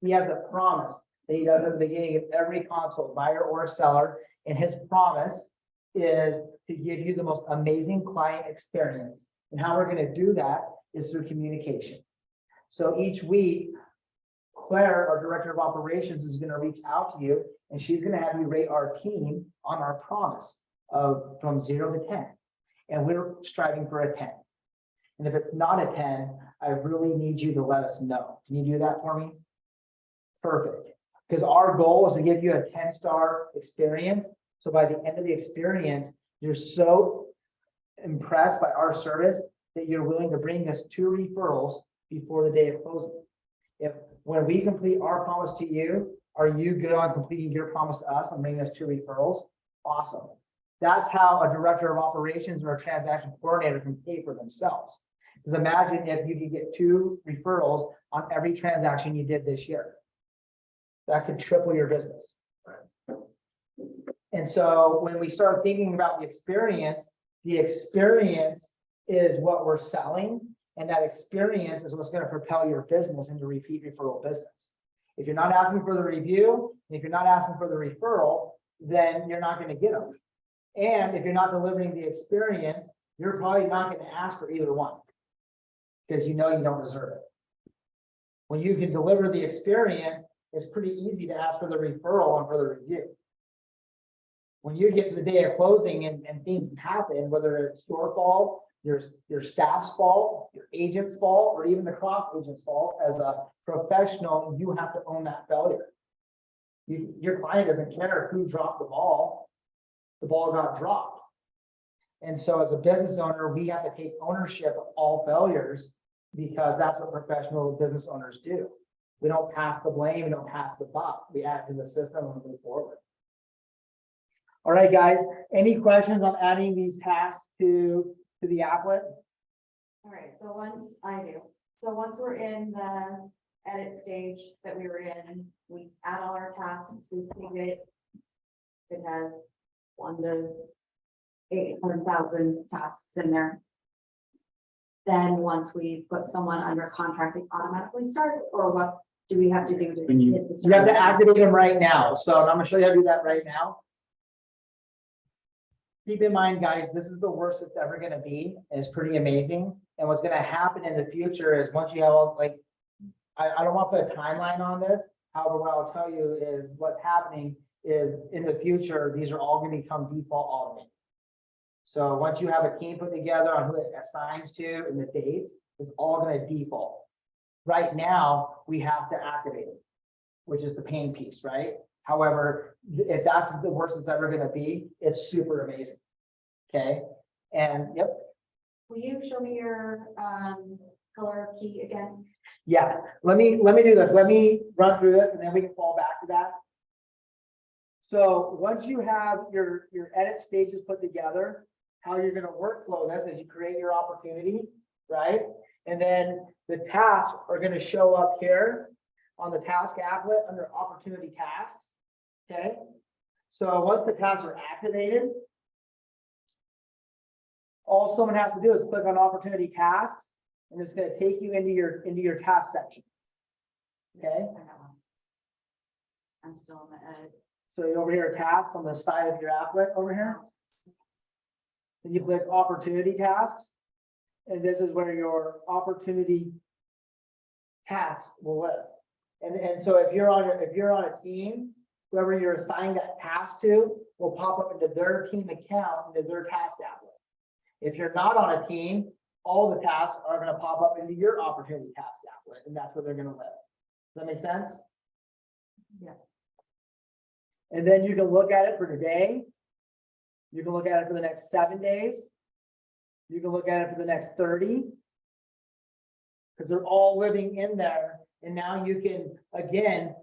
He has the promise that he does at the beginning of every consult, buyer or seller. And his promise is to give you the most amazing client experience. And how we're going to do that is through communication. So each week, Claire, our director of operations, is going to reach out to you and she's going to have you rate our team on our promise of from 0 to 10. And we're striving for a 10. And if it's not a 10, I really need you to let us know. Can you do that for me? Perfect. Because our goal is to give you a 10-star experience. So by the end of the experience, you're so impressed by our service that you're willing to bring us 2 referrals before the day of closing. When we complete our promise to you, are you good on completing your promise to us and bringing us 2 referrals? Awesome. That's how a director of operations or a transaction coordinator can pay for themselves. Because imagine if you could get 2 referrals on every transaction you did this year. That could triple your business. And so when we start thinking about the experience is what we're selling. And that experience is what's going to propel your business into repeat referral business. If you're not asking for the review, and if you're not asking for the referral, then you're not going to get them. And if you're not delivering the experience, you're probably not going to ask for either one because you know you don't deserve it. When you can deliver the experience, it's pretty easy to ask for the referral and for the review. When you get to the day of closing and things happen, whether it's your fault, your staff's fault, your agent's fault, or even the cross agent's fault, as a professional, you have to own that failure. Your client doesn't care who dropped the ball got dropped. And so as a business owner, we have to take ownership of all failures because that's what professional business owners do. We don't pass the blame, we don't pass the buck. We add to the system and move forward. All right, guys, any questions on adding these tasks to the applet? All right, so once we're in the edit stage that we were in, we add all our tasks, we save it. It has 1 to 800,000 tasks in there. Then once we put someone under contract, it automatically starts, or what do we have to do to hit the You have start? to activate them right now. So I'm gonna show you how to do that right now. Keep in mind, guys, this is the worst it's ever gonna be. It's pretty amazing. And what's gonna happen in the future is once you have all, like, I don't want to put a timeline on this. However, what I'll tell you is what's happening is in the future, these are all gonna become default automated. So once you have a team put together on who it assigns to and the dates, it's all gonna default. Right now, we have to activate it, which is the pain piece, right? However, if that's the worst it's ever gonna be, it's super amazing. Okay, and yep, Will you show me your, color key again? yeah, let me do this. Let me run through this and then we can fall back to that. So once you have your edit stages put together, how you're gonna workflow this is you create your opportunity, right? And then the tasks are gonna show up here on the task applet under opportunity tasks, okay? So once the tasks are activated, all someone has to do is click on opportunity tasks, and it's gonna take you into your task section. Okay, I'm still on the edit. so you're over here, tasks on the side of your applet over here. Then you click opportunity tasks, and this is where your opportunity tasks will live. And so if you're on a team, whoever you're assigned that task to will pop up into their team account, into their task applet. If you're not on a team, all the tasks are gonna pop up into your opportunity task applet, and that's where they're gonna live. Does that make sense? Yeah. And then you can look at it for today. You can look at it for the next 7 days. You can look at it for the next 30. Because they're all living in there. And now you can, again,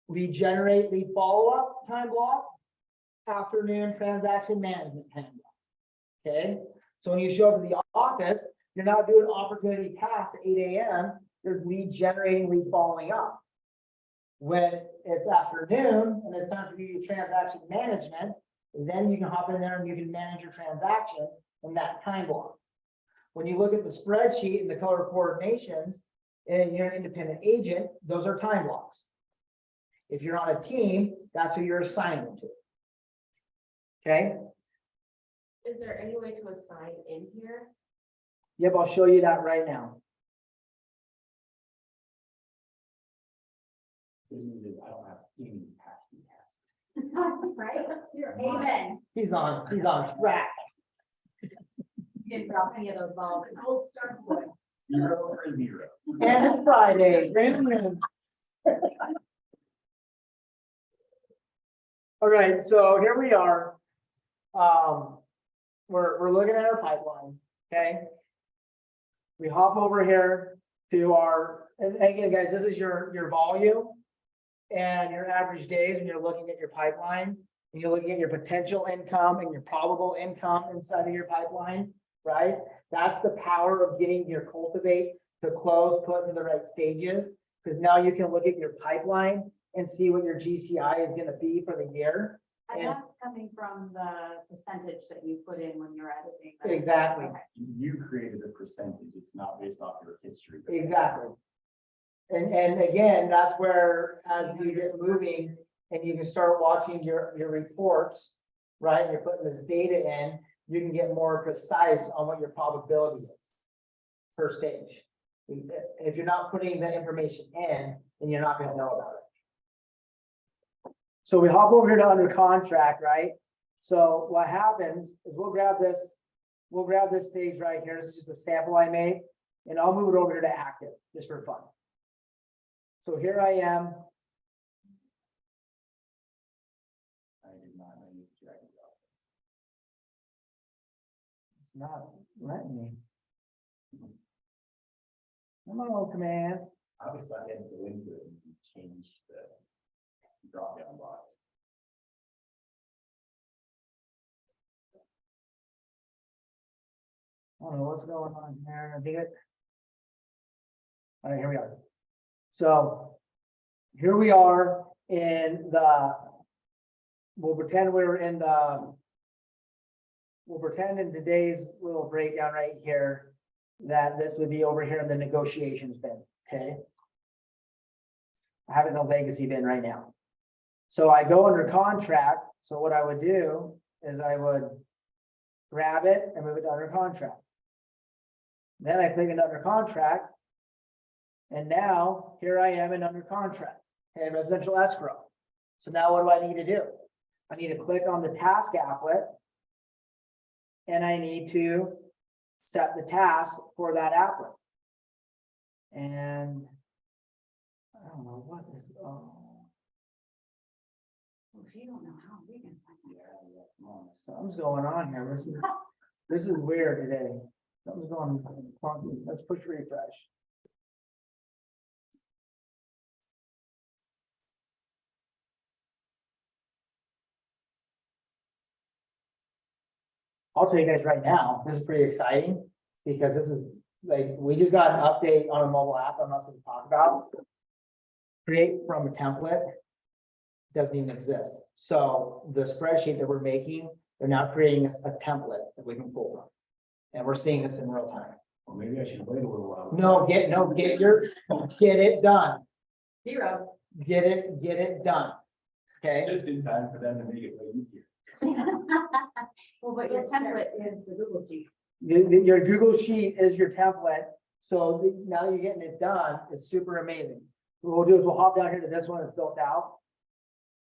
lead generate, lead follow-up time block, afternoon transaction management time block. Okay, so when you show up to the office, you're not doing opportunity tasks at 8 a.m. You're lead generating, lead following up. When it's afternoon and it's time to do your transaction management, then you can hop in there and you can manage your transaction in that time block. When you look at the spreadsheet and the color coordinations and you're an independent agent, those are time blocks. If you're on a team, that's who you're assigning them to. Okay? Is there any way to assign in here? Yep, I'll show you that right now. I don't have any tasks. Right? Amen. He's on track. You didn't drop any of those balls. Gold star boy. 0 for 0. And it's Friday. Brandon wins. All right, so here we are. We're looking at our pipeline, okay? We hop over here to our, and again, guys, this is your volume and your average days when you're looking at your pipeline. And you're looking at your potential income and your probable income inside of your pipeline, right? That's the power of getting your cultivate to close, put into the right stages. Because now you can look at your pipeline and see what your GCI is gonna be for the year. And that's coming from the percentage that you put in when you're editing. that. Exactly. Okay. You created a percentage. It's not based off your history. Exactly. And again, that's where, as we get moving and you can start watching your reports, right? You're putting this data in, you can get more precise on what your probability is per stage. If you're not putting the information in, then you're not gonna know about it. So we hop over here to under contract, right? So what happens is we'll grab this stage right here. This is just a sample I made, and I'll move it over here to active, just for fun. So here I am. I did not know you could drag it out. It's not letting me. Come on, command. Obviously, I had to go into it and change the drop down box. I don't know what's going on here. I think it. All right, here we are. So here we are in we'll pretend we're in we'll pretend in today's little breakdown right here that this would be over here in the negotiations bin, okay? I have it in the legacy bin right now. So I go under contract. So what I would do is I would grab it and move it to under contract. Then I click it under contract. And now here I am in under contract and residential escrow. So now what do I need to do? I need to click on the task applet and I need to set the task for that applet. And I don't know what is, If you don't know how, we can find out. something's going on here. This is weird today. Something's going on. Let's push refresh. I'll tell you guys right now, this is pretty exciting because this is like, we just got an update on a mobile app I'm not supposed to talk about. Create from a template doesn't even exist. So the spreadsheet that we're making, they're now creating a template that we can pull from. And we're seeing this in real time. Well, maybe I should wait a little while. No, get it done. Zeros. Get it done. Okay? Just in time for them to make it way easier. Well, but your template is the Google Sheet. Your Google Sheet is your template. So now that you're getting it done, it's super amazing. What we'll do is we'll hop down here to this one that's built out.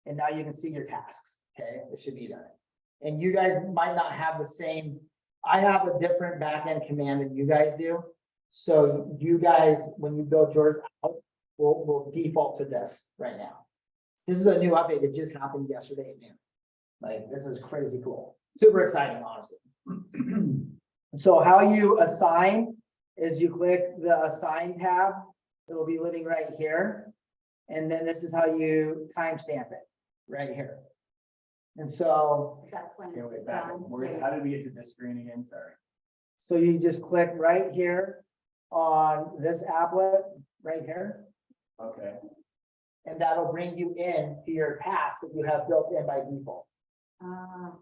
And now you can see your tasks. Okay, it should be done. And you guys might not have the same, I have a different backend command than you guys do. So you guys, when you build yours out, will default to this right now. This is a new update that just happened yesterday at noon. Like, this is crazy cool. Super exciting, honestly. So how you assign is you click the assign tab. It'll be living right here. And then this is how you timestamp it right here. And so, That's when Okay, it's wait, back up. done. How did we get to this screen again? Sorry. so you just click right here on this applet right here, Okay. and that'll bring you in to your task that you have built in by default. All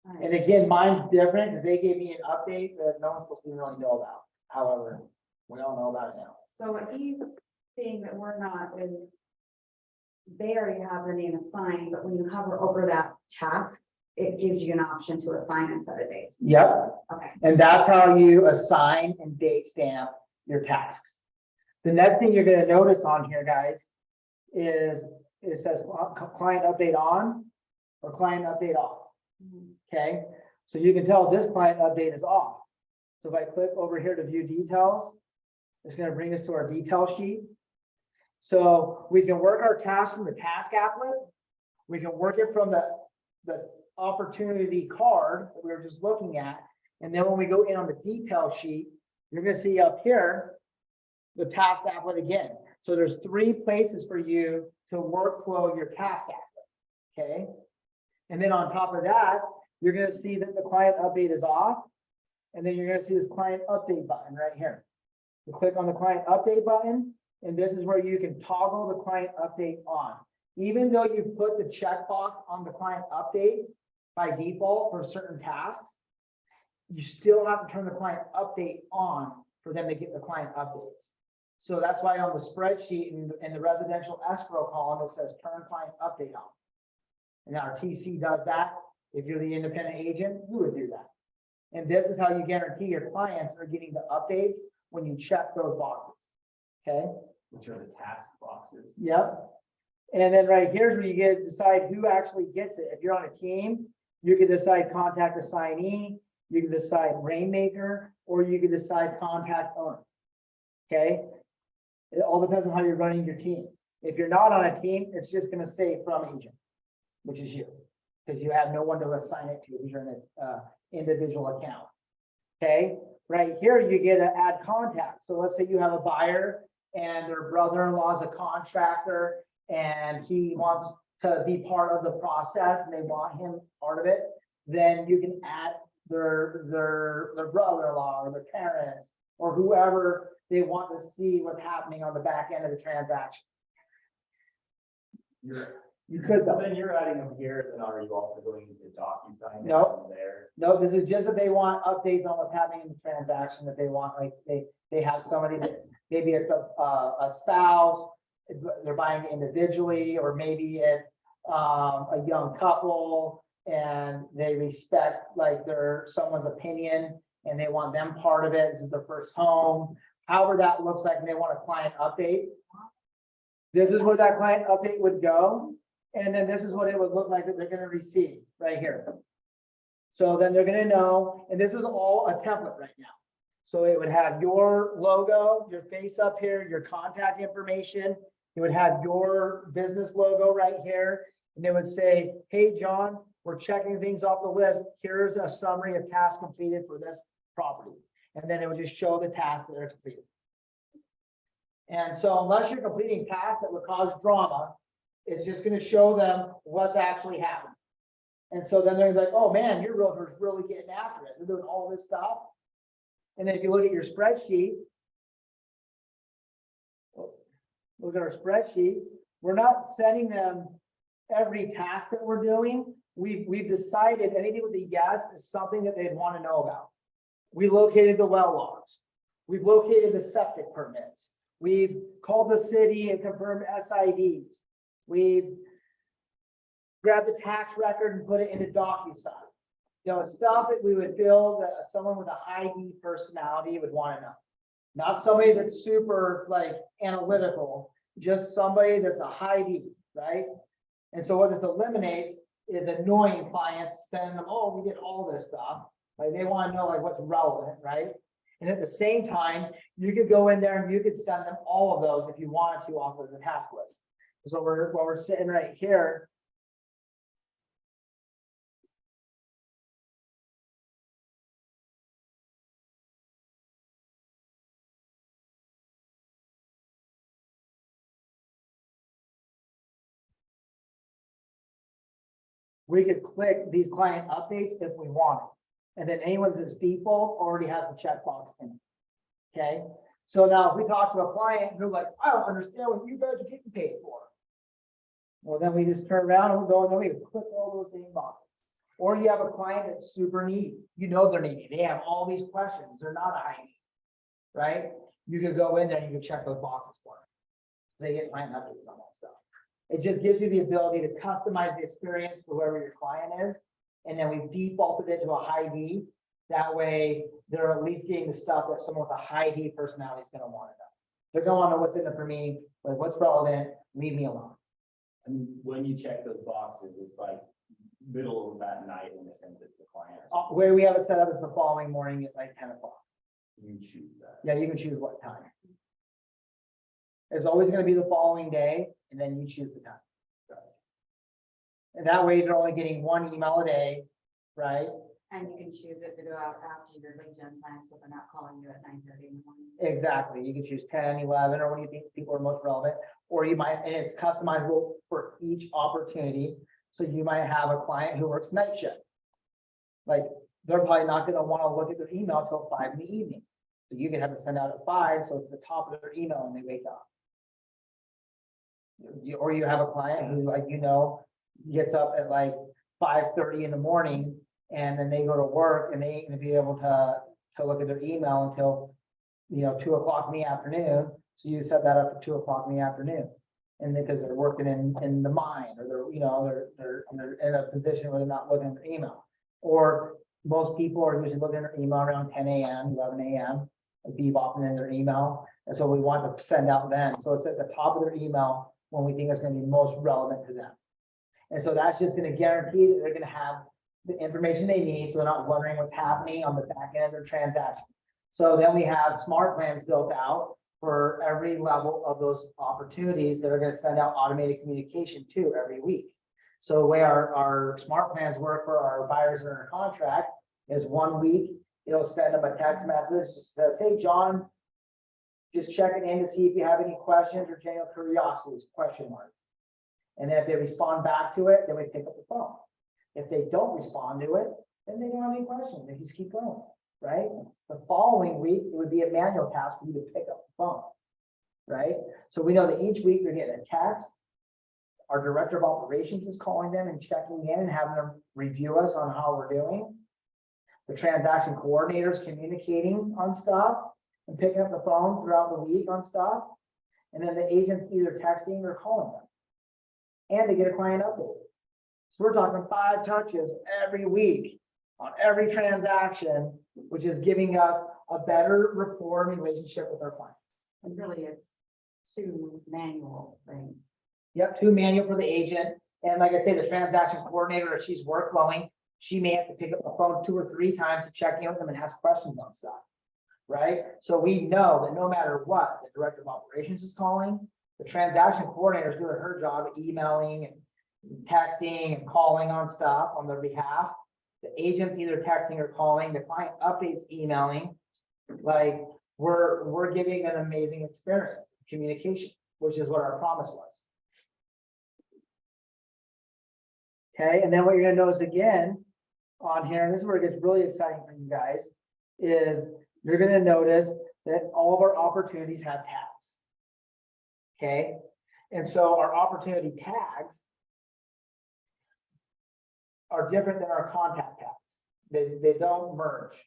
right. And again, mine's different because they gave me an update that no one's supposed to really know about. However, we all know about it now. So what he's seeing that we're not is they already have the name assigned, but when you hover over that task, it gives you an option to assign and set a date. Yep. Okay. And that's how you assign and date stamp your tasks. The next thing you're gonna notice on here, guys, is it says client update on or client update off. Okay, so you can tell this client update is off. So if I click over here to view details, it's gonna bring us to our detail sheet. So we can work our task from the task applet. We can work it from the opportunity card that we were just looking at. And then when we go in on the detail sheet, you're gonna see up here, the task applet again. So there's 3 places for you to workflow your task applet, okay? And then on top of that, you're gonna see that the client update is off. And then you're gonna see this client update button right here. You click on the client update button, and this is where you can toggle the client update on. Even though you put the checkbox on the client update by default for certain tasks, you still have to turn the client update on for them to get the client updates. So that's why on the spreadsheet in the residential escrow column, it says turn client update on. And our TC does that. If you're the independent agent, you would do that. And this is how you guarantee your clients are getting the updates when you check those boxes. Okay? Which are the task boxes. Yep. And then right here's where you get to decide who actually gets it. If you're on a team, you can decide contact assignee, you can decide rainmaker, or you can decide contact owner. Okay? It all depends on how you're running your team. If you're not on a team, it's just gonna say from agent, which is you, because you have no one to assign it to, you're in an individual account. Okay, right here, you get to add contact. So let's say you have a buyer and their brother-in-law is a contractor and he wants to be part of the process and they want him part of it, then you can add their brother-in-law or their parents or whoever they want to see what's happening on the back end of the transaction. You could, So then you're adding them here, then are you also going into DocuSign? No. There. no, this is just if they want updates on what's happening in the transaction, that they want, like, they have somebody that, maybe it's a spouse, they're buying individually, or maybe it's a young couple and they respect like someone's opinion and they want them part of it. This is their first home, however that looks like, and they want a client update. This is where that client update would go. And then this is what it would look like that they're gonna receive right here. So then they're gonna know, and this is all a template right now. So it would have your logo, your face up here, your contact information. It would have your business logo right here. And it would say, hey, John, we're checking things off the list. Here's a summary of tasks completed for this property. And then it would just show the tasks that are completed. And so unless you're completing tasks that would cause drama, it's just gonna show them what's actually happening. And so then they're like, oh man, your realtor's really getting after it. They're doing all this stuff. And then if you look at your spreadsheet, look at our spreadsheet, we're not sending them every task that we're doing. We've decided anything with a yes is something that they'd want to know about. We located the well logs. We've located the septic permits. We've called the city and confirmed SIDs. We've grabbed the tax record and put it into DocuSign. You know, it's stuff that we would feel that someone with a high D personality would want to know. Not somebody that's super like analytical, just somebody that's a high D, right? And so what this eliminates is annoying clients sending them, oh, we did all this stuff. Like they want to know like what's relevant, right? And at the same time, you could go in there and you could send them all of those if you wanted to off of the task list. So while we're sitting right here, we could click these client updates if we want. And then anyone that's default already has the checkbox in it. Okay, so now if we talk to a client who's like, I don't understand what you guys are getting paid for. Well, then we just turn around and we go and then we click all those ding boxes. Or you have a client that's super needy. You know they're needy. They have all these questions. They're not a high need, right? You could go in there and you can check those boxes for them. They get client updates on that stuff. It just gives you the ability to customize the experience for whoever your client is. And then we defaulted it to a high D. That way they're at least getting the stuff that someone with a high D personality is going to want to know. They're going to want to know what's in it for me, like what's relevant, leave me alone. And when you check those boxes, it's like middle of that night when they send it to the client. Where we have it set up is the following morning at like 10 o'clock. You choose that. Yeah, you can choose what time. It's always going to be the following day, and then you choose the time. And that way they're only getting one email a day, right? And you can choose it to go out after your lead gen time, so they're not calling you at 9:30 in the morning. Exactly. You can choose 10, 11, or when you think people are most relevant, or you might, and it's customizable for each opportunity. So you might have a client who works night shift. Like they're probably not going to want to look at their email until 5 in the evening. So you can have it sent out at 5, so it's the top of their email when they wake up. Or you have a client who, like, you know, gets up at like 5:30 in the morning and then they go to work and they ain't gonna be able to look at their email until, you know, 2 o'clock in the afternoon. So you set that up at 2 o'clock in the afternoon. And because they're working in the mine or they're, you know, they're in a position where they're not looking at their email. Or most people are usually looking at their email around 10 a.m., 11 a.m., bebopping in their email. And so we want to send out then. So it's at the top of their email when we think it's going to be most relevant to them. And so that's just going to guarantee that they're going to have the information they need, so they're not wondering what's happening on the back end of their transaction. So then we have smart plans built out for every level of those opportunities that are going to send out automated communication to every week. So the way our smart plans work for our buyers that are in a contract is 1 week, it'll send them a text message that says, hey, John, just checking in to see if you have any questions or general curiosities, question mark. And then if they respond back to it, then we pick up the phone. If they don't respond to it, then they don't have any questions. They just keep going, right? The following week, it would be a manual task for you to pick up the phone, right? So we know that each week they're getting a text. Our director of operations is calling them and checking in and having them review us on how we're doing. The transaction coordinator is communicating on stuff and picking up the phone throughout the week on stuff. And then the agent's either texting or calling them. And they get a client update. So we're talking 5 touches every week on every transaction, which is giving us a better rapport and relationship with our clients. And really, it's 2 manual things. Yep, 2 manual for the agent. And like I say, the transaction coordinator, if she's workflowing, she may have to pick up the phone 2 or 3 times to check in with them and ask questions on stuff. Right? So we know that no matter what, the director of operations is calling, the transaction coordinator is doing her job, emailing and texting and calling on stuff on their behalf. The agent's either texting or calling, the client updates emailing. Like, we're giving an amazing experience, communication, which is what our promise was. Okay, and then what you're gonna notice again on here, and this is where it gets really exciting for you guys, is you're gonna notice that all of our opportunities have tags. Okay, and so our opportunity tags are different than our contact tags. They don't merge,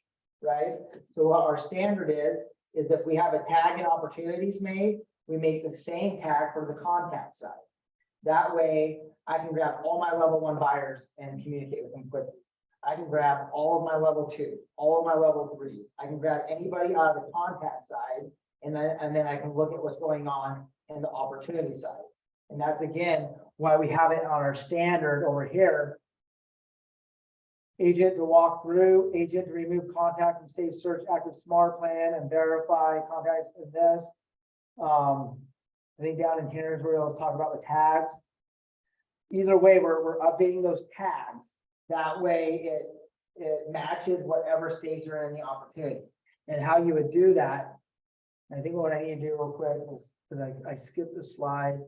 right? So what our standard is if we have a tag and opportunities made, we make the same tag for the contact side. That way I can grab all my level 1 buyers and communicate with them quickly. I can grab all of my level 2, all of my level 3s. I can grab anybody out of the contact side, and then I can look at what's going on in the opportunity side. And that's again why we have it on our standard over here. Agent to walk through, agent to remove contact from safe search, active smart plan, and verify contacts in this. I think down in here is where we'll talk about the tags. Either way, we're updating those tags. That way it matches whatever stage you're in the opportunity. And how you would do that, I think what I need to do real quick is, because I skipped the slide.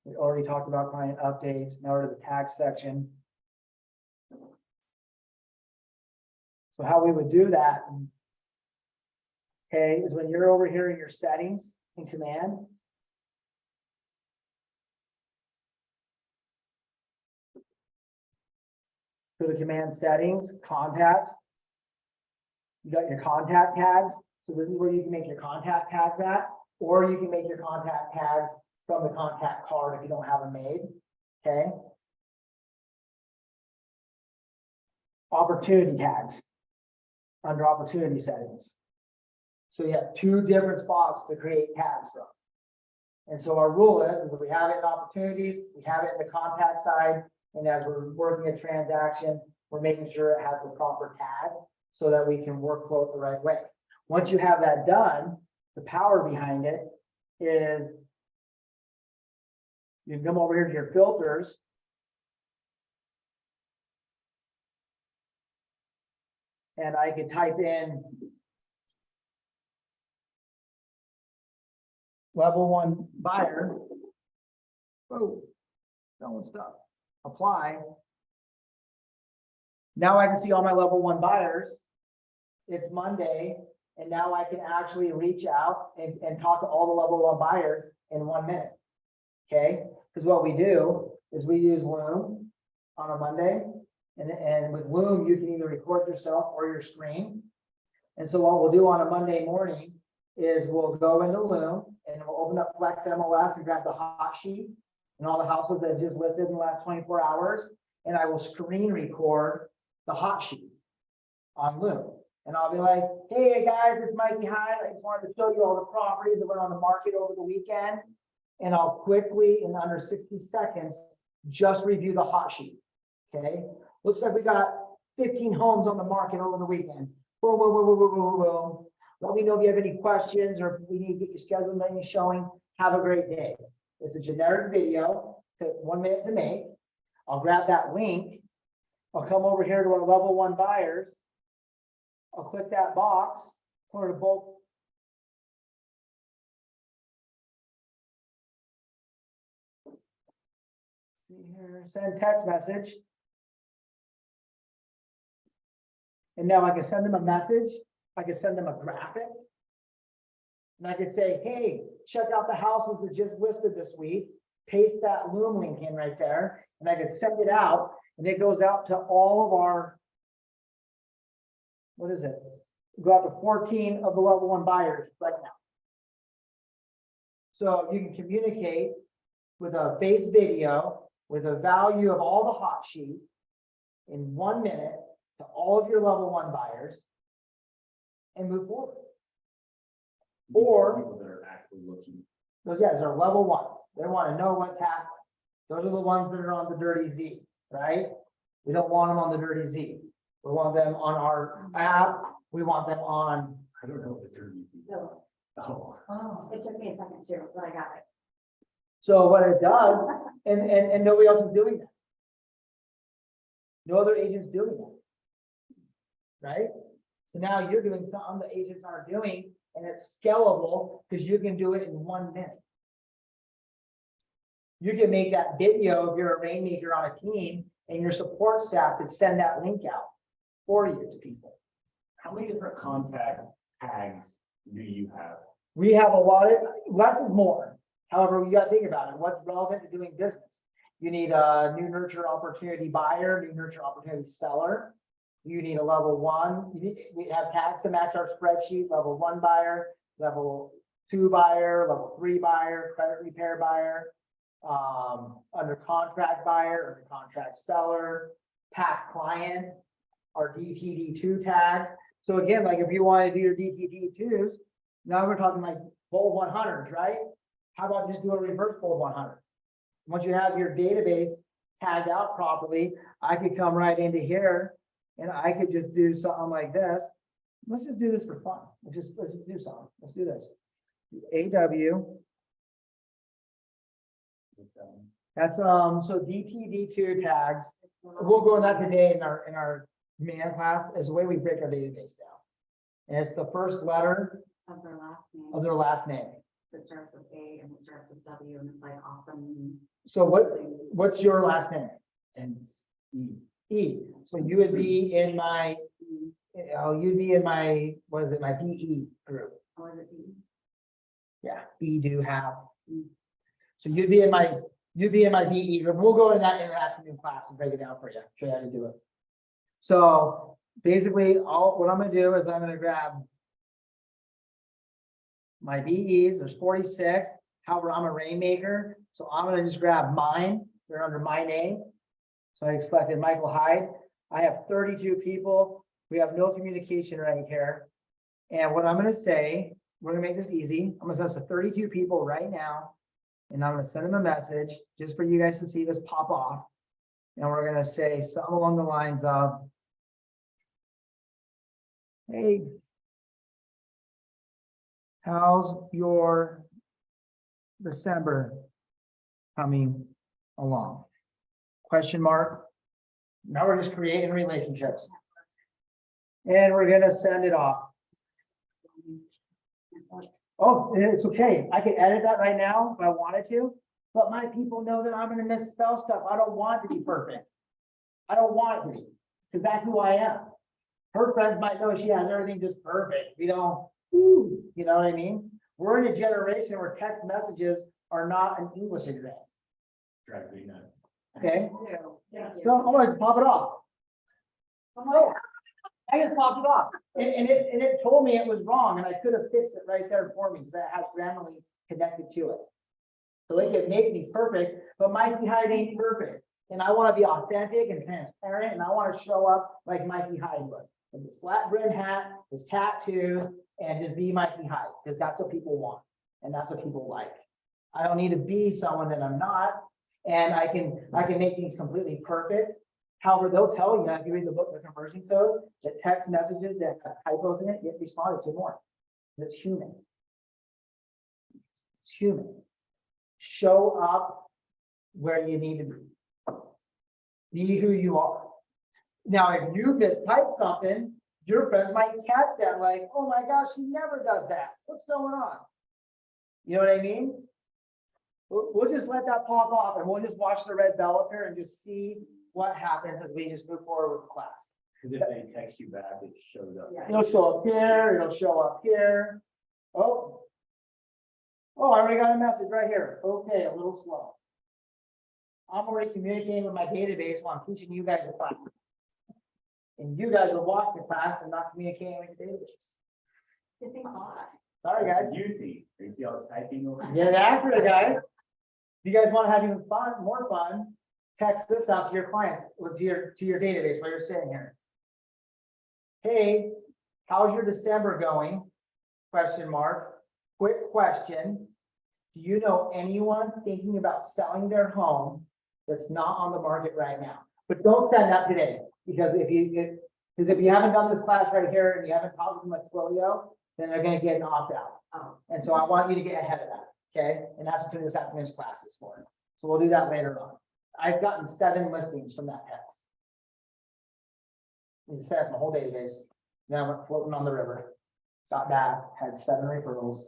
We already talked about client updates. Now we're to the tag section. So how we would do that, okay, is when you're over here in your settings in command. Go to command settings, contacts. You got your contact tags. So this is where you can make your contact tags at, or you can make your contact tags from the contact card if you don't have them made. Okay. Opportunity tags under opportunity settings. So you have 2 different spots to create tags from. And so our rule is if we have it in opportunities, we have it in the contact side, and as we're working a transaction, we're making sure it has the proper tag so that we can workflow it the right way. Once you have that done, the power behind it is you can come over here to your filters. And I could type in level 1 buyer. Oh, don't stop. Apply. Now I can see all my level 1 buyers. It's Monday, and now I can actually reach out and talk to all the level 1 buyers in 1 minute. Okay, because what we do is we use Loom on a Monday, and with Loom, you can either record yourself or your screen. And so what we'll do on a Monday morning is we'll go into Loom and we'll open up Flex MLS and grab the hot sheet and all the households that I just listed in the last 24 hours. And I will screen record the hot sheet on Loom. And I'll be like, hey guys, it's Mikey Hyde. I just wanted to show you all the properties that went on the market over the weekend. And I'll quickly, in under 60 seconds, just review the hot sheet. Okay, looks like we got 15 homes on the market over the weekend. Boom, boom, boom, boom, boom, boom, boom. Let me know if you have any questions or if we need to get you scheduled on any showings. Have a great day. It's a generic video, take 1 minute to make. I'll grab that link. I'll come over here to our level 1 buyers. I'll click that box, put it both. See here, send text message. And now I can send them a message. I can send them a graphic. And I can say, hey, check out the houses that just listed this week. Paste that Loom link in right there. And I can send it out. And it goes out to all of our, what is it? Go out to 14 of the level 1 buyers right now. So you can communicate with a face video, with a value of all the hot sheet in 1 minute to all of your level 1 buyers and move forward. Or People that are actually looking. those guys are level 1s. They want to know what's happening. Those are the ones that are on the dirty Z, right? We don't want them on the dirty Z. We want them on our app. We want them on, I don't know what the term is. So, Oh, it took me a second too, but I got it. so what it does, and nobody else is doing that. No other agents doing that. Right? So now you're doing something the agents aren't doing, and it's scalable because you can do it in 1 minute. You can make that video if you're a rainmaker on a team, and your support staff could send that link out for you to people. how many different contact tags do you have? We have a lot of, less is more. However, you gotta think about it. What's relevant to doing business? You need a new nurture opportunity buyer, new nurture opportunity seller. You need a level 1. We have tags to match our spreadsheet, level 1 buyer, level 2 buyer, level 3 buyer, credit repair buyer, under contract buyer, under contract seller, past client, our DTD2 tags. So again, like if you want to do your DTD2s, now we're talking like bold 100s, right? How about just do a reverse bold 100? Once you have your database tagged out properly, I could come right into here and I could just do something like this. Let's just do this for fun. Let's just do something. Let's do this. AW. That's so DTD2 tags. We'll go in that today in our man class is the way we break our database down. And it's the first letter Of their last name. of their last name. That starts with A and it starts with W and it's like awesome. So what's your last name? And E. E. So you would be in my, you'd be in my, what is it, my BE group. Or is it B? Yeah, B do have. So you'd be in my BE group. We'll go in that in the afternoon class and break it down for you, show you how to do it. So basically, what I'm gonna do is I'm gonna grab my BEs, there's 46. However, I'm a rainmaker, so I'm gonna just grab mine. They're under my name. So I selected Michael Hyde. I have 32 people. We have no communication right here. And what I'm gonna say, we're gonna make this easy. I'm gonna send to 32 people right now. And I'm gonna send them a message just for you guys to see this pop off. And we're gonna say something along the lines of, hey, how's your December coming along? Question mark. Now we're just creating relationships. And we're gonna send it off. Oh, it's okay. I can edit that right now if I wanted to, but my people know that I'm gonna misspell stuff. I don't want it to be perfect. I don't want it to be, because that's who I am. Her friends might know she has everything just perfect. We don't, you know what I mean? We're in a generation where text messages are not an English exam. Drive me nuts. Okay, Yeah. so I'm gonna just pop it off. Oh, I just popped it off, and it told me it was wrong, and I could have fixed it right there for me, because that has Grammarly connected to it. So it could make me perfect, but Mikey Hyde ain't perfect, and I want to be authentic and transparent, and I want to show up like Mikey Hyde would, with his flat brim hat, his tattoos, and just be Mikey Hyde, because that's what people want, and that's what people like. I don't need to be someone that I'm not, and I can make things completely perfect. However, they'll tell you, if you read the book, The Conversion Code, that text messages that have typos in it get responded to more. It's human. It's human. Show up where you need to be. Be who you are. Now, if you mistype something, your friends might catch that like, oh my gosh, he never does that. What's going on? You know what I mean? We'll just let that pop off and we'll just watch the red bell up here and just see what happens as we just move forward with the class. Because if they text you back, it shows up. It'll show up here, it'll show up here. Oh, I already got a message right here. Okay, a little slow. I'm already communicating with my database while I'm teaching you guys the class. And you guys will watch the class and not communicating with the database. It thinks a lot. Sorry, guys. You think, you see all this typing over? Get after it, guys. If you guys want to have even fun, more fun, text this out to your clients or to your database while you're sitting here. Hey, how's your December going? Question mark. Quick question. Do you know anyone thinking about selling their home that's not on the market right now? But don't send that today, because Because if you haven't done this class right here and you haven't talked to them at Twilio, then they're gonna get an opt-out. Oh. And so I want you to get ahead of that, okay? And that's what this afternoon's class is for. So we'll do that later on. I've gotten 7 listings from that text. He said my whole database, then I went floating on the river, got back, had 7 referrals.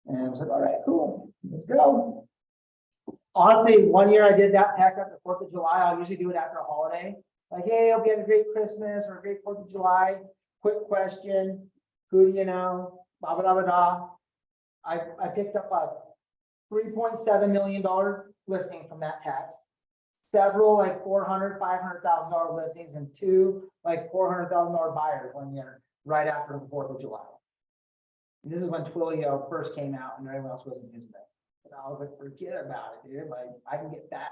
And I was like, all right, cool, let's go. Honestly, one year I did that text after 4th of July. I'll usually do it after a holiday. Like, hey, hope you had a great Christmas or a great 4th of July. Quick question, who do you know? Blah, blah, blah, blah. I picked up a $3.7 million listing from that text. Several like $400,000, $500,000 listings and 2 like $400,000 buyers one year, right after the 4th of July. And this is when Twilio first came out and everyone else wasn't using it. And I was like, forget about it, dude. Like, I can get that,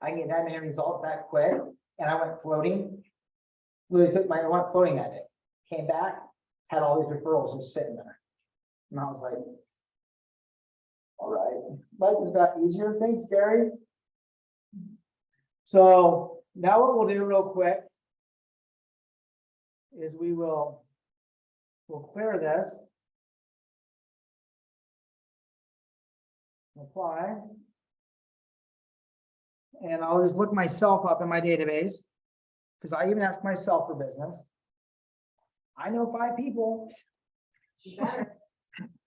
I can get that many results that quick. And I went floating. Really I went floating that day. Came back, had all these referrals just sitting there. And I was like, all right, life has got easier. Thanks, Gary. So now what we'll do real quick is we'll clear this. Apply. And I'll just look myself up in my database because I even ask myself for business. I know 5 people. They're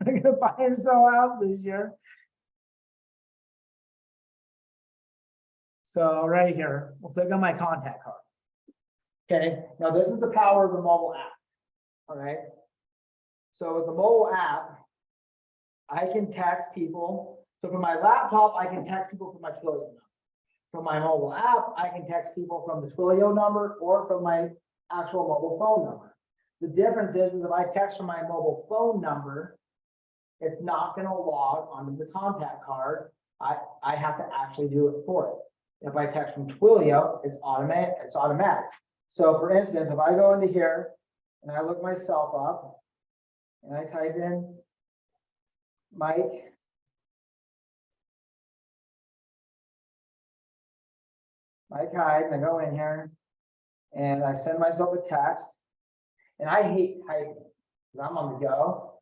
gonna buy and sell a house this year. So right here, we'll click on my contact card. Okay, now this is the power of the mobile app. All right. So with the mobile app, I can text people. So from my laptop, I can text people from my Twilio number. From my mobile app, I can text people from the Twilio number or from my actual mobile phone number. The difference is if I text from my mobile phone number, it's not going to log onto the contact card. I have to actually do it for it. If I text from Twilio, it's automatic. So for instance, if I go into here and I look myself up and I type in Mike Hyde, and I go in here and I send myself a text, and I hate typing because I'm on the go.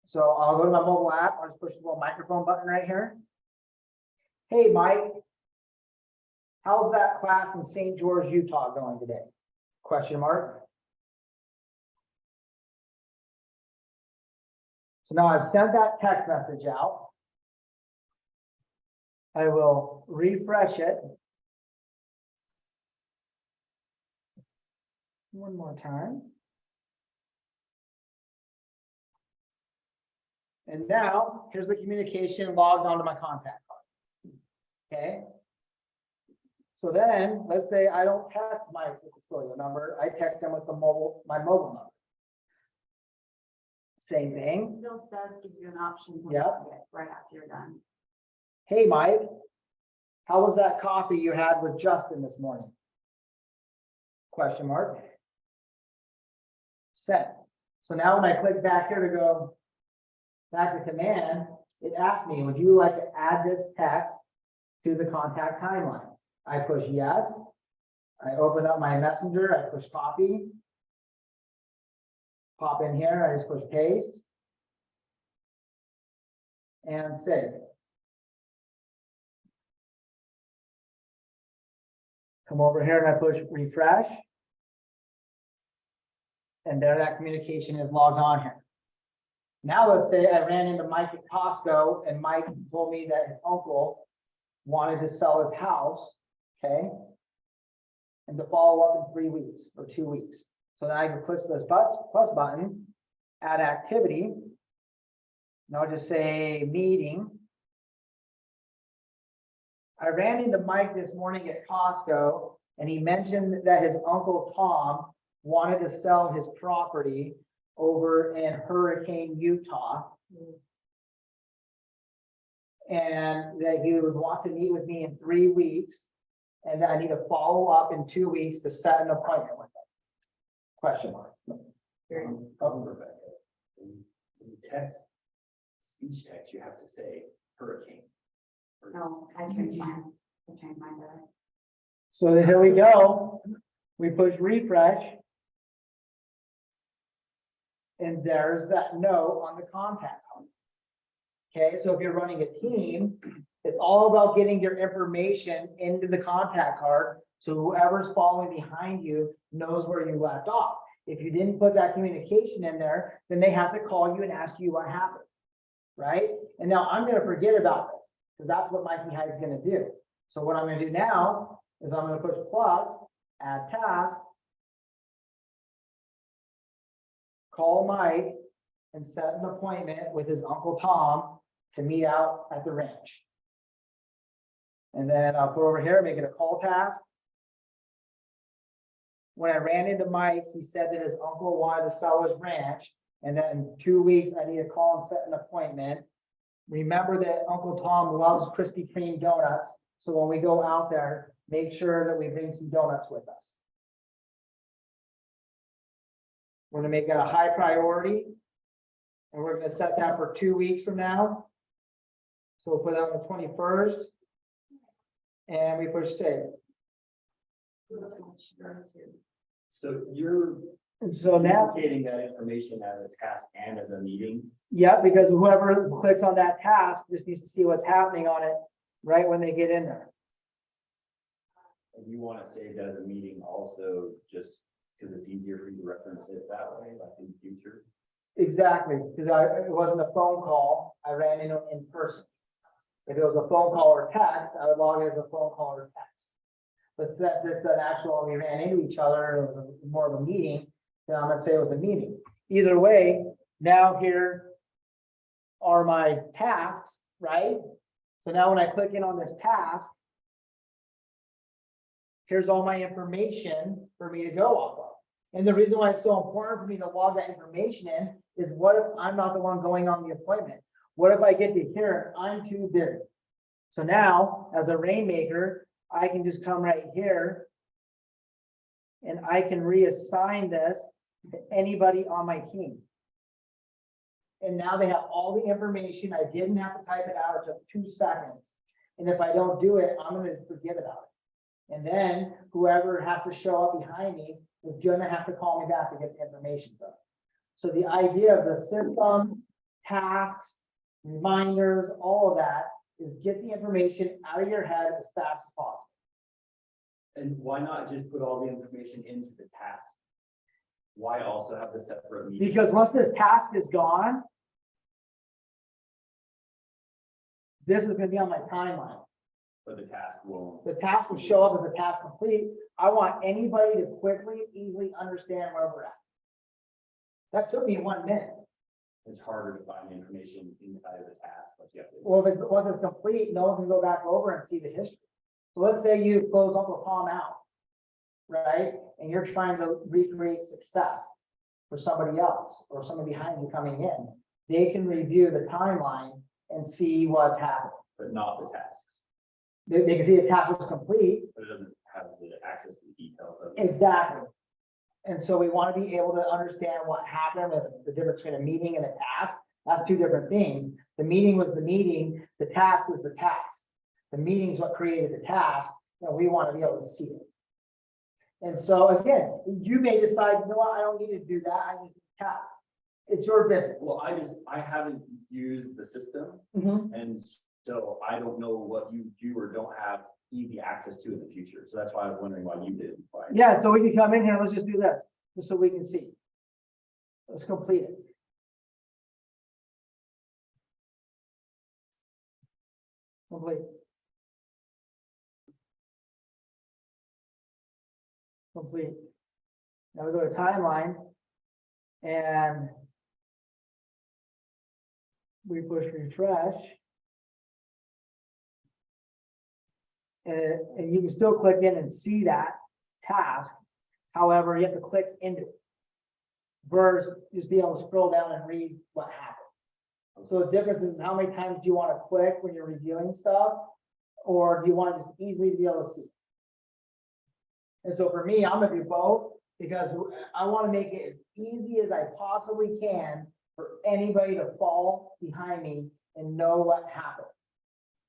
So I'll go to my mobile app, I'll just push the little microphone button right here. Hey, Mike, how's that class in St. George, Utah going today? Question mark. So now I've sent that text message out. I will refresh it. One more time. And now here's the communication logged onto my contact card. Okay. So then let's say I don't text my Twilio number. I text them with my mobile number. Same thing. Still does give you an option. to Yep. log it right after you're done. Hey, Mike, how was that coffee you had with Justin this morning? Question mark. Set. So now when I click back here to go back to command, it asks me, would you like to add this text to the contact timeline? I push yes. I open up my messenger, I push copy. Pop in here, I just push paste. And save. Come over here and I push refresh. And there that communication is logged on here. Now let's say I ran into Mike at Costco and Mike told me that his uncle wanted to sell his house, okay? And to follow up in 3 weeks or 2 weeks. So then I can click this plus button, add activity. And I'll just say meeting. I ran into Mike this morning at Costco and he mentioned that his uncle Tom wanted to sell his property over in Hurricane, Utah. And that he would want to meet with me in 3 weeks. And that I need to follow up in 2 weeks to set an appointment with him. Question mark. Rebecca, when you text, speech text, you have to say hurricane. No, I changed mine. I changed mine to. So here we go. We push refresh. And there's that note on the contact card. Okay, so if you're running a team, it's all about getting your information into the contact card. So whoever's following behind you knows where you left off. If you didn't put that communication in there, then they have to call you and ask you what happened. Right? And now I'm gonna forget about this, because that's what Mikey Hyde's gonna do. So what I'm gonna do now is I'm gonna push plus, add task, call Mike and set an appointment with his Uncle Tom to meet out at the ranch. And then I'll put over here, make it a call task. When I ran into Mike, he said that his uncle wanted to sell his ranch, and that in 2 weeks, I need to call and set an appointment. Remember that Uncle Tom loves Krispy Kreme donuts, so when we go out there, make sure that we bring some donuts with us. We're gonna make that a high priority. And we're gonna set that for 2 weeks from now. So we'll put it on the 21st. And we push save. So you're And so now, communicating that information as a task and as a meeting. yeah, because whoever clicks on that task just needs to see what's happening on it right when they get in there. And you want to save that as a meeting also, just because it's easier for you to reference it that way, like in the future. Exactly, because it wasn't a phone call, I ran into it in person. If it was a phone call or text, I would log it as a phone call or text. But since it's an actual, we ran into each other, it was more of a meeting, then I'm gonna say it was a meeting. Either way, now here are my tasks, right? So now when I click in on this task, here's all my information for me to go off of. And the reason why it's so important for me to log that information in is what if I'm not the one going on the appointment? What if I get to here and I'm too busy? So now, as a rainmaker, I can just come right here and I can reassign this to anybody on my team. And now they have all the information. I didn't have to type it out. It took 2 seconds. And if I don't do it, I'm gonna forget about it. And then whoever has to show up behind me is gonna have to call me back to get the information done. So the idea of the system, tasks, reminders, all of that is get the information out of your head as fast as possible. And why not just put all the information into the task? Why also have the separate meeting? Because once this task is gone, this is gonna be on my timeline. But the task won't. The task will show up as a task complete. I want anybody to quickly, easily understand where we're at. That took me 1 minute. It's harder to find the information inside of the task, but you have to. Well, if it wasn't complete, no one can go back over and see the history. So let's say you close Uncle Tom out, right? And you're trying to recreate success for somebody else or somebody behind you coming in. They can review the timeline and see what's happening. But not the tasks. They can see the task was complete. But it doesn't have the access to the details of it. Exactly. And so we want to be able to understand what happened, the difference between a meeting and a task. That's 2 different things. The meeting was the meeting, the task was the task. The meeting's what created the task, and we want to be able to see it. And so again, you may decide, you know what, I don't need to do that, I need the task. It's your business. Well, I haven't used the system, Mhm. and so I don't know what you do or don't have easy access to in the future. So that's why I was wondering why you did. Why- Yeah, so we can come in here, let's just do this, just so we can see. Let's complete it. Complete. Complete. Now we go to timeline. And we push refresh. And you can still click in and see that task. However, you have to click into it. Versus just be able to scroll down and read what happened. So the difference is how many times do you want to click when you're reviewing stuff? Or do you want to just easily be able to see? And so for me, I'm gonna do both because I want to make it as easy as I possibly can for anybody to fall behind me and know what happened.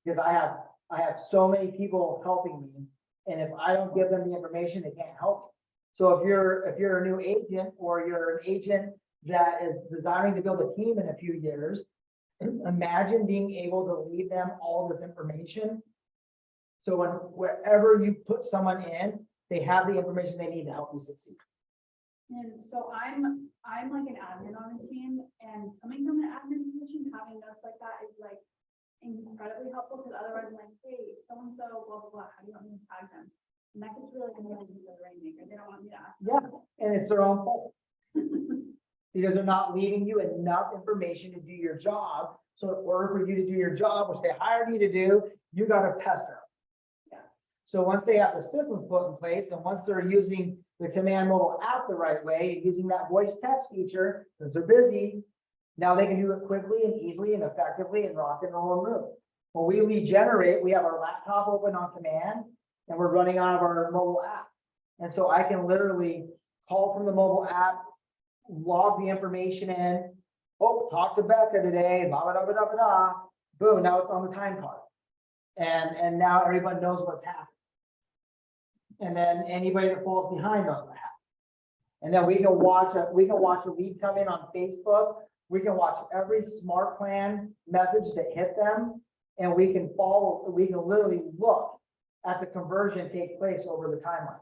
Because I have so many people helping me, and if I don't give them the information, they can't help So if you're a new agent or you're an agent that is desiring to build a team in a few years, imagine being able to leave them all this information. So wherever you put someone in, they have the information they need to help you succeed. And so I'm like an admin on the team, and coming from an admin position, having notes like that is like incredibly helpful, because otherwise I'm like, hey, so-and-so, blah, blah, blah, how do you want me to tag them? And that gets really annoying to the rainmaker. They don't want me to ask. Yeah, and it's their own fault. Because they're not leaving you enough information to do your job. So in order for you to do your job, which they hired you to do, you gotta pester them. So once they have the systems put in place, and once they're using the Command Mobile app the right way, using that voice text feature, because they're busy, now they can do it quickly and easily and effectively and rock and roll and move. When we lead generate, we have our laptop open on command, and we're running out of our mobile app. And so I can literally call from the mobile app, log the information in. Oh, talk to Becca today, blah, blah, blah, blah, blah, blah. Boom, now it's on the time card. And now everyone knows what's happening. And then anybody that falls behind knows what happened. And then we can watch a lead come in on Facebook. We can watch every smart plan message that hit them. And we can literally look at the conversion take place over the timeline.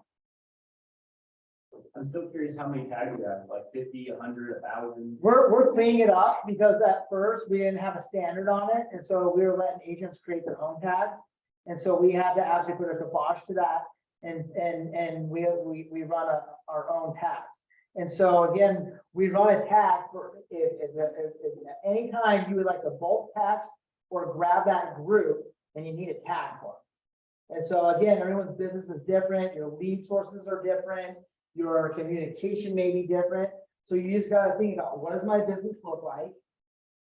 I'm still curious how many tags you have, like 50, 100, 1,000? We're cleaning it up, because at first we didn't have a standard on it. And so we were letting agents create their own tags. And so we had to actually put a kibosh to that. And we run our own tags. And so again, we run a tag for if anytime you would like to bulk tags or grab that group, then you need a tag for it. And so again, everyone's business is different, your lead sources are different, your communication may be different. So you just gotta think about, what does my business look like?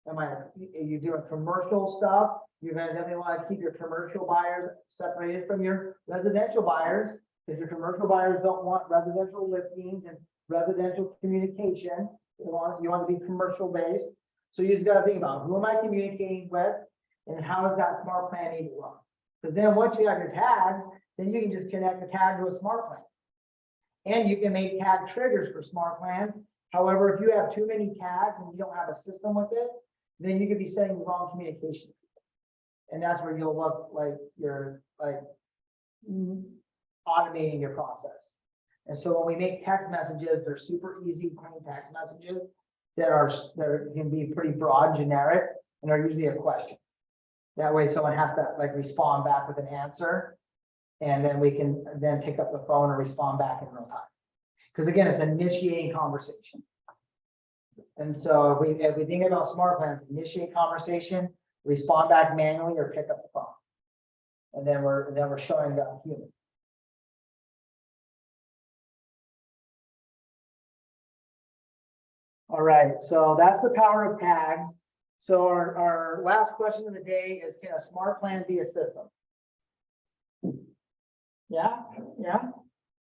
Are you doing commercial stuff? You're gonna definitely want to keep your commercial buyers separated from your residential buyers, because your commercial buyers don't want residential listings and residential communication. You want to be commercial based. So you just gotta think about, who am I communicating with, and how is that smart plan need to run? Because then once you have your tags, then you can just connect the tag to a smart plan. And you can make tag triggers for smart plans. However, if you have too many tags and you don't have a system with it, then you could be sending the wrong communication. And that's where you'll look like you're automating your process. And so when we make text messages, they're super easy, plain text messages that can be pretty broad, generic, and are usually a question. That way someone has to respond back with an answer. And then we can then pick up the phone and respond back in real time. Because again, it's initiating conversation. And so if we think about smart plans, initiate conversation, respond back manually, or pick up the phone. And then we're showing that human. All right, so that's the power of tags. So our last question of the day is, can a smart plan be a system? Yeah.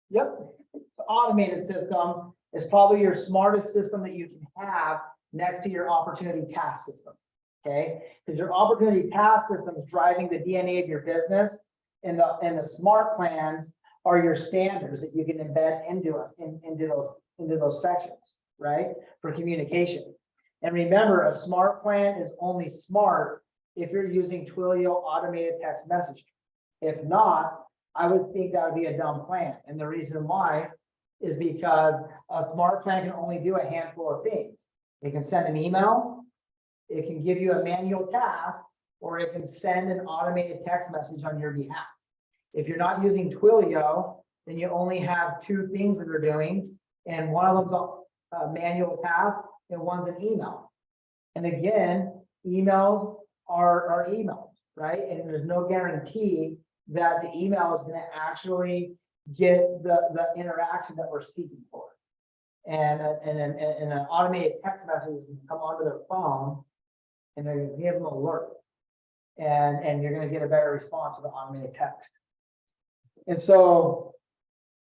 Yep. It's an automated system. It's probably your smartest system that you can have next to your opportunity task system. Okay, because your opportunity task system is driving the DNA of your business, and the smart plans are your standards that you can embed into those sections, right? For communication. And remember, a smart plan is only smart if you're using Twilio automated text messaging. If not, I would think that would be a dumb plan. And the reason why is because a smart plan can only do a handful of things. It can send an email, it can give you a manual task, or it can send an automated text message on your behalf. If you're not using Twilio, then you only have two things that they're doing, and one of them's a manual task and one's an email. And again, emails are emails, right? And there's no guarantee that the email is going to actually get the interaction that we're seeking for. And an automated text message can come onto their phone, and they're going to give them an alert, and you're going to get a better response to the automated text. And so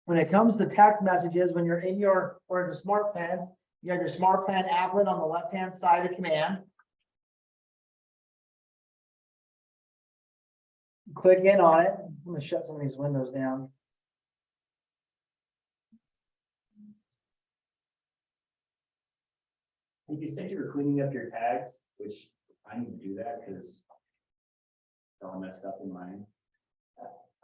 when it comes to text messages, when you're in your smart plans, you have your smart plan applet on the left-hand side of command. Click in on it. I'm going to shut some of these windows down. If you said you were cleaning up your tags, which I need to do that because they're all messed up in mine.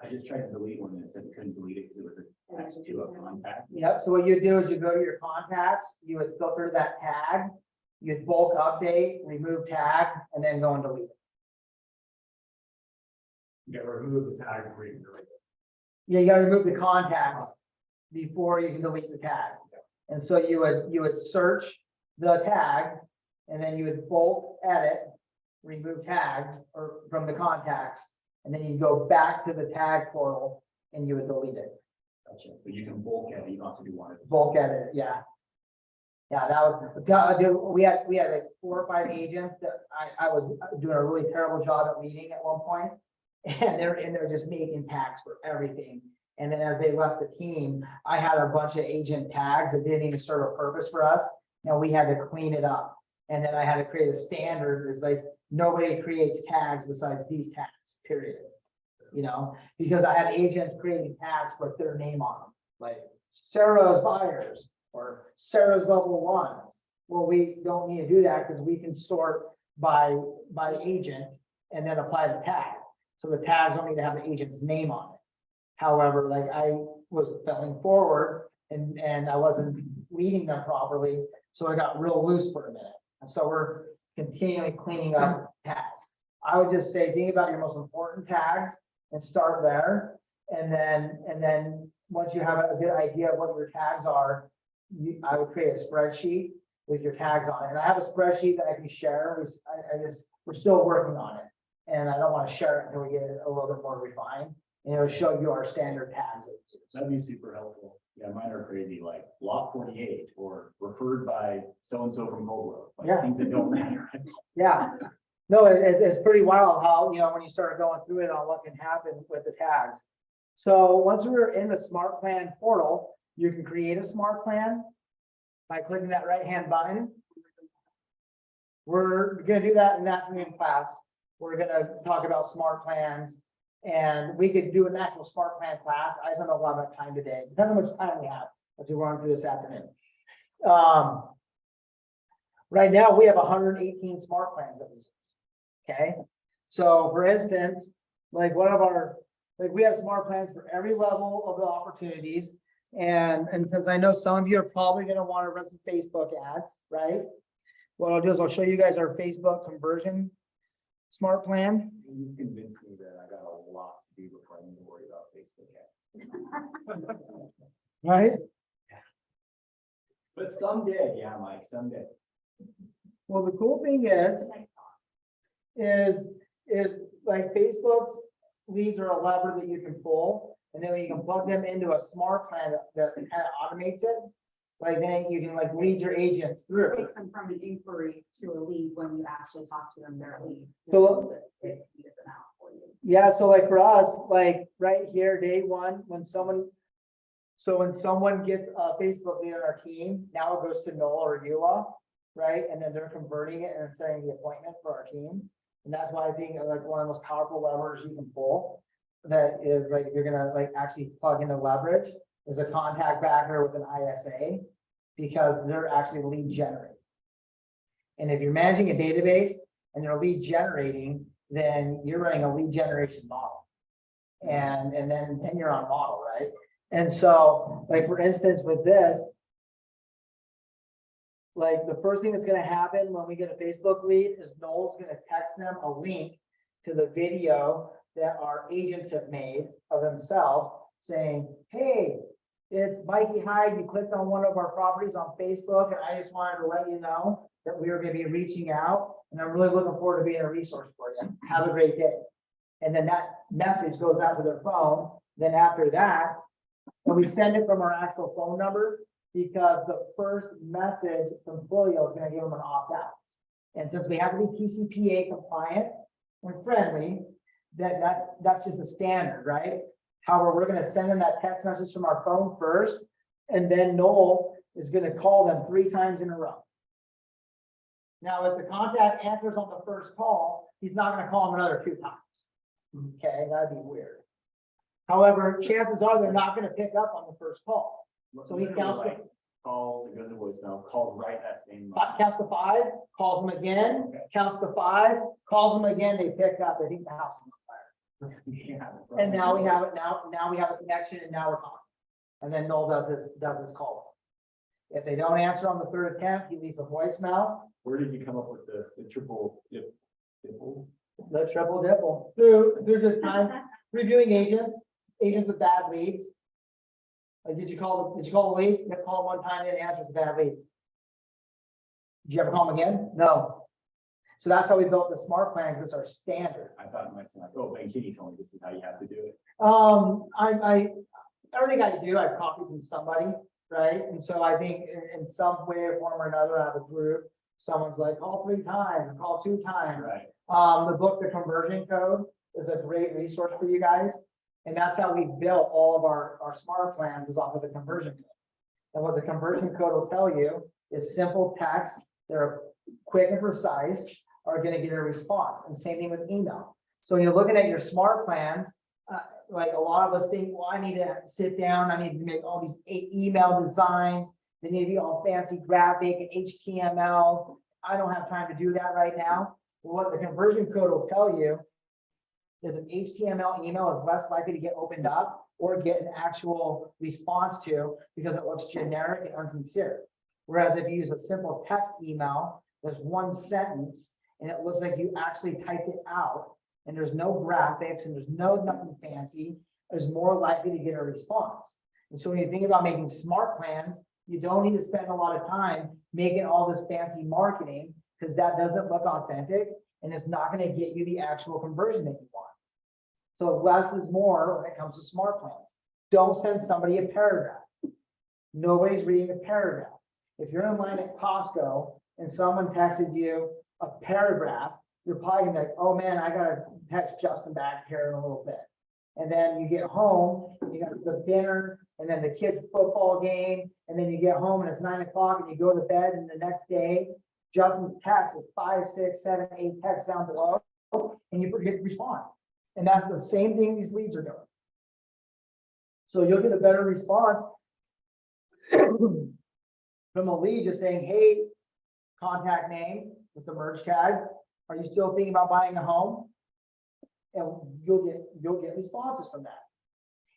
I just tried to delete one and it said it couldn't delete it because it was attached to a contact. Yep, so what you do is you go to your contacts, you would filter that tag, you'd bulk update, remove tag, and then go and delete it. You gotta remove the tag before you can delete it. Yeah, you gotta remove the contacts before you can delete the tag. And so you would search the tag, and then you would bulk edit, remove tag or from the contacts, and then you go back to the tag portal and you would delete it. Gotcha. But you can bulk edit, you don't have to do one. Bulk edit, yeah. Yeah, that was, we had like 4 or 5 agents that I was doing a really terrible job at leading at one point. And they're just making tags for everything. And then as they left the team, I had a bunch of agent tags that didn't even serve a purpose for us. And we had to clean it up. And then I had to create a standard. It's like, nobody creates tags besides these tags, period. You know, because I had agents creating tags with their name on them, like Sarah's buyers or Sarah's level ones. Well, we don't need to do that because we can sort by agent and then apply the tag. So the tags don't need to have the agent's name on it. However, like I was failing forward and I wasn't leading them properly. So I got real loose for a minute. And so we're continually cleaning up tags. I would just say, think about your most important tags and start there. And then once you have a good idea of what your tags are, I would create a spreadsheet with your tags on it. And I have a spreadsheet that I can share. We're still working on it. And I don't want to share it until we get it a little bit more refined. And it'll show you our standard tags. That'd be super helpful. Yeah, mine are crazy, like lot 48 or referred by so-and-so from Goldwell, like Yeah. things that don't matter. Yeah, no, it's pretty wild how, you know, when you start going through it on what can happen with the tags. So once we're in the Smart Plan portal, you can create a Smart Plan by clicking that right-hand button. We're gonna do that in the afternoon class. We're gonna talk about Smart Plans. And we could do an actual Smart Plan class. I just don't know if we'll have time today. Depends how much time we have as we run through this afternoon. Right now, we have 118 Smart Plans that we use. Okay, so for instance, like we have Smart Plans for every level of the opportunities. And since I know some of you are probably going to want to run some Facebook ads, right? What I'll do is I'll show you guys our Facebook conversion Smart Plan. You convinced me that I got a lot to do before I need to worry about Facebook ads. Right? But someday, yeah, Mike, someday. Well, the cool thing is like Facebook's leads are a lever that you can pull, and then you can plug them into a Smart Plan that kind of automates it. Like then you can like lead your agents through. Takes them from an inquiry to a lead when you actually talk to them, they're a lead. So- It speeds them out for you. Yeah, so like for us, like right here, day one, when someone gets a Facebook lead on our team, now it goes to Noel or Eula, right? And then they're converting it and setting the appointment for our team. And that's why I think like one of the most powerful levers you can pull that is like, if you're gonna like actually plug into leverage is a contact backer with an ISA, because they're actually lead generating. And if you're managing a database and they're lead generating, then you're running a lead generation model. And then you're on model, right? And so, like, for instance, with this, like the first thing that's gonna happen when we get a Facebook lead is Noel's gonna text them a link to the video that our agents have made of themselves saying, hey, it's Mikey Hyde. You clicked on one of our properties on Facebook, and I just wanted to let you know that we are gonna be reaching out, and I'm really looking forward to being a resource for you. Have a great day. And then that message goes out to their phone. Then after that, and we send it from our actual phone number, because the first message from Twilio is gonna give them an opt-out. And since we have to be TCPA compliant and friendly, that's just a standard, right? However, we're gonna send them that text message from our phone first, and then Noel is gonna call them 3 times in a row. Now, if the contact answers on the first call, he's not gonna call them another 2 times. Okay, that'd be weird. However, chances are they're not gonna pick up on the first call. So he counts. Like, call if it goes to voicemail, calls right that same. Counts to 5, calls them again, counts to 5, calls them again, they pick up, they think the house is on fire. Yeah. And now we have it, now we have a connection and now we're talking. And then Noel does his call. If they don't answer on the third attempt, he leaves a voicemail, Where did you come up with the triple dip? the triple dipple. Through just time reviewing agents with bad leads. Like, did you call the lead? You call him one time, didn't answer, it's a bad lead. Did you ever call him again? No. So that's how we built the smart plans. It's our standard. I thought it might seem like, oh, Ben Kitty told me this is how you have to do it. Everything I do, I copy from somebody, right? And so I think in some way or form or another, I have a group. Someone's like, call 3 times, or call 2 times. Right. The book, The Conversion Code, is a great resource for you guys. And that's how we built all of our smart plans, is off of the conversion code. And what the conversion code will tell you is simple text, they're quick and precise, are gonna get a response, and same thing with email. So when you're looking at your smart plans, like a lot of us think, well, I need to sit down, I need to make all these email designs, they need to be all fancy graphic and HTML. I don't have time to do that right now. What the conversion code will tell you is an HTML email is less likely to get opened up or get an actual response to, because it looks generic and unsincere. Whereas if you use a simple text email, there's one sentence and it looks like you actually typed it out, and there's no graphics and there's nothing fancy, is more likely to get a response. And so when you think about making smart plans, you don't need to spend a lot of time making all this fancy marketing, because that doesn't look authentic and it's not going to get you the actual conversion that you want. So less is more when it comes to smart plans. Don't send somebody a paragraph. Nobody's reading a paragraph. If you're in line at Costco and someone texted you a paragraph, you're probably gonna be like, oh man, I gotta text Justin back here in a little bit. And then you get home, and you got the dinner, and then the kids' football game, and then you get home and it's 9 o'clock and you go to bed, and the next day, Justin's text is 5, 6, 7, 8 texts down below, and you forget to respond. And that's the same thing these leads are doing. So you'll get a better response from a lead just saying, hey, contact name with the merge tag. Are you still thinking about buying a home? And you'll get responses from that.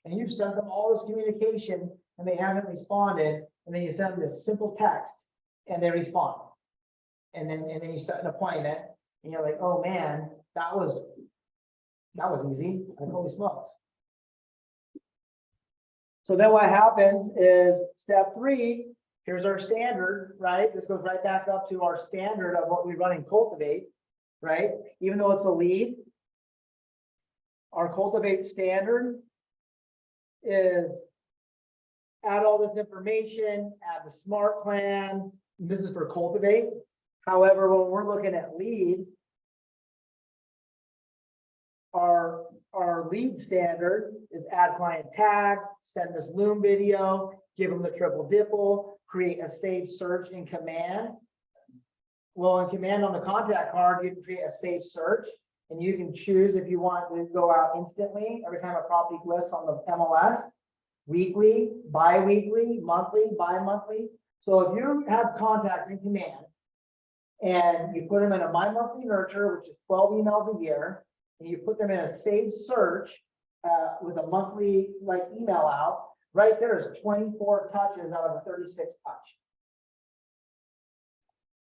And you've sent them all this communication and they haven't responded, and then you send them this simple text and they respond. And then you set an appointment and you're like, oh man, that was easy. Like, holy smokes. So then what happens is step 3, here's our standard, right? This goes right back up to our standard of what we run in Cultivate, right? Even though it's a lead, our Cultivate standard is add all this information, add the smart plan. This is for Cultivate. However, when we're looking at lead, our lead standard is add client tags, send this Loom video, give them the triple dipple, create a saved search in Command. Well, in Command on the contact card, you can create a saved search, and you can choose if you want to go out instantly every time a property lists on the MLS, weekly, bi-weekly, monthly, bi-monthly. So if you have contacts in Command and you put them in a My Monthly Nurture, which is 12 emails a year, and you put them in a saved search with a monthly email out, right there is 24 touches out of a 36 touch.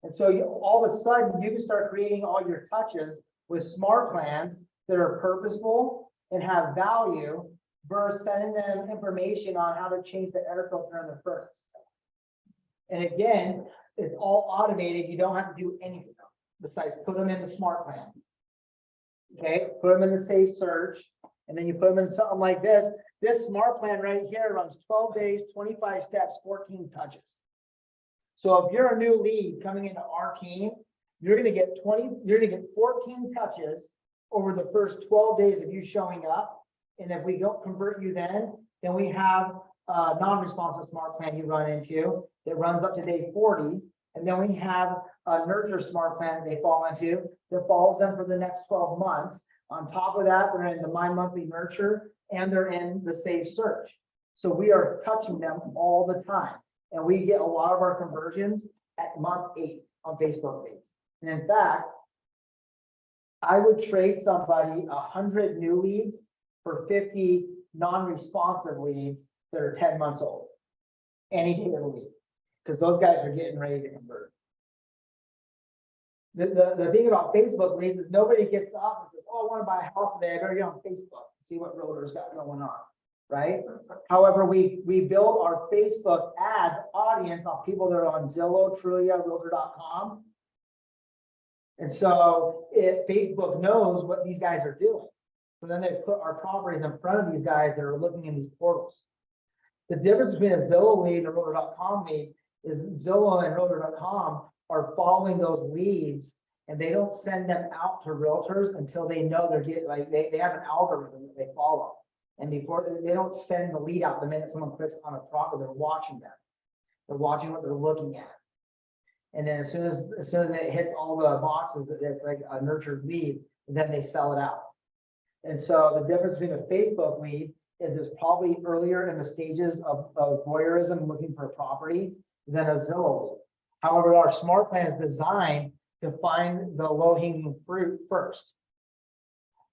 And so all of a sudden you can start creating all your touches with smart plans that are purposeful and have value versus sending them information on how to change the air filter in their furnace. And again, it's all automated. You don't have to do anything besides put them in the smart plan. Okay, put them in the safe search, and then you put them in something like this. This smart plan right here runs 12 days, 25 steps, 14 touches. So if you're a new lead coming into our team, you're going to get 14 touches over the first 12 days of you showing up. And if we don't convert you then we have a non-responsive smart plan you run into that runs up to day 40. And then we have a nurture smart plan they fall into that follows them for the next 12 months. On top of that, they're in the My Monthly Nurture and they're in the Save Search. So we are touching them all the time. And we get a lot of our conversions at month 8 on Facebook leads. And in fact, I would trade somebody 100 new leads for 50 non-responsive leads that are 10 months old. Any day of the week, because those guys are getting ready to convert. The thing about Facebook leads is nobody gets up and says, oh, I want to buy a house today. I better get on Facebook and see what realtors got going on, right? However, we build our Facebook ads audience on people that are on Zillow, Trulia, Realtor.com. And so Facebook knows what these guys are doing. So then they put our properties in front of these guys that are looking in these portals. The difference between a Zillow lead and a Realtor.com lead is Zillow and Realtor.com are following those leads, and they don't send them out to realtors until they know they're getting, like, they have an algorithm that they follow. And before they don't send the lead out the minute someone clicks on a property, they're watching them. They're watching what they're looking at. And then as soon as it hits all the boxes, it's like a nurtured lead, then they sell it out. And so the difference between a Facebook lead is it's probably earlier in the stages of voyeurism looking for a property than a Zillow lead. However, our smart plan is designed to find the low-hanging fruit first.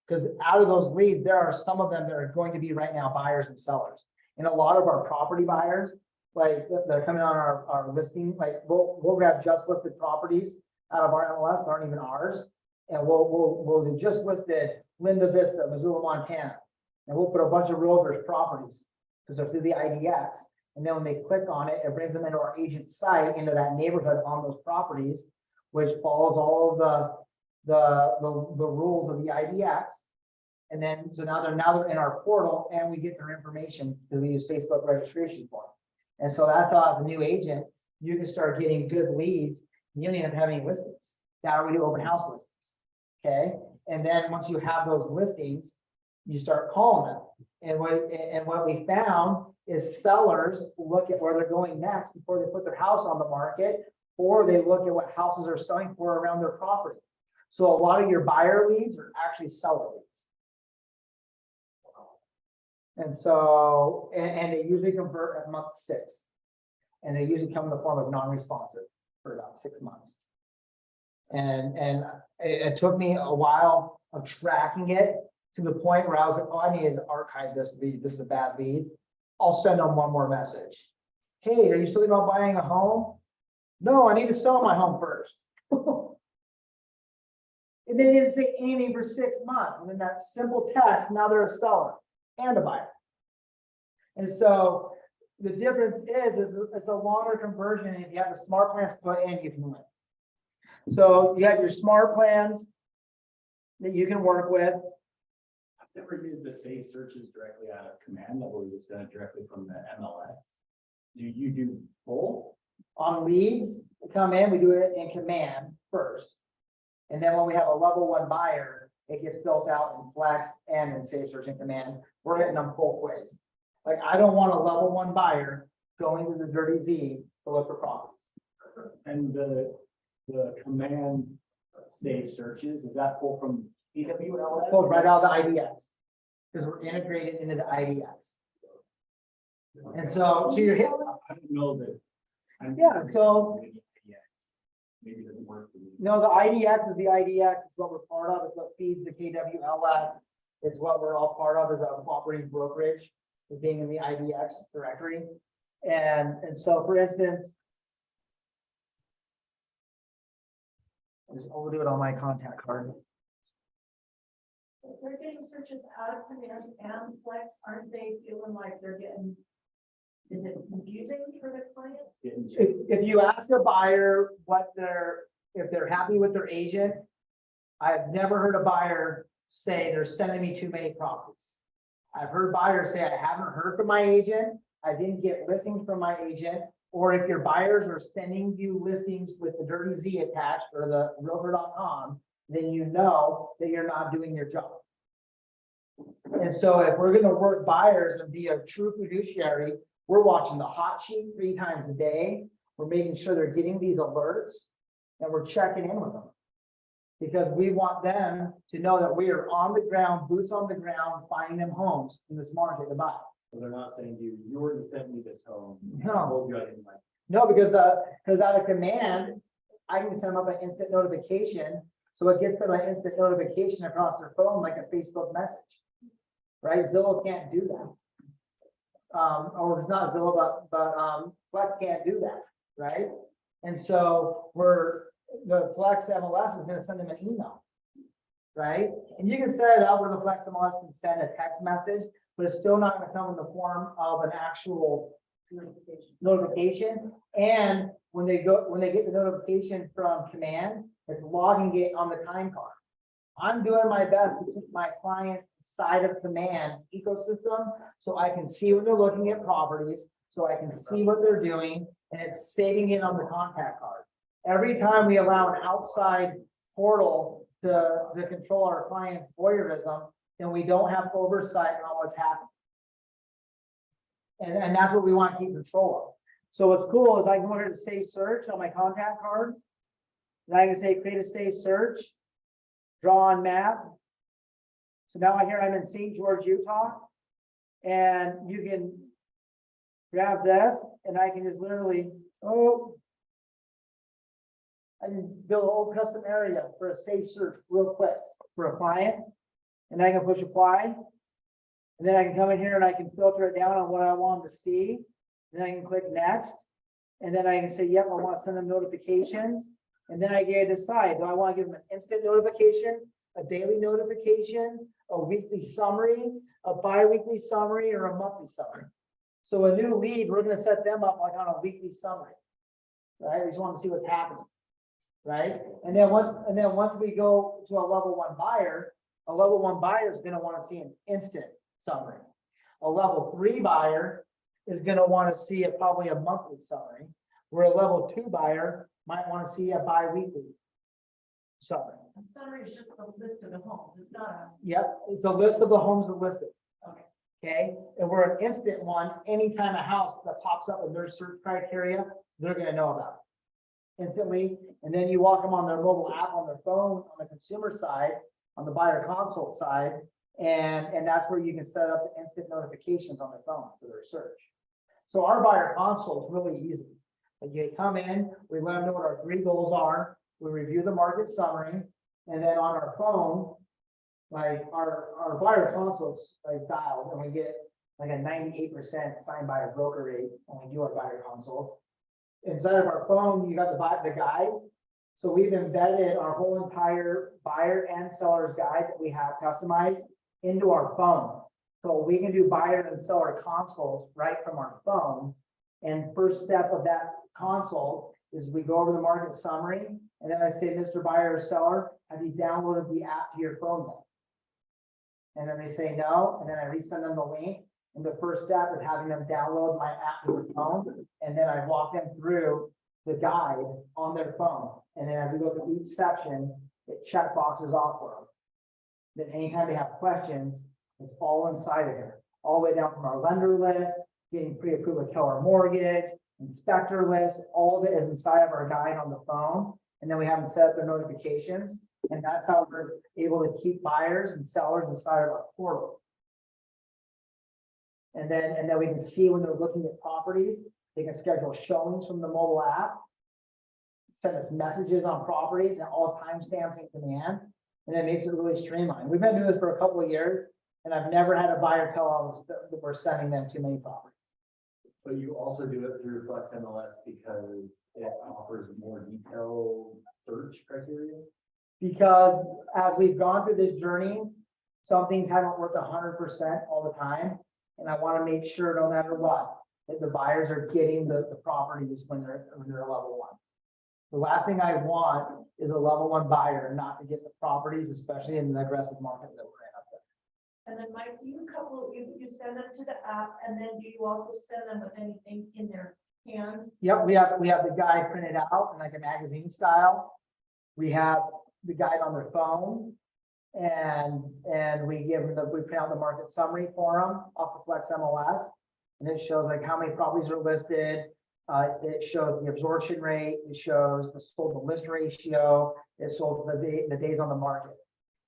Because out of those leads, there are some of them that are going to be right now buyers and sellers. And a lot of our property buyers, like they're coming on our listing, like we'll grab just listed properties out of our MLS that aren't even ours. And we'll do just listed Linda Vista, Missoula, Montana. And we'll put a bunch of realtors properties because they're through the IDX. And then when they click on it, it brings them into our agent site, into that neighborhood on those properties, which follows all of the rules of the IDX. And then, so now they're in our portal and we get their information because we use Facebook registration form. And so that's how, as a new agent, you can start getting good leads. You don't even have to have any listings. Now we do open house listings. Okay. And then once you have those listings, you start calling them. And what we found is sellers look at where they're going next before they put their house on the market, or they look at what houses are selling for around their property. So a lot of your buyer leads are actually seller leads. And so, and they usually convert at month 6. And they usually come in the form of non-responsive for about 6 months. And it took me a while of tracking it to the point where I was like, oh, I need to archive this lead. This is a bad lead. I'll send them one more message. Hey, are you still thinking about buying a home? No, I need to sell my home first. And they didn't say anything for 6 months. And then that simple text, now they're a seller and a buyer. And so the difference is it's a longer conversion. And if you have the smart plans put in, you can win. So you have your smart plans that you can work with. I've never used the save searches directly out of command. I've always done it directly from the MLS. Do you do both? On leads that come in, we do it in command first. And then when we have a level 1 buyer, it gets built out in Flex and in Save Search and Command. We're hitting them both ways. Like, I don't want a level 1 buyer going to the Dirty Z to look for properties. And the command save searches, is that pulled from EWLS? Goes right out of the IDX because we're integrated into the IDX. And so you're hit. I don't know that. Yeah, so. Maybe it doesn't work for me. No, the IDX is the IDX. It's what we're part of. It's what feeds the KWLS. It's what we're all part of as a cooperating brokerage, is being in the IDX directory. And so, for instance, I'll just overdo it on my contact card. If they're getting searches out of command and Flex, aren't they feeling like they're getting, is it confusing for the client? If you ask a buyer if they're happy with their agent, I've never heard a buyer say they're sending me too many properties. I've heard buyers say, I haven't heard from my agent. I didn't get listings from my agent. Or if your buyers are sending you listings with the Dirty Z attached or the Realtor.com, then you know that you're not doing your job. And so if we're going to work buyers and be a true fiduciary, we're watching the hot sheet 3 times a day. We're making sure they're getting these alerts and we're checking in with them. Because we want them to know that we are on the ground, boots on the ground, finding them homes in this market to buy. So they're not saying you already sent me this home. No. I told you I didn't like No, because out of command, I can send them up an instant notification. So it gets them an instant notification across their phone like a Facebook message. Right? Zillow can't do that. Or it's not Zillow, but Flex can't do that, right? And so the Flex MLS is gonna send them an email. Right? And you can set it up where the Flex MLS can send a text message, but it's still not gonna come in the form of an actual notification. And when they get the notification from command, it's logging it on the time card. I'm doing my best to keep my client side of command's ecosystem, so I can see when they're looking at properties, so I can see what they're doing, and it's saving it on the contact card. Every time we allow an outside portal to control our client's voyeurism, then we don't have oversight on what's happening. And that's what we want to keep control of. So what's cool is I can go here to save search on my contact card. And I can say create a save search, draw on map. So now here I'm in St. George, Utah. And you can grab this and I can just literally, I can build a whole custom area for a safe search real quick for a client. And I can push apply. And then I can come in here and I can filter it down on what I want them to see. Then I can click next. And then I can say, yep, I want to send them notifications. And then I get to decide, do I want to give them an instant notification, a daily notification, a weekly summary, a bi-weekly summary, or a monthly summary? So a new lead, we're going to set them up like on a weekly summary, right? We just want to see what's happening, right? And then once we go to a level 1 buyer, a level 1 buyer is going to want to see an instant summary. A level 3 buyer is going to want to see probably a monthly summary, where a level 2 buyer might want to see a bi-weekly summary. Summary is just the list of the homes. It's not a. Yep, it's a list of the homes that listed. Okay. Okay, and we're an instant one, anytime a house that pops up in their search criteria, they're gonna know about it instantly. And then you walk them on their mobile app on their phone, on the consumer side, on the buyer consult side, and that's where you can set up the instant notifications on their phone for their search. So our buyer console is really easy. Like you come in, we let them know what our 3 goals are, we review the market summary, and then on our phone, like our buyer console's like dialed, and we get like a 98% signed buyer broker rate when we do our buyer console. Inside of our phone, you got the guide. So we've embedded our whole entire buyer and seller's guide that we have customized into our phone. So we can do buyer and seller consults right from our phone. And first step of that consult is we go over the market summary, and then I say, Mr. Buyer or Seller, have you downloaded the app to your phone yet? And then they say no, and then I resend them the link. And the first step is having them download my app to their phone, and then I walk them through the guide on their phone. And then as we go through each section, it check boxes off for them. Then anytime they have questions, it's all inside of here, all the way down from our lender list, getting pre-approved with Keller Mortgage, inspector list, all of it is inside of our guide on the phone. And then we have them set up their notifications. And that's how we're able to keep buyers and sellers inside of our portal. And then we can see when they're looking at properties, they can schedule showings from the mobile app, send us messages on properties and all timestamps in command. And that makes it really streamlined. We've been doing this for a couple of years, and I've never had a buyer tell us that we're sending them too many properties. But you also do it through Flex MLS because it offers more detailed search criteria? Because as we've gone through this journey, some things haven't worked 100% all the time. And I want to make sure no matter what, that the buyers are getting the properties when they're a level 1. The last thing I want is a level 1 buyer not to get the properties, especially in the aggressive market that we're in up there. And then Mike, you send them to the app, and then do you also send them with anything in their hand? Yep, we have the guide printed out in like a magazine style. We have the guide on their phone, and we give them we print out the market summary for them off the Flex MLS, and it shows like how many properties are listed. It shows the absorption rate. It shows the sold to list ratio. It shows the days on the market.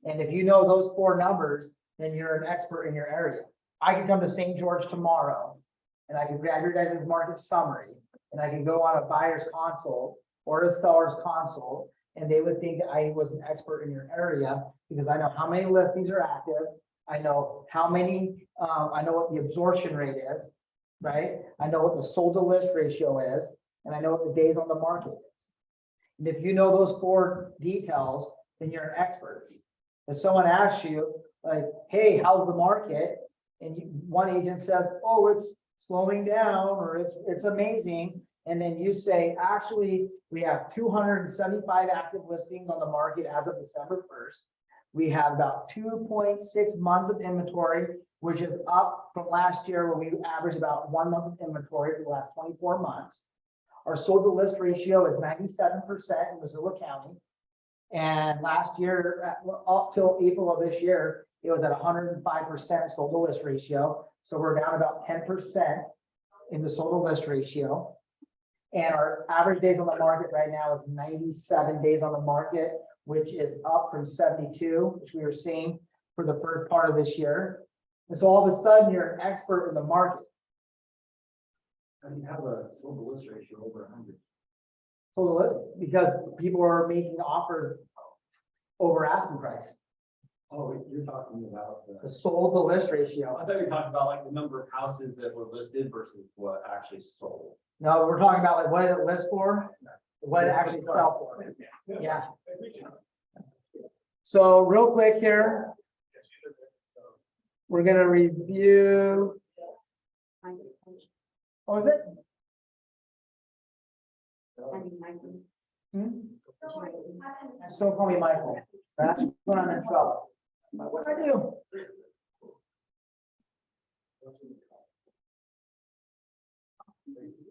And if you know those 4 numbers, then you're an expert in your area. I can come to St. George tomorrow, and I can grab your guys' market summary, and I can go on a buyer's consult or a seller's consult, and they would think that I was an expert in your area because I know how many listings are active. I know how many, I know what the absorption rate is, right? I know what the sold to list ratio is, and I know what the days on the market is. And if you know those 4 details, then you're an expert. If someone asks you, like, hey, how's the market? And one agent says, oh, it's slowing down, or it's amazing. And then you say, actually, we have 275 active listings on the market as of December 1st. We have about 2.6 months of inventory, which is up from last year where we averaged about 1 month of inventory for the last 24 months. Our sold to list ratio is 97% in Missoula County. And last year, up till April of this year, it was at 105% sold to list ratio. So we're down about 10% in the sold to list ratio. And our average days on the market right now is 97 days on the market, which is up from 72, which we were seeing for the first part of this year. And so all of a sudden, you're an expert in the market. And you have a sold to list ratio over 100. So because people are making offers over asking price, Oh, you're talking about the sold to list ratio. I thought you were talking about like the number of houses that were listed versus what actually sold. No, we're talking about like what did it list for? What did it actually sell for? Yeah. So real quick here, we're gonna review. What was it? Still call me Michael. That's when I'm in trouble. What do I do?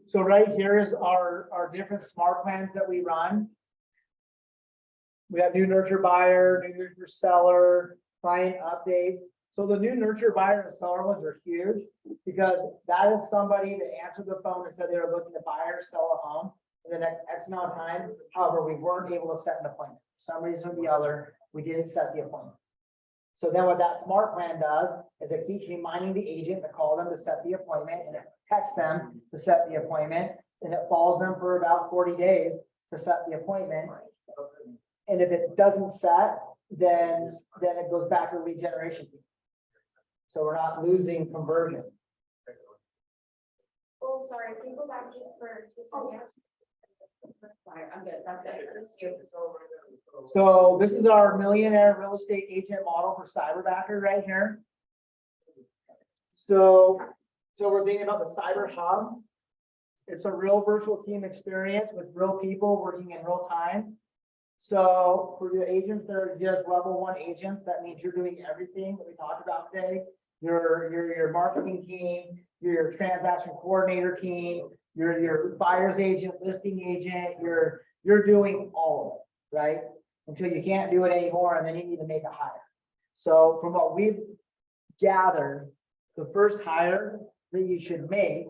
So right here is our different smart plans that we run. We have new nurture buyer, new nurture seller, client updates. So the new nurture buyer and seller ones are huge because that is somebody that answered the phone and said they were looking to buy or sell a home in the next X amount of time. However, we weren't able to set an appointment. For some reason or the other, we didn't set the appointment. So then what that smart plan does is it keeps reminding the agent to call them to set the appointment, and it texts them to set the appointment, and it follows them for about 40 days to set the appointment. And if it doesn't set, then it goes back to the lead generation team. So we're not losing conversion. Oh, sorry, can you go back just for 2 seconds? Sorry, I'm good, that's it. So this is our millionaire real estate agent model for Cyberbacker right here. So we're thinking about the Cyber Hub. It's a real virtual team experience with real people working in real time. So for the agents that are just level 1 agents, that means you're doing everything that we talked about today. Your marketing team, your transaction coordinator team, your buyer's agent, listing agent, you're doing all of it, right? Until you can't do it anymore, and then you need to make a hire. So from what we've gathered, the first hire that you should make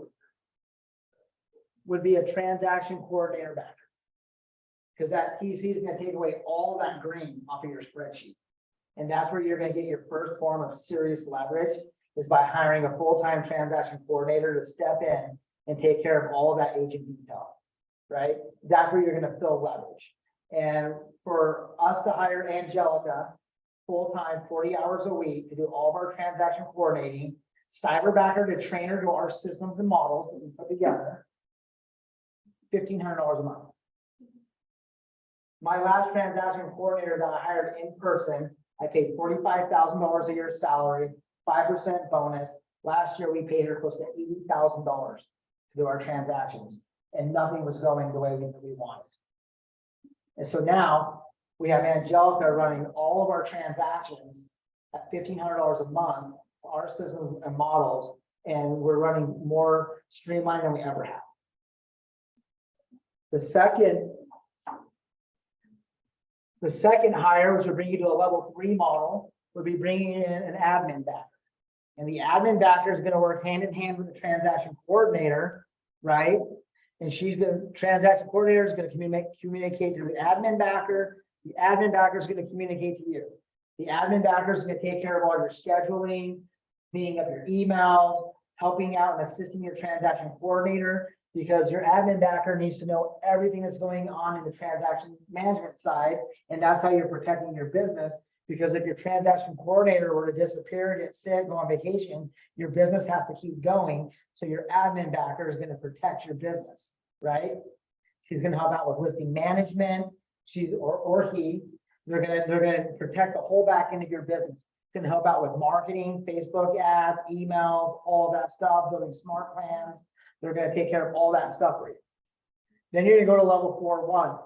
would be a transaction coordinator backer. Because that TC is going to take away all that green off of your spreadsheet. And that's where you're going to get your first form of serious leverage, is by hiring a full-time transaction coordinator to step in and take care of all of that agent detail, right? That's where you're going to fill leverage. And for us to hire Angelica full-time, 40 hours a week to do all of our transaction coordinating, Cyberbacker to train her to our systems and models that we put together, $1,500 a month. My last transaction coordinator that I hired in person, I paid $45,000 a year salary, 5% bonus. Last year, we paid her close to $80,000 to do our transactions, and nothing was going the way we wanted. And so now we have Angelica running all of our transactions at $1,500 a month, our systems and models, and we're running more streamlined than we ever have. The second hire, which would bring you to a level 3 model, would be bringing in an admin backer. And the admin backer is going to work hand in hand with the transaction coordinator, right? And transaction coordinator is going to communicate to the admin backer. The admin backer is going to communicate to you. The admin backer is going to take care of all your scheduling, cleaning up your email, helping out and assisting your transaction coordinator. Because your admin backer needs to know everything that's going on in the transaction management side, and that's how you're protecting your business. Because if your transaction coordinator were to disappear, get sick, go on vacation, your business has to keep going. So your admin backer is gonna protect your business, right? She's gonna help out with listing management, or he, they're gonna protect the whole back end of your business. Gonna help out with marketing, Facebook ads, emails, all of that stuff, building smart plans. They're gonna take care of all that stuff for you. Then you're gonna go to level 4.1.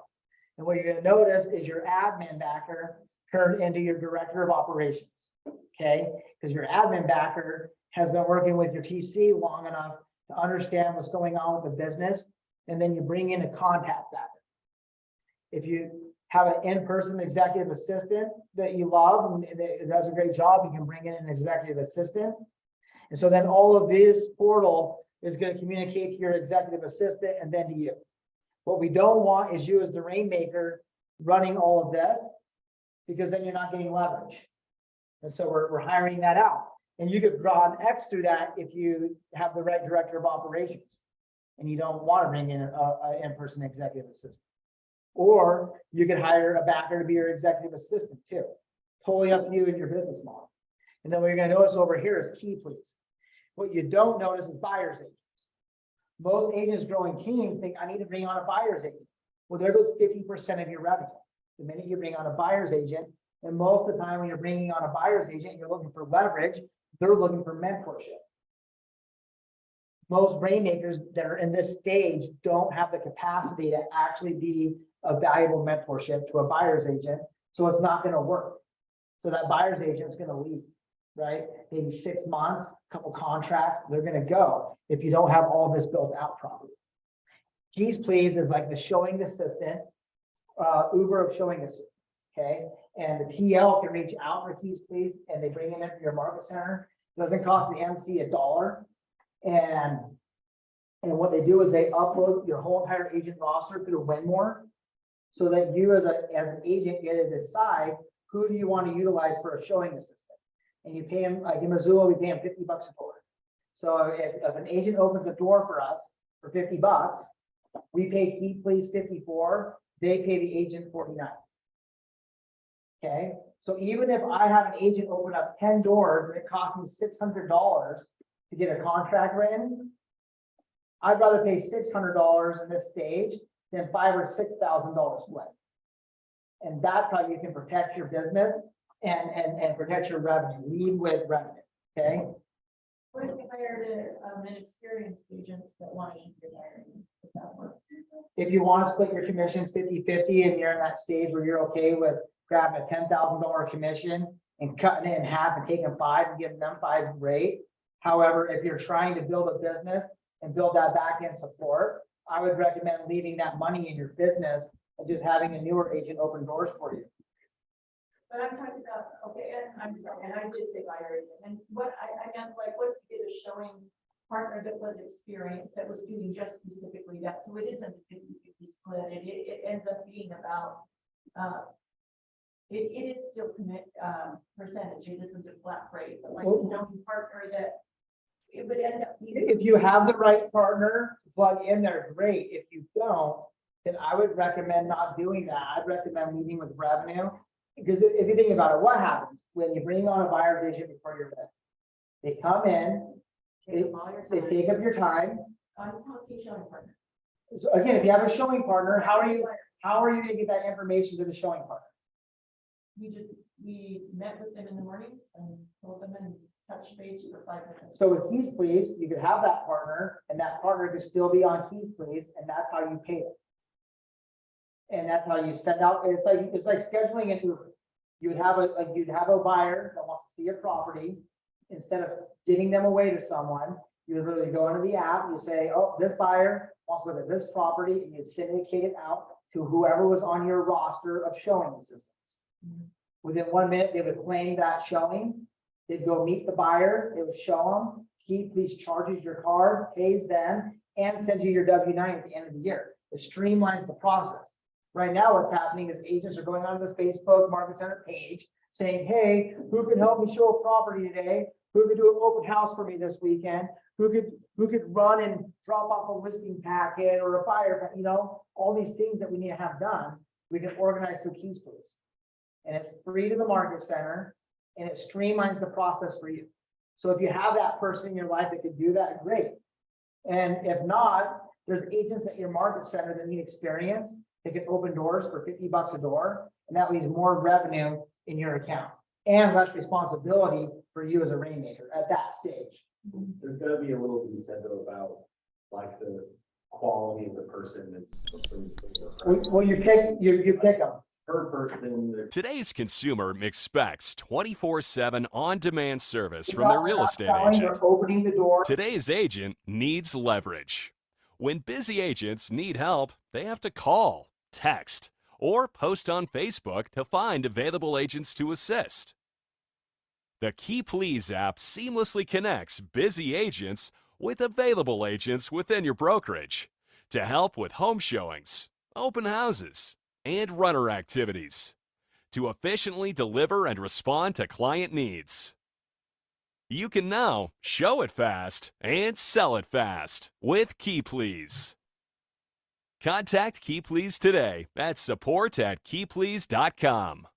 And what you're gonna notice is your admin backer turned into your director of operations. Okay, because your admin backer has been working with your TC long enough to understand what's going on with the business. And then you bring in a contact backer. If you have an in-person executive assistant that you love and it does a great job, you can bring in an executive assistant. And so then all of this portal is going to communicate to your executive assistant and then to you. What we don't want is you as the rainmaker running all of this, because then you're not getting leverage. And so we're hiring that out. And you could draw an X through that if you have the right director of operations and you don't want to bring in an in-person executive assistant. Or you could hire a backer to be your executive assistant too. Totally up to you and your business model. And then what you're going to notice over here is key please. What you don't notice is buyer's agents. Most agents growing teams think I need to bring on a buyer's agent. Well, there goes 50% of your revenue. The minute you bring on a buyer's agent, and most of the time when you're bringing on a buyer's agent, you're looking for leverage, they're looking for mentorship. Most rainmakers that are in this stage don't have the capacity to actually be a valuable mentorship to a buyer's agent, so it's not going to work. So that buyer's agent is going to leave, right? Maybe 6 months, a couple contracts, they're going to go if you don't have all this built out properly. Keys Please is like the showing assistant, Uber of showing assistants, okay? And the TL can reach out for Keys Please, and they bring in it for your market center. It doesn't cost the MC $1. And what they do is they upload your whole entire agent roster through Winmore, so that you as an agent get to decide who do you want to utilize for a showing assistant. And you pay them, like in Missoula, we pay them $50 a door. So if an agent opens a door for us for $50, we pay Key Please 54, they pay the agent 49. Okay, so even if I have an agent open up 10 doors and it costs me $600 to get a contract written, I'd rather pay $600 in this stage than $5,000 or $6,000 split. And that's how you can protect your business and protect your revenue. Lead with revenue. Okay. What if you hired an experienced agent that wanted to hire? If you want to split your commissions 50-50 and you're in that stage where you're okay with grabbing a $10,000 commission and cutting it in half and taking 5 and giving them 5, great. However, if you're trying to build a business and build that back end support, I would recommend leaving that money in your business and just having a newer agent open doors for you. But I'm talking about, okay, and I'm sorry, and I did say buyer agent, and what I meant, like, what if you did a showing partner that was experienced, that was doing just specifically that, so it isn't a 50-50 split, it ends up being about, it is still percentage, it isn't a flat rate, but like a showing partner that it would end up being. If you have the right partner, plug in there, great. If you don't, then I would recommend not doing that. I'd recommend leading with revenue. Because if you think about it, what happens when you bring on a buyer's agent before you're ready? They come in, they take up your time. I'm talking showing partner. So again, if you have a showing partner, how are you going to get that information to the showing partner? We met with them in the mornings and told them and touch base for 5 minutes. So with Keys Please, you could have that partner, and that partner could still be on Keys Please, and that's how you pay it. And that's how you send out. It's like scheduling an Uber. You'd have a buyer that wants to see your property. Instead of giving them away to someone, you would literally go into the app. You say, "Oh, this buyer wants to look at this property," and you'd syndicate it out to whoever was on your roster of showing assistants. Within 1 minute, they would claim that showing. They'd go meet the buyer. They would show them. Keys Please charges your card, pays them, and sends you your W-9 at the end of the year. It streamlines the process. Right now, what's happening is agents are going onto the Facebook Market Center page saying, "Hey, who can help me show a property today? Who can do an open house for me this weekend? who could run and drop off a listing packet or a fire, all these things that we need to have done, we can organize through Keys Please. And it's free to the market center and it streamlines the process for you. So if you have that person in your life that could do that, great. And if not, there's agents at your market center that need experience. They can open doors for $50 a door, and that leaves more revenue in your account and less responsibility for you as a rainmaker at that stage. There's gotta be a little to be said though about like the quality of the person that's. Well, you pick them. Per person. Today's consumer expects 24/7 on-demand service from their real estate agent. Opening the door. Today's agent needs leverage. When busy agents need help, they have to call, text, or post on Facebook to find available agents to assist. The Key Please app seamlessly connects busy agents with available agents within your brokerage to help with home showings, open houses, and runner activities to efficiently deliver and respond to client needs. You can now show it fast and sell it fast with Key Please. Contact Key Please today at support@keyplease.com.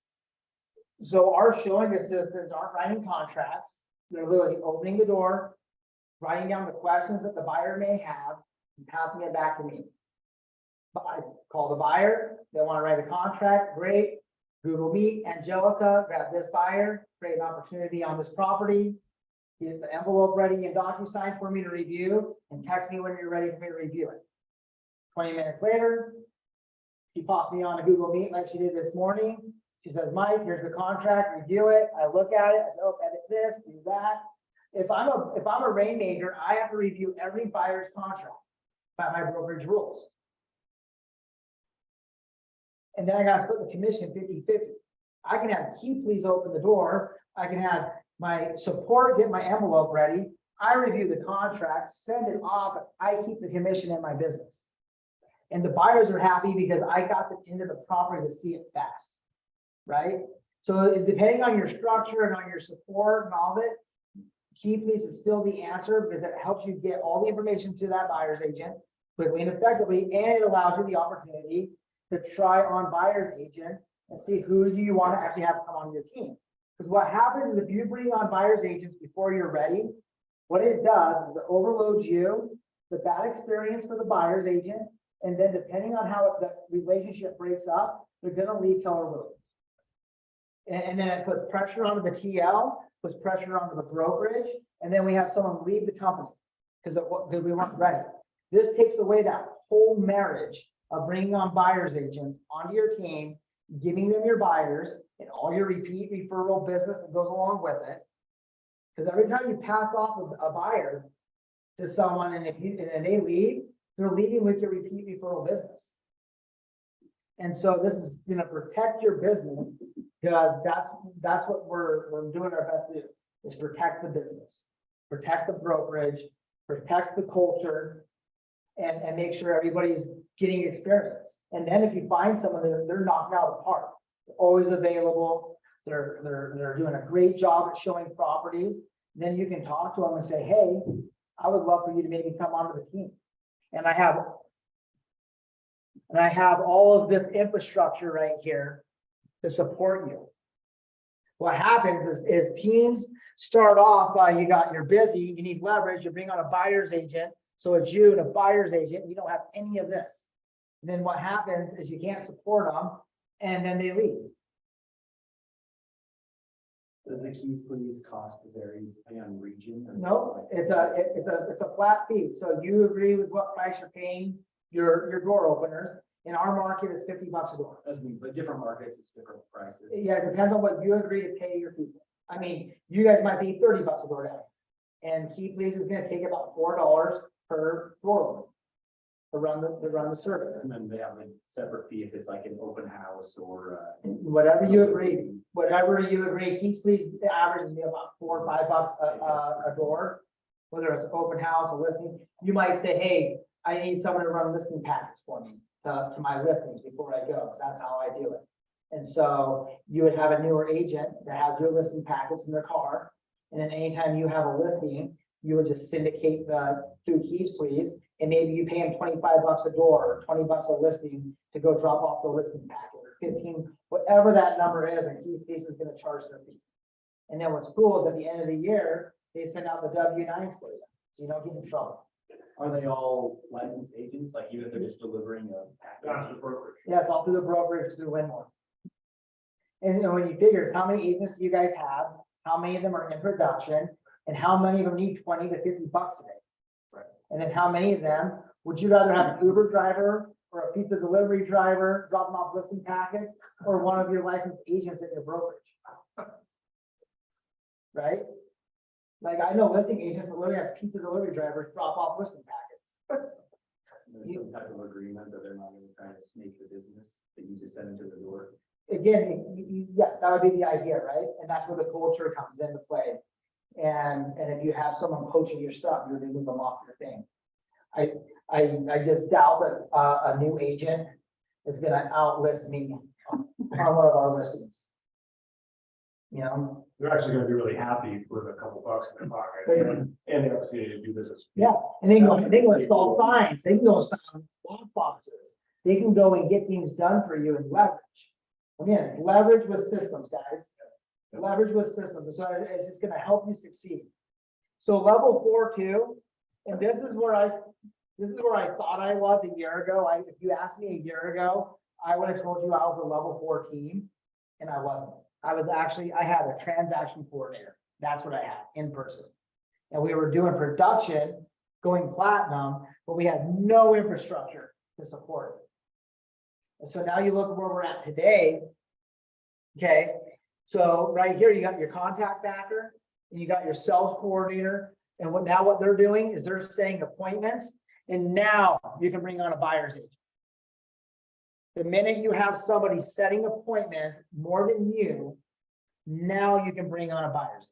So our showing assistants aren't writing contracts. They're literally opening the door, writing down the questions that the buyer may have, and passing it back to me. I call the buyer, they want to write a contract, great. Google Meet, Angelica, grab this buyer, create an opportunity on this property. Get the envelope ready and DocuSign for me to review, and text me when you're ready for me to review it. 20 minutes later, she popped me on a Google Meet like she did this morning. She says, Mike, here's the contract, review it. I look at it, I say, oh, edit this, do that. If I'm a rainmaker, I have to review every buyer's contract by my brokerage rules. And then I gotta split the commission 50-50. I can have Key Please open the door. I can have my support get my envelope ready. I review the contract, send it off. I keep the commission in my business. And the buyers are happy because I got them into the property to see it fast, right? So depending on your structure and on your support and all of it, Key Please is still the answer because it helps you get all the information to that buyer's agent quickly and effectively, and it allows you the opportunity to try on buyer's agents and see who do you want to actually have come on your team. Because what happens is if you bring on buyer's agents before you're ready, what it does is it overloads you, the bad experience for the buyer's agent, and then depending on how the relationship breaks up, they're going to leave Keller Williams. And then it puts pressure onto the TL, puts pressure onto the brokerage, and then we have someone leave the company because we weren't ready. This takes away that whole marriage of bringing on buyer's agents onto your team, giving them your buyers and all your repeat referral business that goes along with it. Because every time you pass off a buyer to someone and they leave, they're leaving with your repeat referral business. And so this is going to protect your business because that's what we're doing our best to do, is protect the business, protect the brokerage, protect the culture, and make sure everybody's getting experience. And then if you find someone that they're knocking out of the park, they're always available, they're doing a great job at showing properties, then you can talk to them and say, hey, I would love for you to maybe come onto the team. And I have all of this infrastructure right here to support you. What happens is teams start off by you got, you're busy, you need leverage, you bring on a buyer's agent. So it's you and a buyer's agent, you don't have any of this. And then what happens is you can't support them and then they leave. Does the Keys Please cost vary depending on region? No, it's a flat fee. So you agree with what price you're paying your door openers. In our market, it's $50 a door. But different markets, it's different prices. Yeah, it depends on what you agree to pay your people. I mean, you guys might be $30 a door down. And Key Please is gonna take about $4 per door opener to run the service. And then they have a separate fee if it's like an open house or. Whatever you agree, Key Please, the average is about $4 or $5 a door. Whether it's an open house, a listing, you might say, hey, I need someone to run listing packets for me to my listings before I go, because that's how I do it. And so you would have a newer agent that has your listing packets in their car. And then anytime you have a listing, you would just syndicate through Keys Please, and maybe you pay them $25 a door, or $20 a listing to go drop off the listing packet, or 15, whatever that number is, and Keys Please is gonna charge their fee. And then what's cool is at the end of the year, they send out the W-9s for you, so you don't get in trouble. Are they all licensed agents, like even if they're just delivering a package to brokerage? Yeah, it's all through the brokerage, through Winmore. And when you figure how many agents do you guys have, how many of them are in production, and how many of them need 20 to 50 bucks a day? Right. And then how many of them, would you rather have an Uber driver or a pizza delivery driver dropping off listing packets, or one of your licensed agents at your brokerage? Right? Like, I know listing agents that literally have pizza delivery drivers drop off listing packets. There's some type of agreement that they're not gonna try to snake the business that you just send into the door. Again, yes, that would be the idea, right? And that's where the culture comes into play. And if you have someone poaching your stuff, you're gonna move them off your thing. I just doubt that a new agent is gonna outlist me on one of our listings. You know, They're actually gonna be really happy with a couple bucks in their pocket and the opportunity to do business. yeah, and they can install signs, they can go install lock boxes. They can go and get things done for you and leverage. Again, it's leverage with systems, guys. Leverage with systems, so it's just gonna help you succeed. So level 4 too, and this is where I thought I was a year ago. If you asked me a year ago, I would have told you I was a level 4 team, and I wasn't. I had a transaction coordinator. That's what I had in person. And we were doing production, going platinum, but we had no infrastructure to support it. And so now you look where we're at today. Okay, so right here, you got your contact backer, and you got your sales coordinator. And what they're doing is they're setting appointments, and now you can bring on a buyer's agent. The minute you have somebody setting appointments more than you, now you can bring on a buyer's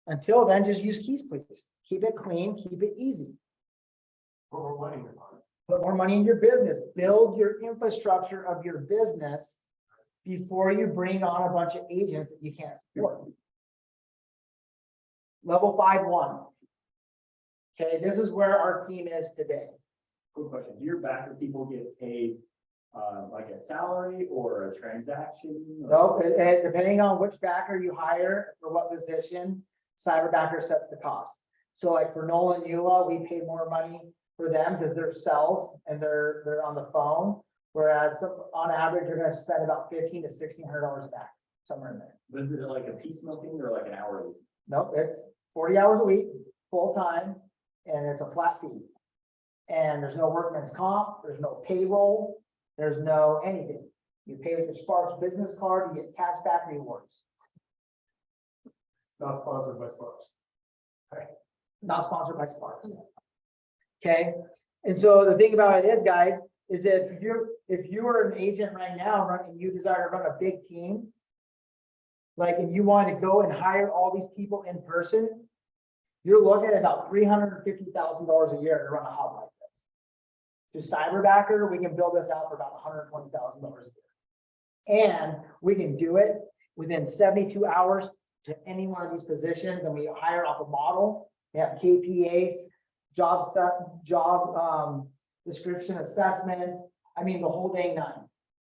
agent. Until then, just use Keys Please. Keep it clean, keep it easy. Put more money in your pocket. Put more money in your business. Build your infrastructure of your business before you bring on a bunch of agents that you can't support. Level 5-1. Okay, this is where our team is today. Quick question, do your backer people get paid like a salary or a transaction? No, depending on which backer you hire for what position, Cyberbacker sets the cost. So like for Nolan Eula, we pay more money for them because they're sales and they're on the phone. Whereas on average, you're gonna spend about $1,500 to $1,600 a back, somewhere in there. But is it like a piecemeal thing or like an hourly? Nope, it's 40 hours a week, full time, and it's a flat fee. And there's no workman's comp, there's no payroll, there's no anything. You pay with your Sparks business card, you get cash back rewards. Not sponsored by Sparks. Not sponsored by Sparks. Okay, and so the thing about it is, guys, is that if you are an agent right now and you desire to run a big team, like, and you want to go and hire all these people in person, you're looking at about $350,000 a year to run a hub like this. Through Cyberbacker, we can build this out for about $120,000 a year. And we can do it within 72 hours to any one of these positions, and we hire off a model. We have KPAs, job description assessments. I mean, the whole day 9.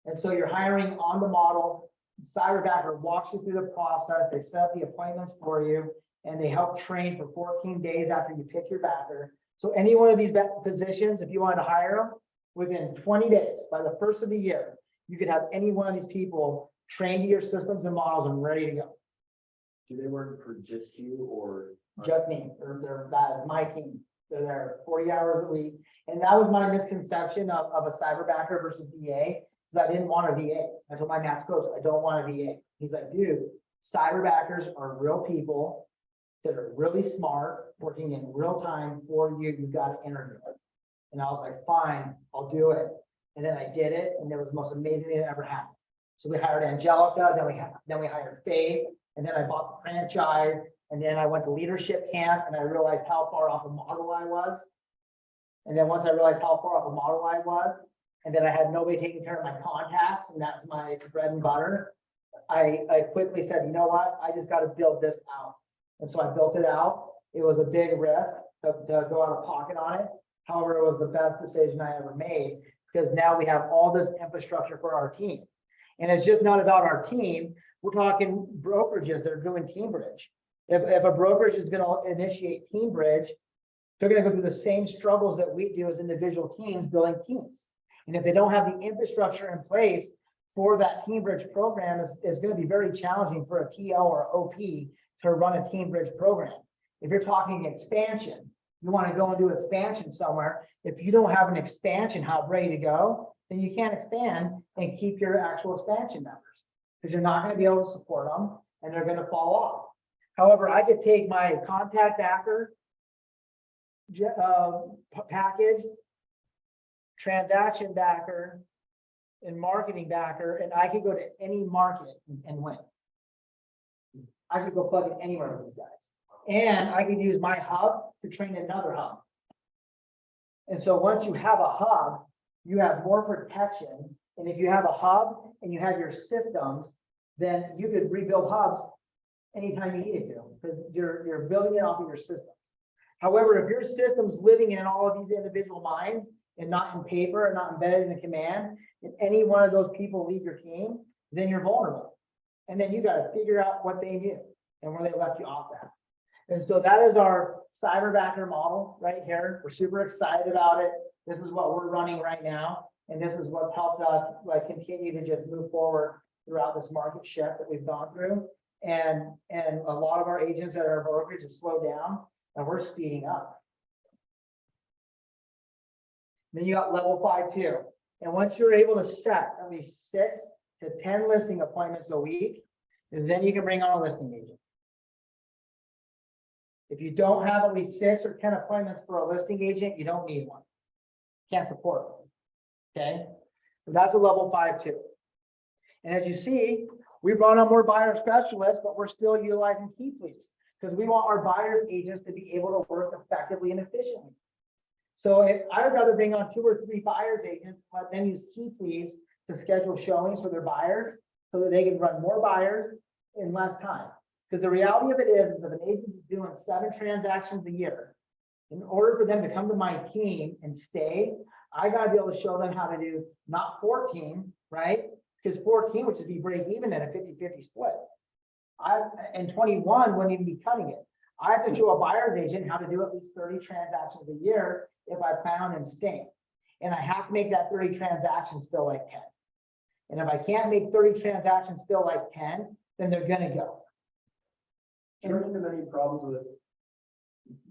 And so you're hiring on the model. Cyberbacker walks you through the process. They set up the appointments for you, and they help train for 14 days after you pick your backer. So any one of these positions, if you wanted to hire them, within 20 days, by the first of the year, you could have any one of these people trained to your systems and models and ready to go. Do they work for just you or? Just me. That is my team. They're there 40 hours a week. And that was my misconception of a Cyberbacker versus VA, because I didn't want a VA. I told my max coach, I don't want a VA. He's like, dude, Cyberbackers are real people that are really smart, working in real time for you. You've got to interview them. And I was like, fine, I'll do it. And then I did it, and it was the most amazing thing that ever happened. So we hired Angelica, then we hired Faith, and then I bought the franchise, and then I went to leadership camp, and I realized how far off a model I was. And then once I realized how far off a model I was, and then I had nobody taking care of my contacts, and that's my bread and butter, I quickly said, you know what, I just got to build this out. And so I built it out, It was a big risk to go out of pocket on it. However, it was the best decision I ever made because now we have all this infrastructure for our team. And it's just not about our team. We're talking brokerages that are doing TeamBridge. If a brokerage is going to initiate TeamBridge, they're going to go through the same struggles that we do as individual teams building teams. And if they don't have the infrastructure in place for that TeamBridge program, it's going to be very challenging for a TL or OP to run a TeamBridge program. If you're talking expansion, you want to go and do expansion somewhere. If you don't have an expansion hub ready to go, then you can't expand and keep your actual expansion members because you're not going to be able to support them and they're going to fall off. However, I could take my contact backer package, transaction backer, and marketing backer, and I could go to any market and win. I could go plug in anywhere with these guys. And I could use my hub to train another hub. And so once you have a hub, you have more protection. And if you have a hub and you have your systems, then you could rebuild hubs anytime you needed to, because you're building it off of your system. However, if your system's living in all of these individual minds and not in paper and not embedded in the command, if any one of those people leave your team, then you're vulnerable. And then you got to figure out what they knew and where they left you off at. And so that is our Cyberbacker model right here. We're super excited about it. This is what we're running right now. And this is what's helped us like continue to just move forward throughout this market shift that we've gone through. And a lot of our agents at our brokerage have slowed down and we're speeding up. Then you got level 5 too. And once you're able to set at least 6 to 10 listing appointments a week, then you can bring on a listing agent. If you don't have at least 6 or 10 appointments for a listing agent, you don't need one. Can't support them. Okay, so that's a level 5 too. And as you see, we brought on more buyer specialists, but we're still utilizing key please because we want our buyers agents to be able to work effectively and efficiently. So if I'd rather bring on 2 or 3 buyers agents, but then use key please to schedule showings for their buyers so that they can run more buyers in less time. Because the reality of it is if an agent is doing 7 transactions a year, in order for them to come to my team and stay, I got to be able to show them how to do not 14, right? Because 14 would just be break even at a 50-50 split. And 21 wouldn't even be cutting it. I have to show a buyer's agent how to do at least 30 transactions a year if I plan on staying. And I have to make that 30 transactions feel like 10. And if I can't make 30 transactions feel like 10, then they're going to go. Do you run into any problems with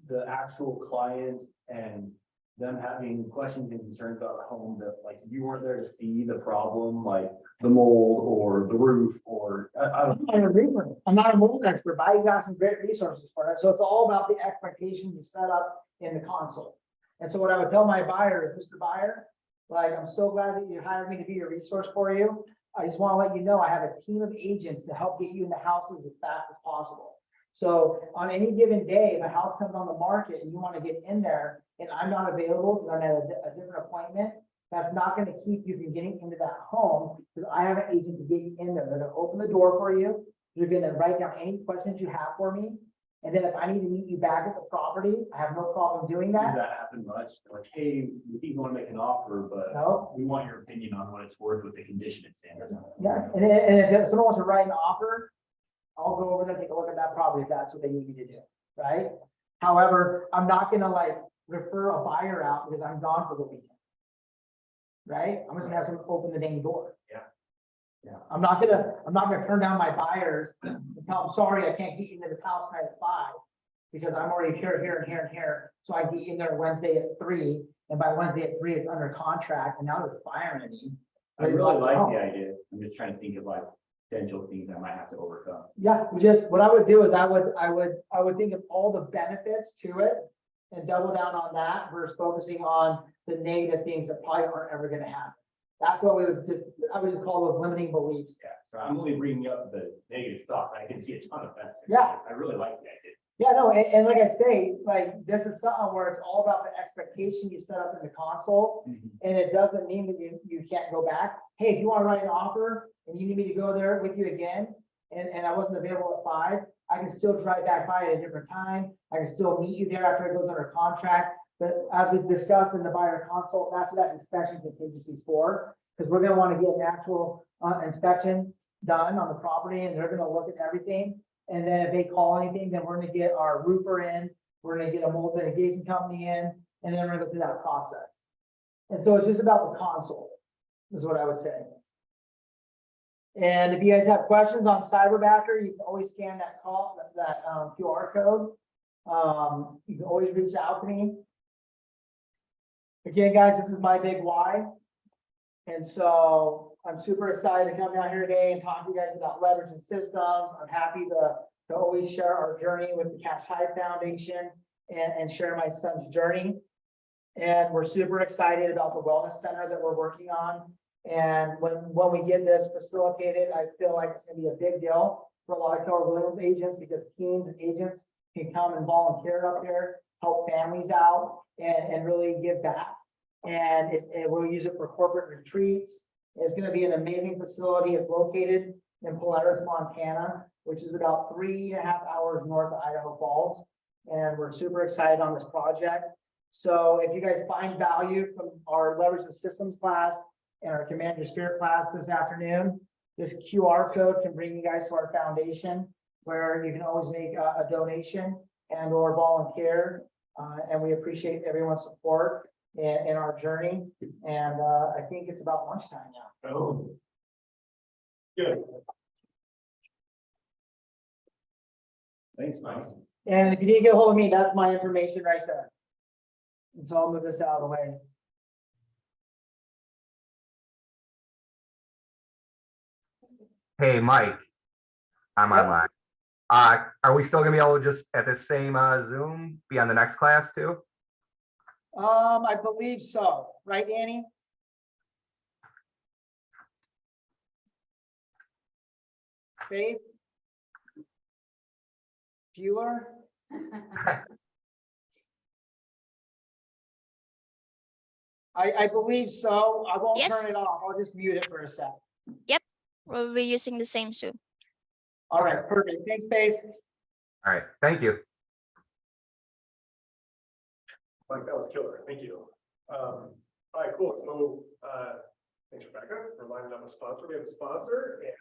the actual client and them having questions and concerns about the home that like you weren't there to see the problem, like the mold or the roof or I don't know. I'm not a mold expert, but I got some great resources for it. So it's all about the expectations you set up in the console. And so what I would tell my buyer is, Mr. Buyer, like, I'm so glad that you hired me to be a resource for you. I just want to let you know I have a team of agents to help get you in the houses as fast as possible. So on any given day, if a house comes on the market and you want to get in there and I'm not available because I'm at a different appointment, that's not going to keep you from getting into that home because I have an agent to get you in there. They're going to open the door for you. You're going to write down any questions you have for me. And then if I need to meet you back at the property, I have no problem doing that. Does that happen much? Like, hey, we want to make an offer, but No. we want your opinion on what it's worth with the condition it's in or something. Yeah, and if someone wants to write an offer, I'll go over there, take a look at that property if that's what they need me to do, right? However, I'm not gonna like refer a buyer out because I'm gone for the weekend. Right? I'm just gonna have someone open the dang door. Yeah. Yeah, I'm not gonna turn down my buyers and tell them, sorry, I can't get you into this house tonight at 5 because I'm already here, and here. So I get in there Wednesday at 3, and by Wednesday at 3, it's under contract, and now they're firing me. I really like the idea. I'm just trying to think of like potential things I might have to overcome. Yeah, what I would do is I would think of all the benefits to it and double down on that versus focusing on the negative things that probably aren't ever gonna happen. That's what I would just call those limiting beliefs. Yeah, so I'm only bringing up the negative stuff. I can see a ton of benefits. Yeah. I really like the idea. Yeah, no, and like I say, like this is something where it's all about the expectation you set up in the console. And it doesn't mean that you can't go back. Hey, if you want to write an offer and you need me to go there with you again, and I wasn't available at 5, I can still drive back by at a different time. I can still meet you there after it goes under contract. But as we've discussed in the buyer consult, that's what that inspection contingency is for. Because we're gonna want to get an actual inspection done on the property, and they're gonna look at everything. And then if they call anything, then we're gonna get our roofer in, we're gonna get a mold mitigation company in, and then we're gonna go through that process. And so it's just about the console, is what I would say. And if you guys have questions on Cyberbacker, you can always scan that QR code. You can always reach out to me. Again, guys, this is my big why. And so I'm super excited to come down here today and talk to you guys about leveraging systems. I'm happy to always share our journey with the Cash High Foundation and share my son's journey. And we're super excited about the wellness center that we're working on. And when we get this facilitated, I feel like it's gonna be a big deal for a lot of Keller Williams agents, because teams and agents can come and volunteer up there, help families out, and really give back. And we'll use it for corporate retreats. It's gonna be an amazing facility. It's located in Polaris, Montana, which is about 3.5 hours north of Idaho Falls. And we're super excited on this project. So if you guys find value from our Leverage the Systems class and our Command Your Spirit class this afternoon, this QR code can bring you guys to our foundation, where you can always make a donation and or volunteer. And we appreciate everyone's support in our journey. And I think it's about lunchtime now. Oh. Good. Thanks, Mike. And if you need to get a hold of me, that's my information right there. And so I'll move this out of the way. Hey, Mike, I'm online. Are we still gonna be able to just at the same Zoom be on the next class too? I believe so. Right, Danny? Faith? Bueller? I believe so. I won't turn Yes. it off. I'll just mute it for a sec. We'll be using the same Zoom. All right, perfect. Thanks, Faith. All right, thank you. Mike, that was killer. Thank you. All right, cool. So, thanks, Rebecca, for lining up a sponsor. We have a sponsor, and